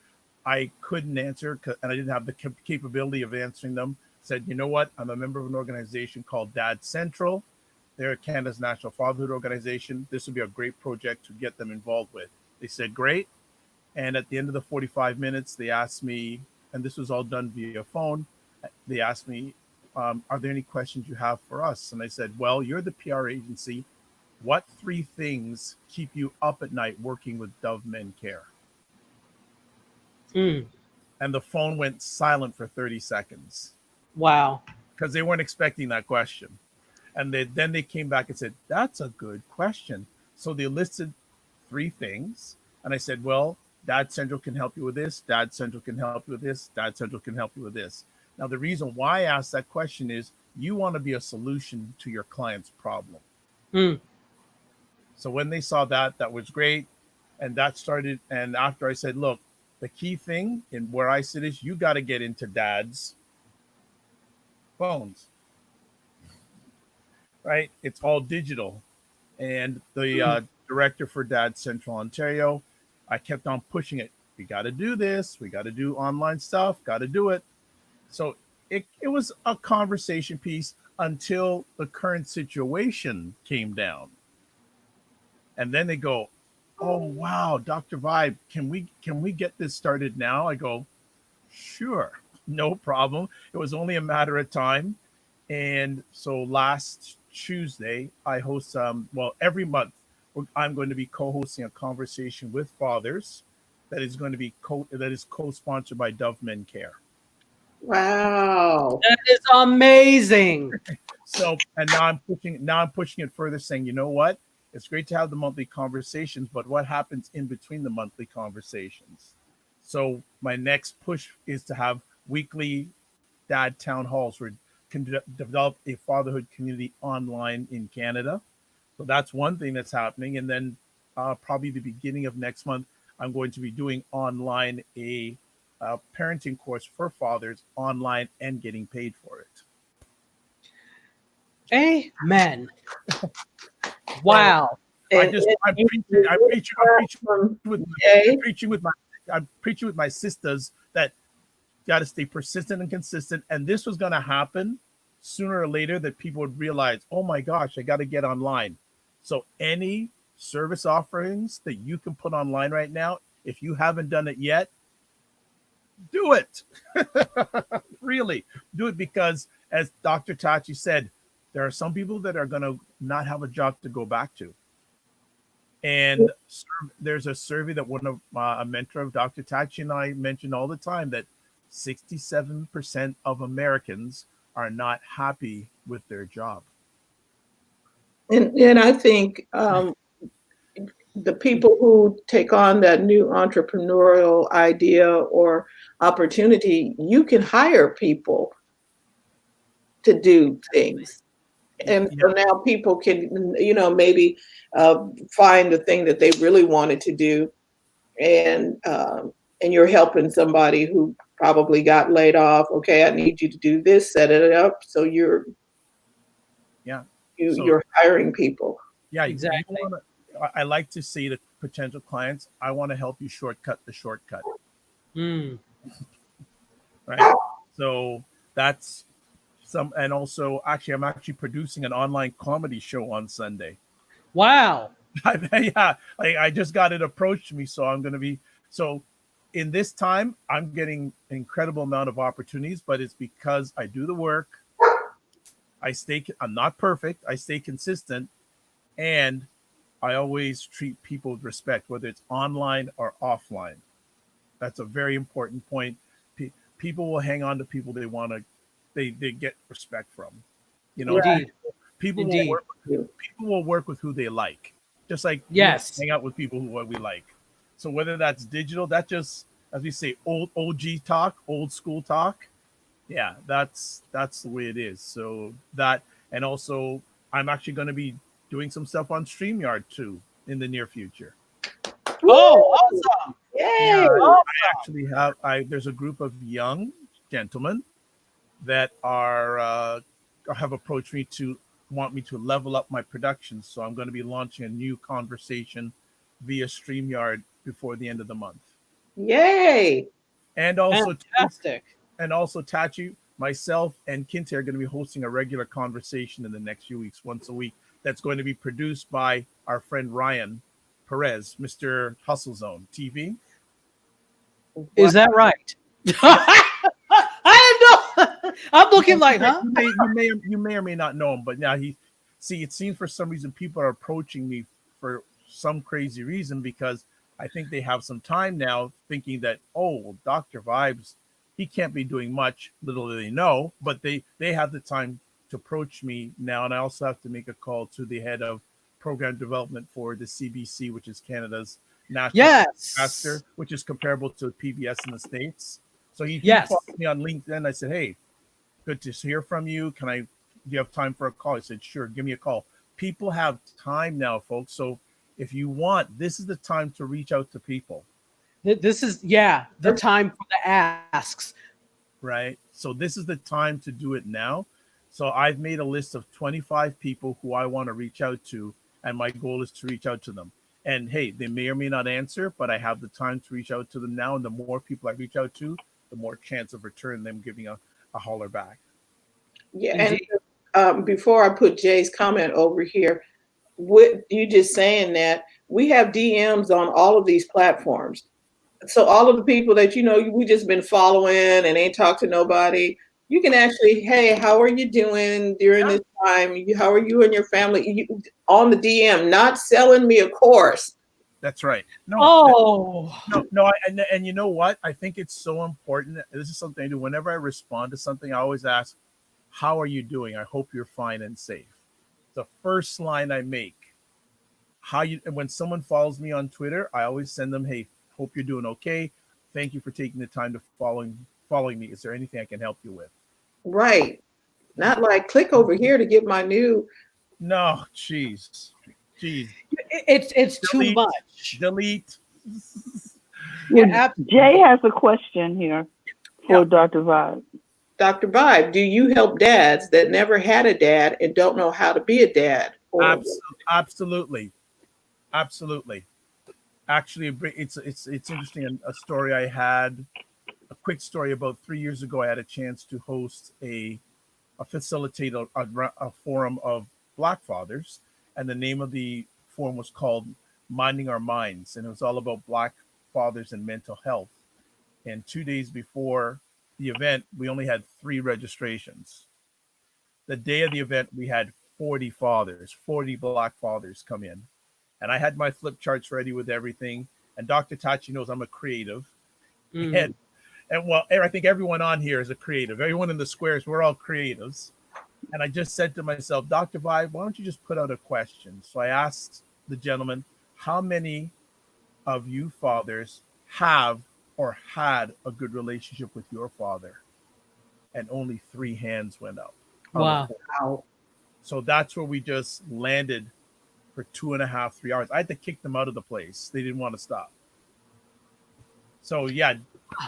I couldn't answer and I didn't have the capability of answering them. Said, you know what? I'm a member of an organization called Dad Central. They're Canada's national fatherhood organization. This would be a great project to get them involved with. They said, great. And at the end of the 45 minutes, they asked me, and this was all done via phone. They asked me, are there any questions you have for us? And I said, well, you're the PR agency. What 3 things keep you up at night working with Dove Men Care? Mm. And the phone went silent for 30 seconds Wow. because they weren't expecting that question. And then they came back and said, that's a good question. So they listed 3 things. And I said, well, Dad Central can help you with this. Dad Central can help you with this. Dad Central can help you with this. Now, the reason why I asked that question is you want to be a solution to your client's problem. Mm. So when they saw that, that was great. And that started. And after I said, look, the key thing in where I sit is you got to get into dad's phones, right? It's all digital. And the director for Dad Central Ontario, I kept on pushing it. We got to do this. We got to do online stuff. Got to do it. So it was a conversation piece until the current situation came down. And then they go, oh, wow, Dr. Vibe, can we get this started now? I go, sure, no problem. It was only a matter of time. And so last Tuesday, I host, every month, I'm going to be co-hosting a conversation with fathers that is going to be co-sponsored by Dove Men Care. Wow. That is amazing. So, and now I'm pushing it further, saying, you know what? It's great to have the monthly conversations, but what happens in between the monthly conversations? So my next push is to have weekly dad town halls where can develop a fatherhood community online in Canada. So that's one thing that's happening. And then probably the beginning of next month, I'm going to be doing online a parenting course for fathers online and getting paid for it. Amen. Wow. I'm preaching with my sisters that got to stay persistent and consistent. And this was going to happen sooner or later, that people would realize, oh my gosh, I got to get online. So any service offerings that you can put online right now, if you haven't done it yet, do it. Really do it, because as Dr. Tachi said, there are some people that are going to not have a job to go back to. And there's a survey that a mentor of Dr. Tachi and I mentioned all the time, that 67% of Americans are not happy with their job. And I think the people who take on that new entrepreneurial idea or opportunity, you can hire people to do things. And so now people can, maybe find the thing that they really wanted to do, and you're helping somebody who probably got laid off. Okay, I need you to do this, set it up. So you're hiring people. Yeah, exactly. I like to see the potential clients. I want to help you shortcut the shortcut. Mm. Right. So that's and also I'm actually producing an online comedy show on Sunday. Wow. Yeah, I just got it approached me, so I'm going to be in this time I'm getting an incredible amount of opportunities, but it's because I do the work. I'm not perfect. I stay consistent, and I always treat people with respect, whether it's online or offline. That's a very important point. People will hang on to people they get respect from. Indeed. People will Indeed. work. People will work with who they like, just like we Yes. hang out with people who what we like. So whether that's digital, that just as we say, old OG talk, old school talk. Yeah, that's the way it is. So that, and also I'm actually going to be doing some stuff on StreamYard too in the near future. Oh, awesome. Yay! I actually have there's a group of young gentlemen that are have approached me to want me to level up my production. So I'm going to be launching a new conversation via StreamYard before the end of the month. Yay! And also Fantastic. Tachi, myself, and Kinte are going to be hosting a regular conversation in the next few weeks, once a week. That's going to be produced by our friend Ryan Perez, Mr. Hustle Zone TV. Is that right? I know. I'm looking like, huh? You may or may not know him, but now it seems for some reason people are approaching me for some crazy reason because I think they have some time now thinking that, oh, well, Dr. Vibes, he can't be doing much, little do they know, but they have the time to approach me now. And I also have to make a call to the head of program development for the CBC, which is Canada's national broadcaster, which is comparable to PBS in the States. So he followed me on LinkedIn. I said, hey, good to hear from you. Do you have time for a call? He said, sure, give me a call. People have time now, folks. So if you want, this is the time to reach out to people. This is, the time for the asks. Right. So this is the time to do it now. So I've made a list of 25 people who I want to reach out to. And my goal is to reach out to them. And hey, they may or may not answer, but I have the time to reach out to them now. And the more people I reach out to, the more chance of return them giving a holler back. Yeah. Indeed. And before I put Jay's comment over here, with you just saying that, we have DMs on all of these platforms. So all of the people that, we just been following and ain't talked to nobody, you can actually, hey, how are you doing during this time? How are you and your family? On the DM, not selling me a course. That's right. No. And you know what? I think it's so important. This is something I do whenever I respond to something. I always ask, how are you doing? I hope you're fine and safe. The first line I make, when someone follows me on Twitter, I always send them, hey, hope you're doing okay. Thank you for taking the time to following me. Is there anything I can help you with? Right. Not like click over here to get my new. No, jeez. It's too much. Delete. Jay has a question here for Dr. Vibe. Dr. Vibe, do you help dads that never had a dad and don't know how to be a dad? Absolutely. Actually, it's interesting. A story I had, a quick story about 3 years ago. I had a chance to host facilitate a forum of Black fathers, and the name of the forum was called Minding Our Minds, and it was all about Black fathers and mental health. And 2 days before the event, we only had 3 registrations. The day of the event, we had 40 Black fathers come in. And I had my flip charts ready with everything. And Dr. Tachi knows I'm a creative. Mm-hmm. And well, I think everyone on here is a creative. Everyone in the squares, we're all creatives. And I just said to myself, Dr. Vibe, why don't you just put out a question? So I asked the gentleman, how many of you fathers have or had a good relationship with your father? And only 3 hands went up. Wow. So that's where we just landed for 2.5, 3 hours. I had to kick them out of the place. They didn't want to stop. So yeah,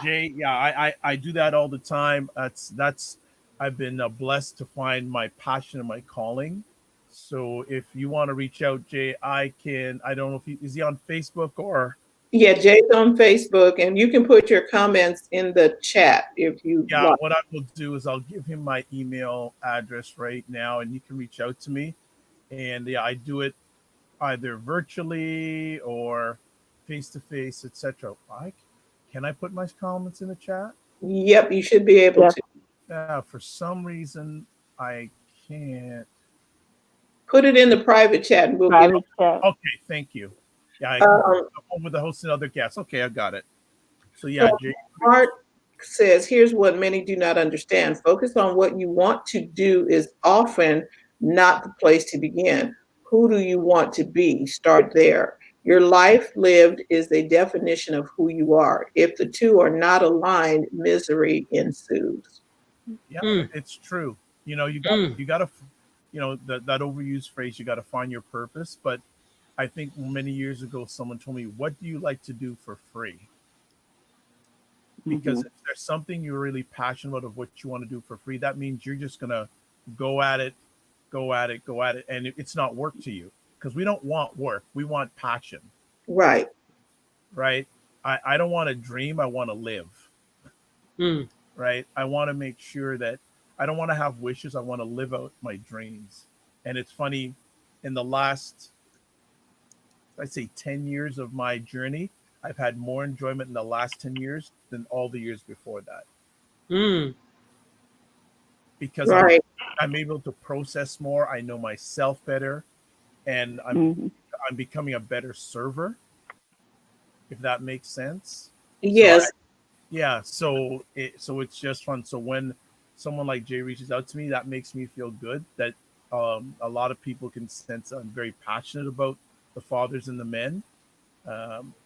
Jay, I do that all the time. I've been blessed to find my passion and my calling. So if you want to reach out, Jay, I don't know if is he on Facebook or? Yeah, Jay's on Facebook, and you can put your comments in the chat if you like. What I will do is I'll give him my email address right now, and you can reach out to me. And I do it either virtually or face-to-face, etc. Can I put my comments in the chat? Yep, you should be able to. For some reason, I can't. Put it in the private chat. And private chat. Okay, thank you. Yeah, with the host and other guests. Okay, I got it. So Jay. Art says, here's what many do not understand. Focus on what you want to do is often not the place to begin. Who do you want to be? Start there. Your life lived is a definition of who you are. If the two are not aligned, misery ensues. Yeah, Mm. it's true. Mm. You got to, that overused phrase. You got to find your purpose. But I think many years ago, someone told me, "What do you like to do for free?" Because if there's something you're really passionate about of what you want to do for free, that means you're just gonna go at it, go at it, go at it, and it's not work to you. Because we don't want work, we want passion, Right. right? I don't want to dream, I want to live, Mm. right? I want to make sure that I don't want to have wishes, I want to live out my dreams. And it's funny, in the last, I'd say 10 years of my journey, I've had more enjoyment in the last 10 years than all the years before that. Mm. Because Right. I'm able to process more. I know myself better, and I'm becoming a better server, if that makes sense. So Yes. yeah, so it's just fun. So when someone like Jay reaches out to me, that makes me feel good. That a lot of people can sense I'm very passionate about the fathers and the men.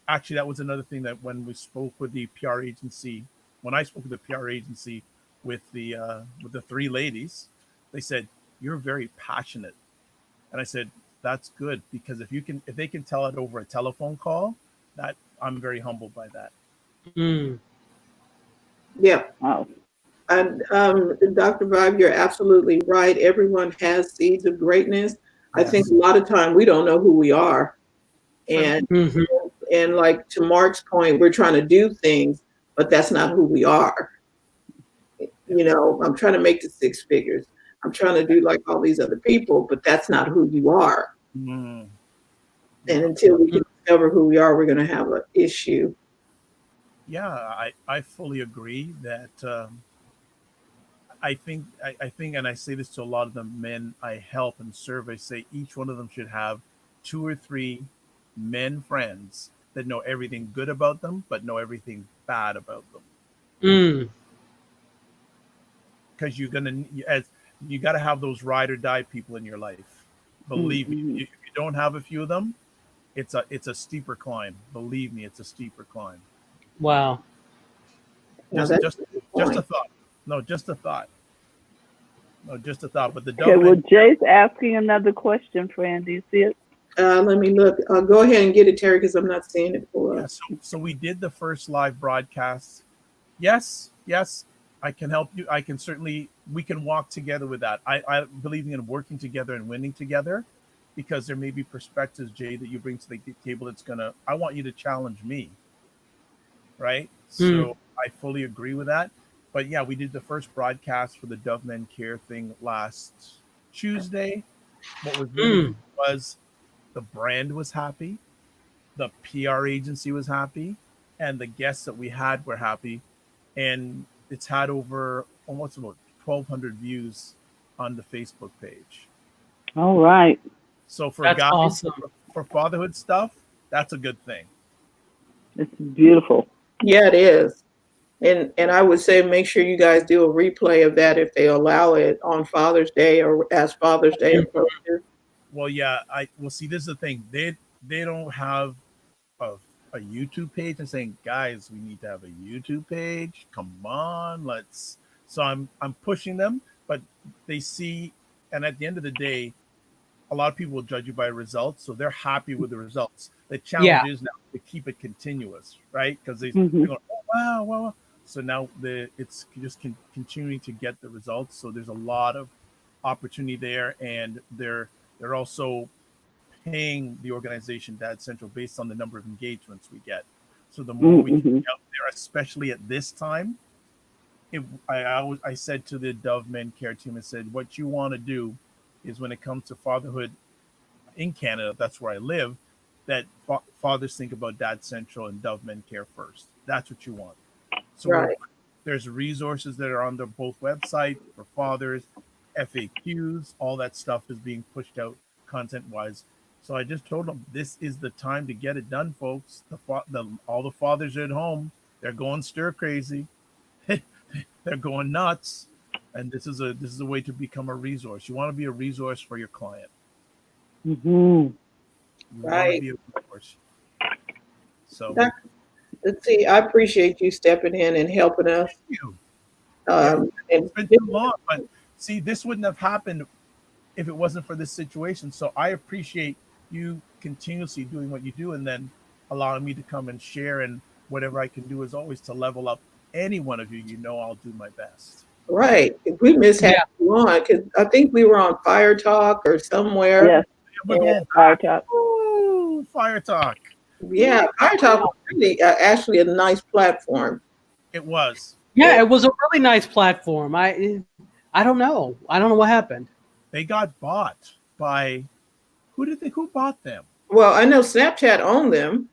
Actually, that was another thing that when we spoke with the PR agency, when I spoke with the PR agency with the three ladies, they said you're very passionate, and I said that's good because if they can tell it over a telephone call, that I'm very humbled by that. Mm. Yeah. Oh, And Dr. Vibe, you're absolutely right. Everyone has seeds of greatness. I think Yes, a lot of time we don't know who we are. true. And Mhm. and like to Mark's point, we're trying to do things, but that's not who we are. Yeah. I'm trying to make the six figures. I'm trying to do like all these other people, but that's not who you are. Mm, And yeah. until we can discover who we are, we're going to have an issue. Yeah, I fully agree that I think, and I say this to a lot of the men I help and serve. I say each one of them should have two or three men friends that know everything good about them, but know everything bad about them. Mm. Because as you got to have those ride or die people in your life. Believe me, if you don't have a few of them, it's a steeper climb. Believe me, it's a steeper climb. Wow. Now Just that's just a good just a point. thought. No, just a thought. No, just a thought. But the okay. Well, Doveman. Jay's asking another question, friend. Do you see it? Let me look. Go ahead and get it, Terry, because I'm not seeing it pull Yeah, up. so we did the first live broadcast. Yes, I can help you. I can certainly we can walk together with that. I believe in working together and winning together because there may be perspectives, Jay, that you bring to the table that's gonna I want you to challenge me, right? Mm. So I fully agree with that. But yeah, we did the first broadcast for the Dove Men Care thing last Tuesday. What was really Mm. good was the brand was happy, the PR agency was happy, and the guests that we had were happy. And it's had over almost about 1,200 views on the Facebook page. All right. So for That's guys, awesome. for fatherhood stuff, that's a good thing. It's beautiful. Yeah, it is. And I would say make sure you guys do a replay of that if they allow it on Father's Day or as Father's Day Mm. approaches. Well, yeah, I well see. This is the thing. They don't have a, a YouTube page and saying, guys, we need to have a YouTube page. Come on, let's. So I'm pushing them, but they see, and at the end of the day, a lot of people will judge you by results, so they're happy with the results. The Yeah. challenge is now to keep it continuous, right? Because Hmm. they're going, oh wow, wow, wow. So now it's just continuing to get the results. So there's a lot of opportunity there, and they're also paying the organization Dad Central based on the number of engagements we get. So the more we can Hmm. get out there, especially at this time, I said to the Dove Men Care team, I said, what you want to do is when it comes to fatherhood in Canada, that's where I live, that fathers think about Dad Central and Dove Men Care first. That's what you want. So Right. there's both websites for fathers, FAQs, all that stuff is being pushed out content wise. So I just told them this is the time to get it done, folks. All the fathers are at home. They're going stir crazy. They're going nuts. And this is a way to become a resource. You want to be a resource for your client. Mm-hmm. You want to Right. be a resource. So Let's see, I appreciate you stepping in and helping us. thank you. And It's been too long, but see, this wouldn't have happened if it wasn't for this situation. So I appreciate you continuously doing what you do, and then allowing me to come and share. And whatever I can do is always to level up any one of you. You know, I'll do my best. right, we miss having you on because I think we were on Fire Talk or somewhere. Yes. We're going Fire Talk. Ooh, Fire Talk. Yeah, Fire Talk was really actually a nice platform. It was. Yeah, it was a really nice platform. I don't know. I don't know what happened. They got bought by who bought them? Well, I know Snapchat owned them.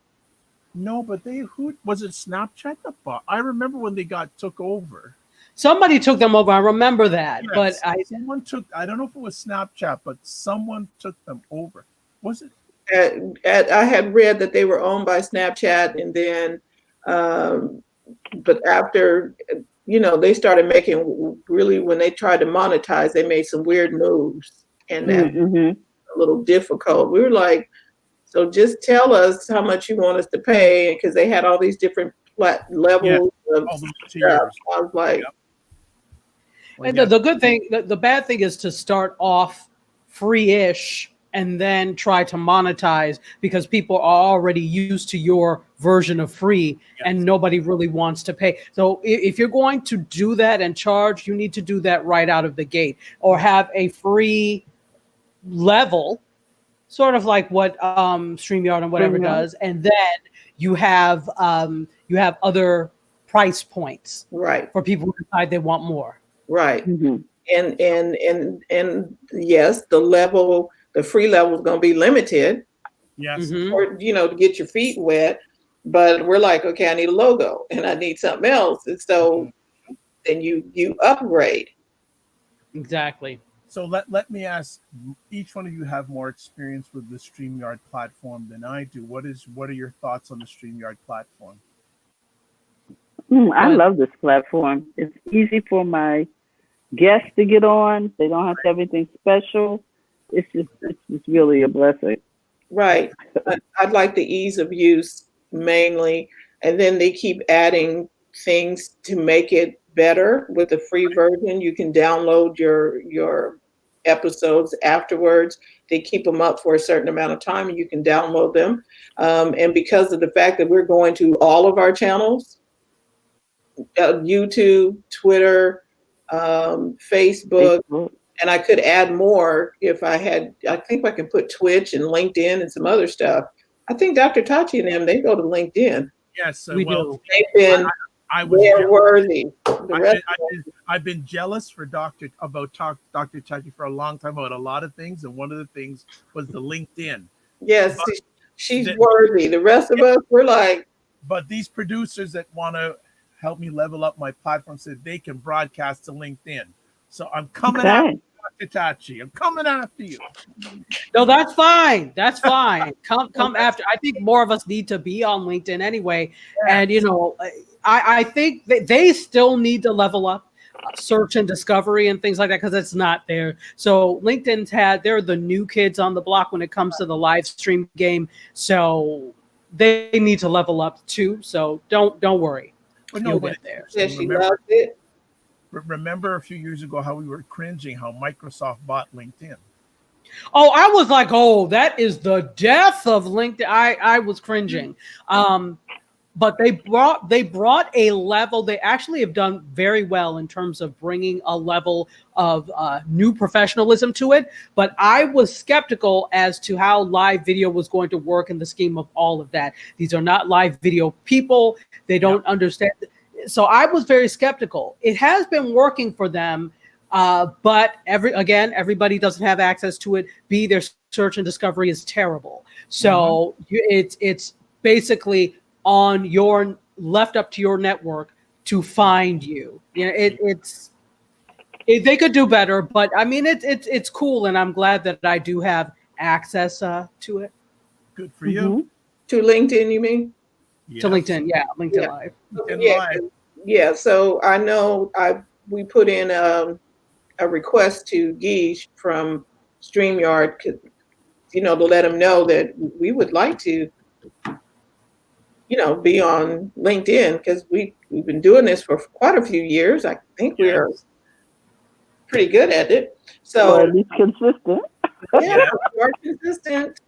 No, but who was it? Snapchat that bought? I remember when they got took over. Somebody took them over. I remember that, Yes, but someone took. I don't know if it was Snapchat, but someone took them over. Was it? I had read that they were owned by Snapchat, and then, but after, they started making really, when they tried to monetize, they made some weird moves, and that a little difficult. We were like, so just tell us how much you want us to pay, because they had all these different levels of All those stuff. tiers. I was like, and the good thing, the bad thing is to start off free-ish and then try to monetize, because people are already used to your version of free and nobody really wants to pay. So if you're going to do that and charge, you need to do that right out of the gate, or have a free level, sort of like what StreamYard and whatever does, and then you have other price points right, for people who decide they want more. right. Mm-hmm. And yes, the free level is going to be limited, Yes. or to get your feet wet. But we're like, okay, I need a logo and I need something else, and so then you upgrade. Exactly. So let me ask, each one of you have more experience with the StreamYard platform than I do. What are your thoughts on the StreamYard platform? I love this platform. It's easy for my guests to get on. They don't have to have anything special. It's just really a blessing. Right. I'd like the ease of use mainly, and then they keep adding things to make it better. With the free version, you can download your episodes afterwards. They keep them up for a certain amount of time, and you can download them. And because of the fact that we're going to all of our channels, YouTube, Twitter, Facebook, and I could add more if I had. I think I can put Twitch and LinkedIn and some other stuff. I think Dr. Tachi and them, they go to LinkedIn. Yes, We do. They've been they're worthy. I've been jealous for Dr. Tachi for a long time about a lot of things, and one of the things was the LinkedIn. Yes, she's worthy. The rest of us, we're like. But these producers that want to help me level up my platform said they can broadcast to LinkedIn. So I'm coming after you, Dr. Tachi. I'm coming after you. No, that's fine. That's fine. Come after. I think more of us need to be on LinkedIn anyway. And, I think that they still need to level up search and discovery and things like that, because it's not there. So LinkedIn's they're the new kids on the block when it comes to the live stream game. So they need to level up too. So don't worry. But You'll get there. Yeah, she loves it. Remember a few years ago how we were cringing how Microsoft bought LinkedIn? Oh, I was like, that is the death of LinkedIn. I was cringing. But they brought a level. They actually have done very well in terms of bringing a level of new professionalism to it. But I was skeptical as to how live video was going to work in the scheme of all of that. These are not live video people. They don't understand. So I was very skeptical. It has been working for them. But everybody doesn't have access to it. Their search and discovery is terrible. So it's basically on your left up to your network to find you. They could do better, but I mean it's cool, and I'm glad that I do have access to it. Good for you. To LinkedIn, you mean? Yes. To LinkedIn, LinkedIn Live. LinkedIn Live. Yeah. So I know we put in a request to Guy from StreamYard, to let him know that we would like to, be on LinkedIn, because we've been doing this for quite a few years. I think we are pretty good at it. Or So at least consistent. yeah, we are consistent.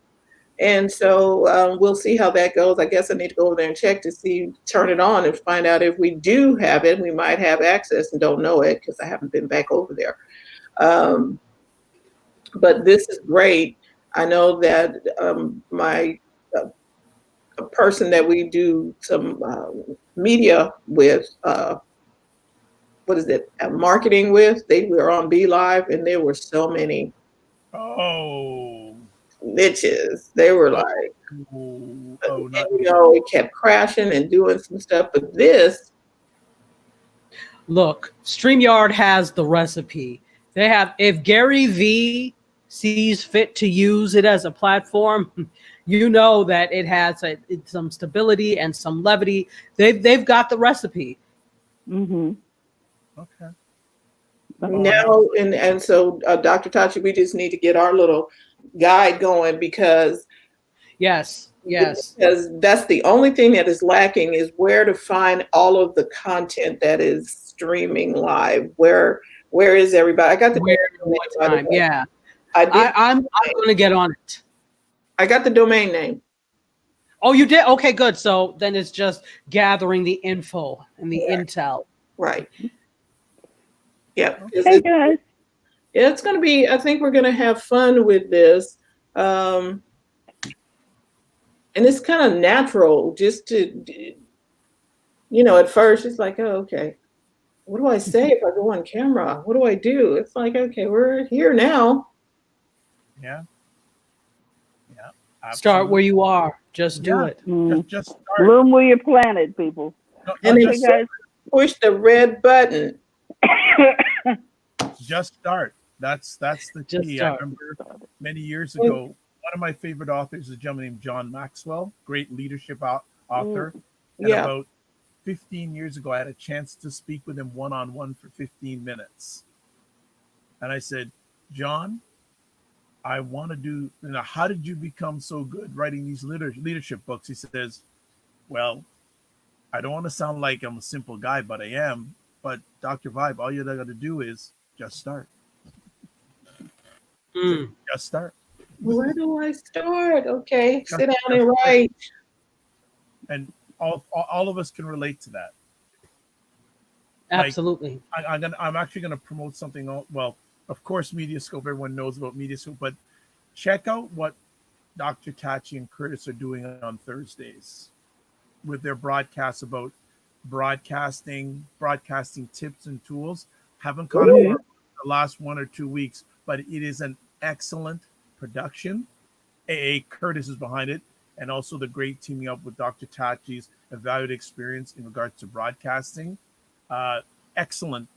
And so we'll see how that goes. I guess I need to go over there and check to see, turn it on and find out if we do have it. We might have access and don't know it because I haven't been back over there. But this is great. I know that my a person that we do some media with, what is it, marketing with, they were on Be Live, and there were so many Oh. niches. They were like, Not it kept crashing and doing some stuff. But this, Look, StreamYard has the recipe. They have, if Gary V sees fit to use it as a platform, you know that it has some stability and some levity. They've got the recipe. Mm-hmm. Okay. now, and so Dr. Tachi, we just need to get our little guide going, because Yes. because that's the only thing that is lacking, is where to find all of the content that is streaming live. Where is everybody? I got the What time? Yeah. I'm going to get on it. I got the domain name. Oh, you did? Okay, good. So then it's just gathering the info and the intel. Right. Yep. Hey guys. It's going to be, I think we're going to have fun with this. And it's kind of natural just to, at first it's like, oh, okay, what do I say if I go on camera? What do I do? It's like, okay, we're here now. Yeah. Absolutely. Start where you are. Just do it. Just start. Bloom where you're planted, people. And Okay, then guys. push the red button. Just start. That's the Just key. start. I remember many years ago, one of my favorite authors is a gentleman named John Maxwell, great leadership author. And about 15 years ago, I had a chance to speak with him one-on-one for 15 minutes. And I said, John, I want to do, how did you become so good writing these leadership books? He says, well, I don't want to sound like I'm a simple guy, but I am. But Dr. Vibe, all you got to do is just start. Just start. Where do I start? Okay, sit down and write. And all of us can relate to that. Absolutely. Like, I'm actually gonna promote something. Well, of course, Mediascope. Everyone knows about Mediascope, but check out what Dr. Tachi and Curtis are doing on Thursdays with their broadcasts about broadcasting tips and tools. Haven't caught it for the last 1 or 2 weeks, but it is an excellent production. Curtis is behind it, and also the great teaming up with Dr. Tachi's evaluated experience in regards to broadcasting. Excellent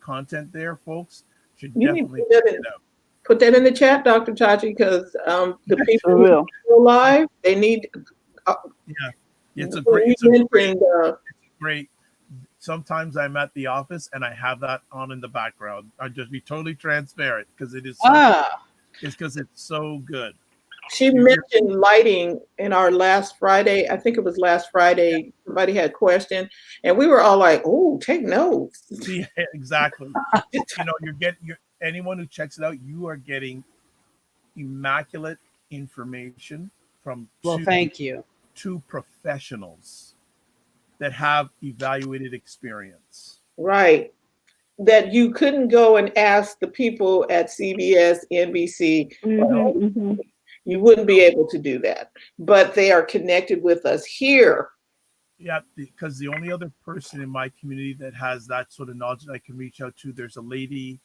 content there, folks. Should definitely check it out. Put that in the chat, Dr. Tachi, because the people who are live, they need. It's a great. Sometimes I'm at the office and I have that on in the background. I'll just be totally transparent because it is. It's because it's so good. She mentioned lighting in our last Friday. I think it was last Friday. Somebody had a question, and we were all like, "Oh, take notes." Yeah, exactly. Anyone who checks it out, you are getting immaculate information from thank you. Two professionals that have evaluated experience. Right. That you couldn't go and ask the people at CBS, NBC. You wouldn't be able to do that, but they are connected with us here. Yeah, because the only other person in my community that has that sort of knowledge that I can reach out to, there's a lady,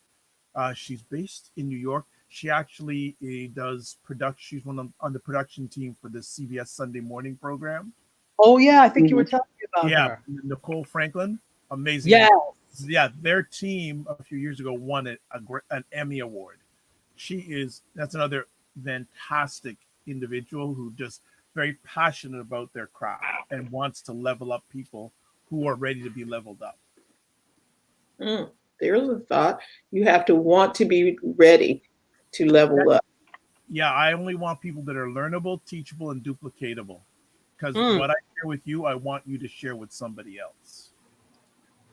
she's based in New York. She actually does production. She's on the production team for the CBS Sunday morning program. Oh yeah, I think you were telling me about her. Nicole Franklin, amazing. Yeah, their team a few years ago won an Emmy award. That's another fantastic individual who just very passionate about their craft and wants to level up people who are ready to be leveled up. There's a thought. You have to want to be ready to level up. Yeah, I only want people that are learnable, teachable, and duplicatable. Because Mm. what I share with you, I want you to share with somebody else.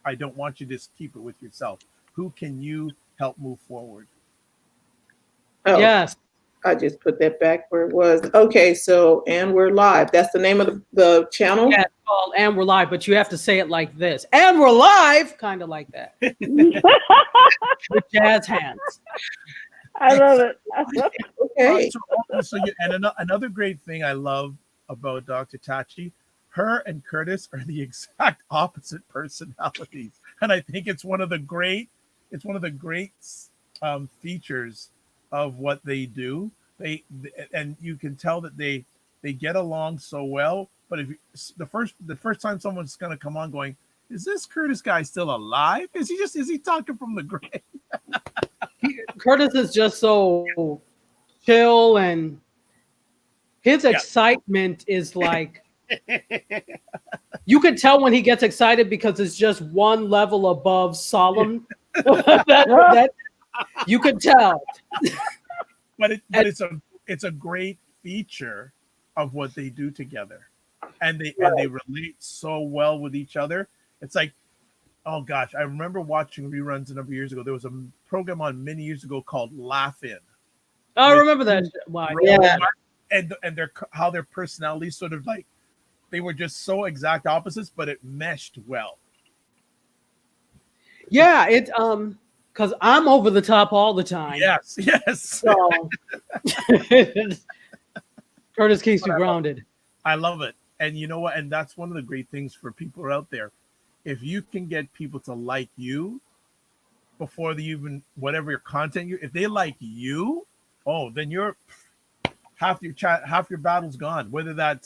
I don't want you to just keep it with yourself. Who can you help move forward? Oh, Yes. I just put that back where it was. Okay, so, and we're live. That's the name of the channel? Yeah, it's called And We're Live, but you have to say it like this. And we're live, kind of like that. With jazz hands. I love it. Okay. Another great thing I love about Dr. Tachi, her and Curtis are the exact opposite personalities, and I think it's one of the great features of what they do. And you can tell that they get along so well. But if the first time someone's going to come on, going, is this Curtis guy still alive? Is he talking from the grave? Curtis is just so chill, and his excitement is like, you can tell when he gets excited because it's just one level above solemn. that you can tell. But it's a great feature of what they do together, and they relate so well with each other. It's like, oh gosh, I remember watching reruns a number of years ago. There was a program on many years ago called Laugh In. I remember that. Wow. Yeah. And how their personalities sort of like, they were just so exact opposites, but it meshed well. Yeah, it because I'm over the top all the time. Yes. So Curtis keeps you grounded. I love it. And you know what? And that's one of the great things for people out there. If you can get people to like you before they even, whatever your content if they like you, then you're half your battle's gone. Whether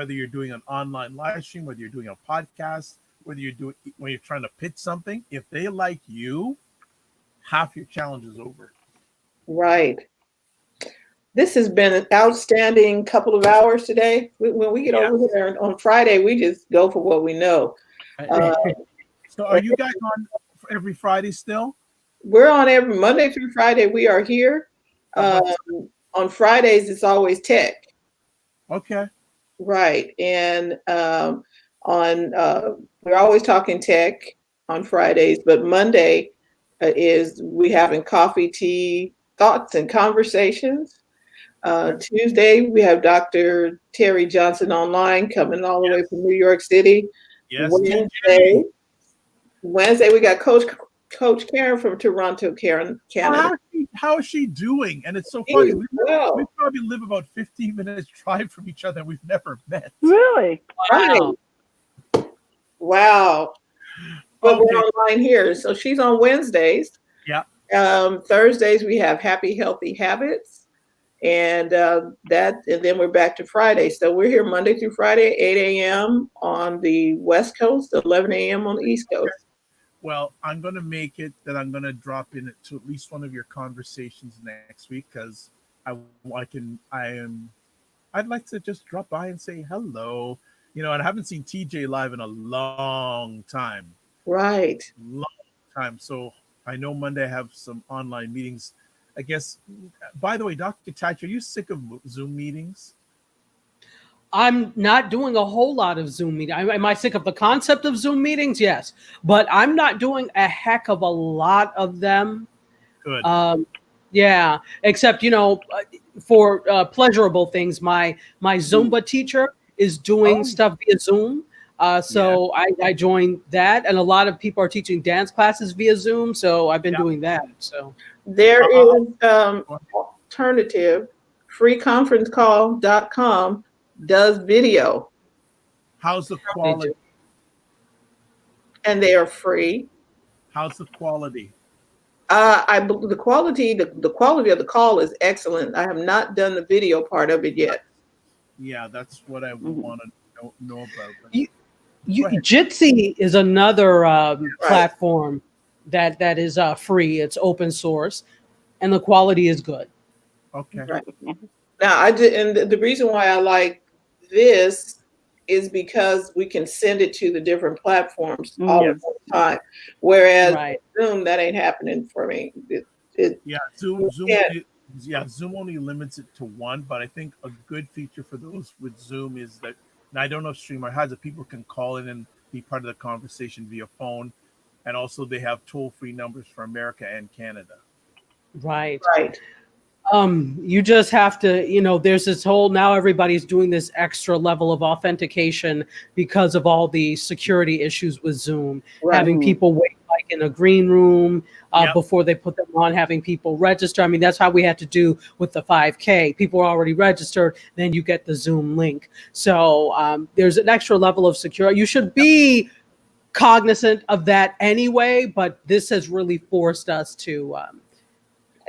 you're doing an online live stream, whether you're doing a podcast, when you're trying to pitch something, if they like you, half your challenge is over. Right. This has been an outstanding couple of hours today. When we get over here on Friday, we just go for what we know. So are you guys on every Friday still? We're on every Monday through Friday. We are here. On Fridays, it's always tech. Okay. Right. And we're always talking tech on Fridays, but Monday is we having coffee, tea, thoughts, and conversations. Tuesday, we have Dr. Terry Johnson online coming all the way from New York City. Yes. Wednesday, we got Coach Karen from Toronto, Canada. How is she doing? And it's so funny. We probably live about 15 minutes drive from each other. We've never met. Really? Wow. But we're online here. So she's on Wednesdays. Yeah. Thursdays, we have Happy Healthy Habits. And and then we're back to Friday. So we're here Monday through Friday, 8 a.m. on the West Coast, 11 a.m. on the East Coast. Well, I'm going to make it that I'm going to drop in to at least one of your conversations next week, because I'd like to just drop by and say hello. And I haven't seen TJ live in a long time. Right. Long time. So I know Monday I have some online meetings. I guess, by the way, Dr. Tachi, are you sick of Zoom meetings? I'm not doing a whole lot of Zoom meetings. Am I sick of the concept of Zoom meetings? Yes. But I'm not doing a heck of a lot of them. Good. Yeah. Except, for pleasurable things, my Zumba teacher is doing stuff via Zoom. So I joined that. And a lot of people are teaching dance classes via Zoom. So I've been doing that. So there is alternative, freeconferencecall.com does video. How's the quality? And they are free. How's the quality? The quality of the call is excellent. I have not done the video part of it yet. Yeah, that's what I want to know about. Jitsi is another platform that is free. It's open source, and the quality is good. Okay. Right. Now and the reason why I like this is because we can send it to the different platforms all the time. Whereas Right. Zoom, that ain't happening for me. It Yeah, Zoom only limits it to one, but I think a good feature for those with Zoom is that, and I don't know if Streamer has it, people can call in and be part of the conversation via phone, and also they have toll-free numbers for America and Canada. Right. right. You just have to, there's this whole, now everybody's doing this extra level of authentication because of all the security issues with Zoom, having people wait like in a green room before they put them on, having people register. I mean, that's how we had to do with the 5K. People are already registered, then you get the Zoom link. So there's an extra level of security. You should be cognizant of that anyway, but this has really forced us to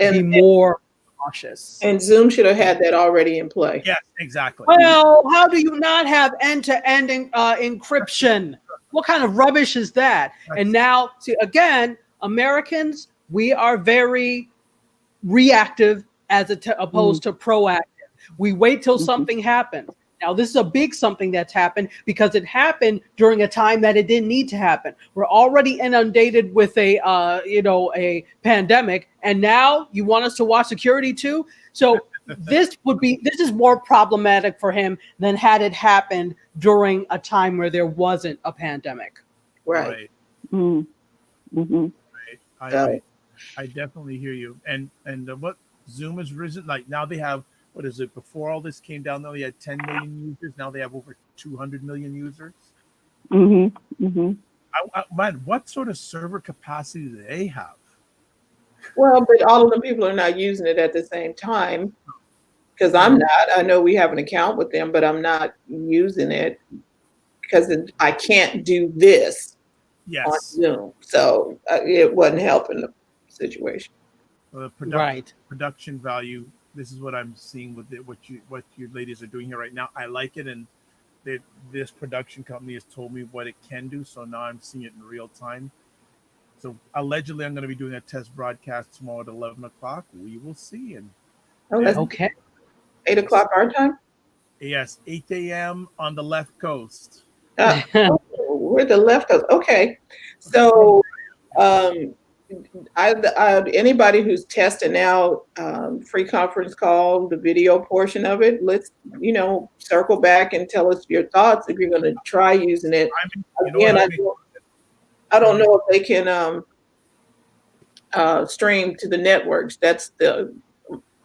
be more cautious. And Zoom should have had that already in play. Yes, exactly. Well, how do you not have end-to-end encryption? What kind of rubbish is that? And now, see, again, Americans, we are very reactive as opposed to proactive. We wait till something happens. Now, this is a big something that's happened because it happened during a time that it didn't need to happen. We're already inundated with a pandemic, and now you want us to watch security too? So this is more problematic for him than had it happened during a time where there wasn't a pandemic. Right. Right. I definitely hear you. And what Zoom has risen, like now they have, what is it? Before all this came down, they had 10 million users. Now they have over 200 million users. Man, what sort of server capacity do they have? Well, but all of the people are not using it at the same time because I'm not. I know we have an account with them, but I'm not using it because I can't do this on Zoom. So it wasn't helping the situation. Well, the production value. This is what I'm seeing with what you ladies are doing here right now. I like it, and this production company has told me what it can do. So now I'm seeing it in real time. So allegedly, I'm going to be doing a test broadcast tomorrow at 11 o'clock. We will see. And okay, 8 o'clock our time. Yes, 8 a.m. on the left coast. We're the left coast. Okay, so anybody who's testing out free conference call, the video portion of it, let's circle back and tell us your thoughts if you're going to try using it. I don't know if they can stream to the networks. That's the.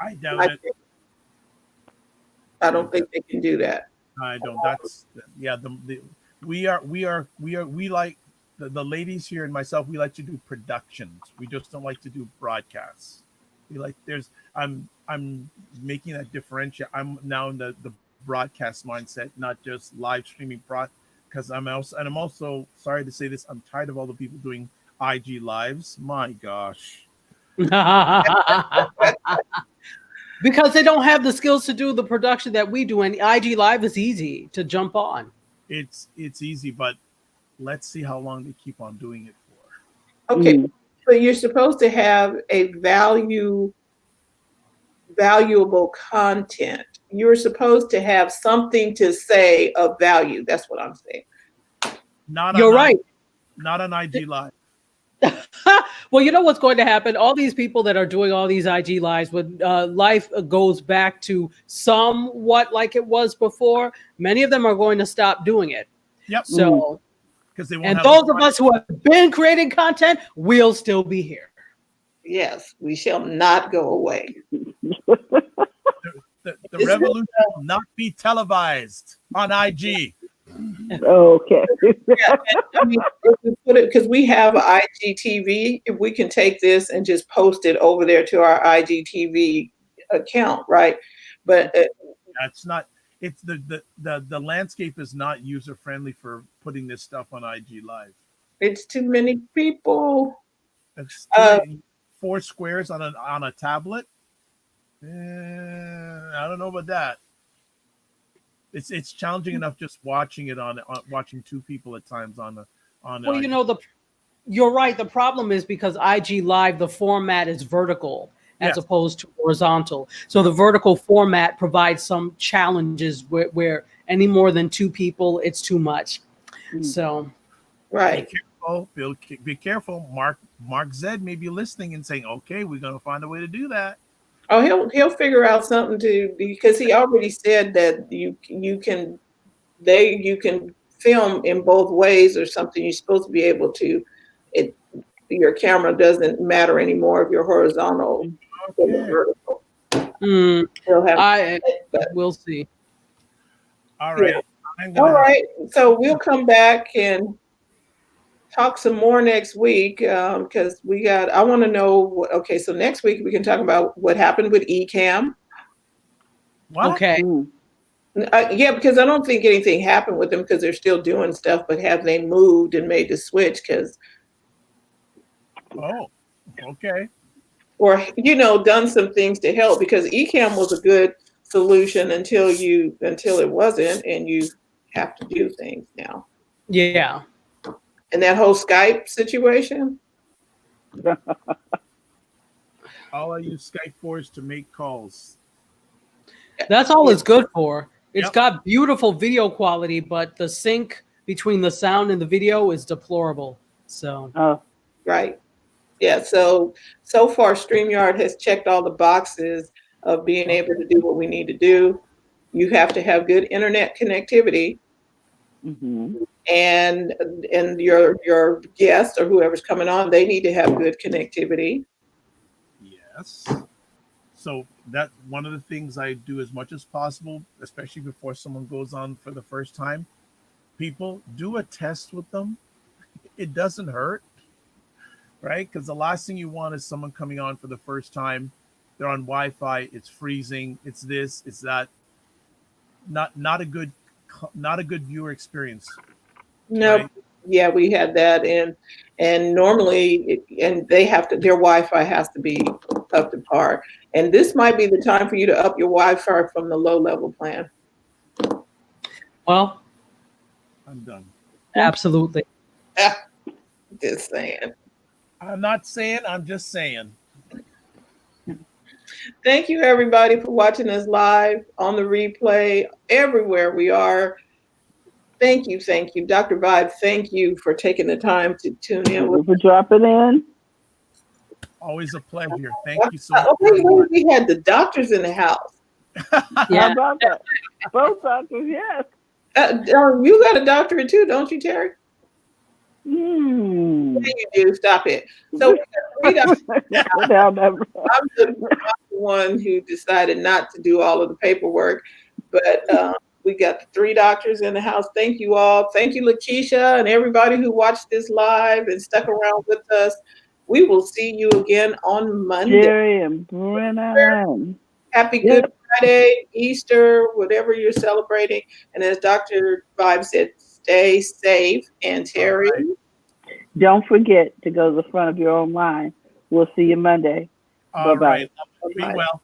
I doubt it. I don't think they can do that. I don't. That's we like the ladies here and myself. We like to do productions. We just don't like to do broadcasts. We like I'm making that differentiate. I'm now in the broadcast mindset, not just live streaming because I'm also sorry to say this. I'm tired of all the people doing IG lives. My gosh. Because they don't have the skills to do the production that we do, and IG Live is easy to jump on. It's easy, but let's see how long they keep on doing it for. Okay, so you're supposed to have a valuable content. You're supposed to have something to say of value. That's what I'm saying. You're right. Not on IG Live. Well, you know what's going to happen? All these people that are doing all these IG lives, when life goes back to somewhat like it was before, many of them are going to stop doing it. Yep. So, because they won't. And those of us who have been creating content, we'll still be here. Yes, we shall not go away. The revolution will not be televised on IG. Okay. Yeah, I mean, because we have IGTV, if we can take this and just post it over there to our IGTV account, right? But that's not. It's the landscape is not user friendly for putting this stuff on IG Live. It's too many people. It's 4 squares on a tablet. I don't know about that. It's challenging enough just watching it on watching 2 people at times on. Well, you're right. The problem is because IG Live, the format is vertical, as Yes. opposed to horizontal. So the vertical format provides some challenges where any more than 2 people, it's too much. So Right. Be careful, Bill. Be careful. Mark Zed may be listening and saying, "Okay, we're going to find a way to do that." Oh, he'll figure out something to, because he already said that you can film in both ways or something. You're supposed to be able to. It Your camera doesn't matter anymore if you're horizontal or Okay. vertical. He'll have. But, we'll see. All yeah. right. I'm All gonna. right. So we'll come back and talk some more next week because I want to know. Okay, so next week we can talk about what happened with Ecamm. What? Okay. Yeah, because I don't think anything happened with them because they're still doing stuff, but have they moved and made the switch? Oh, okay. Or done some things to help, because Ecamm was a good solution until it wasn't, and you have to do things now. Yeah. And that whole Skype situation. All I use Skype for is to make calls. That's all it's good for. It's Yep. got beautiful video quality, but the sync between the sound and the video is deplorable. So Right. Yeah. So far, StreamYard has checked all the boxes of being able to do what we need to do. You have to have good internet connectivity, and your guest or whoever's coming on, they need to have good connectivity. Yes. So that one of the things I do as much as possible, especially before someone goes on for the first time, people do a test with them. It doesn't hurt, right? Because the last thing you want is someone coming on for the first time. They're on Wi-Fi. It's freezing. It's this. It's that. Not a good viewer experience. No, Right? yeah, we had that, and normally, their Wi-Fi has to be up to par. And this might be the time for you to up your Wi-Fi from the low-level plan. well, I'm done. absolutely. Just saying. I'm not saying. I'm just saying. Thank you, everybody, for watching us live, on the replay, everywhere we are. Thank you, Dr. Vibe. Thank you for taking the time to tune in. For dropping in. Always a pleasure. Thank you so much. Wait, we had the doctors in the house. Yeah. How about that? Both doctors, yes. You got a doctorate too, don't you, Terry? Hmm. Yeah, you do. Stop it. So we got 3 doctors. I'm the one who decided not to do all of the paperwork, but we got the 3 doctors in the house. Thank you all. Thank you, Lakeisha, and everybody who watched this live and stuck around with us. We will see you again on Monday. Jerry and Brennan. Happy Good Friday, Easter, whatever you're celebrating. And as Dr. Vibe said, stay safe. And Terry. Right. Don't forget to go to the front of your own line. We'll see you Monday. All Bye-bye. right. Be Bye-bye. well.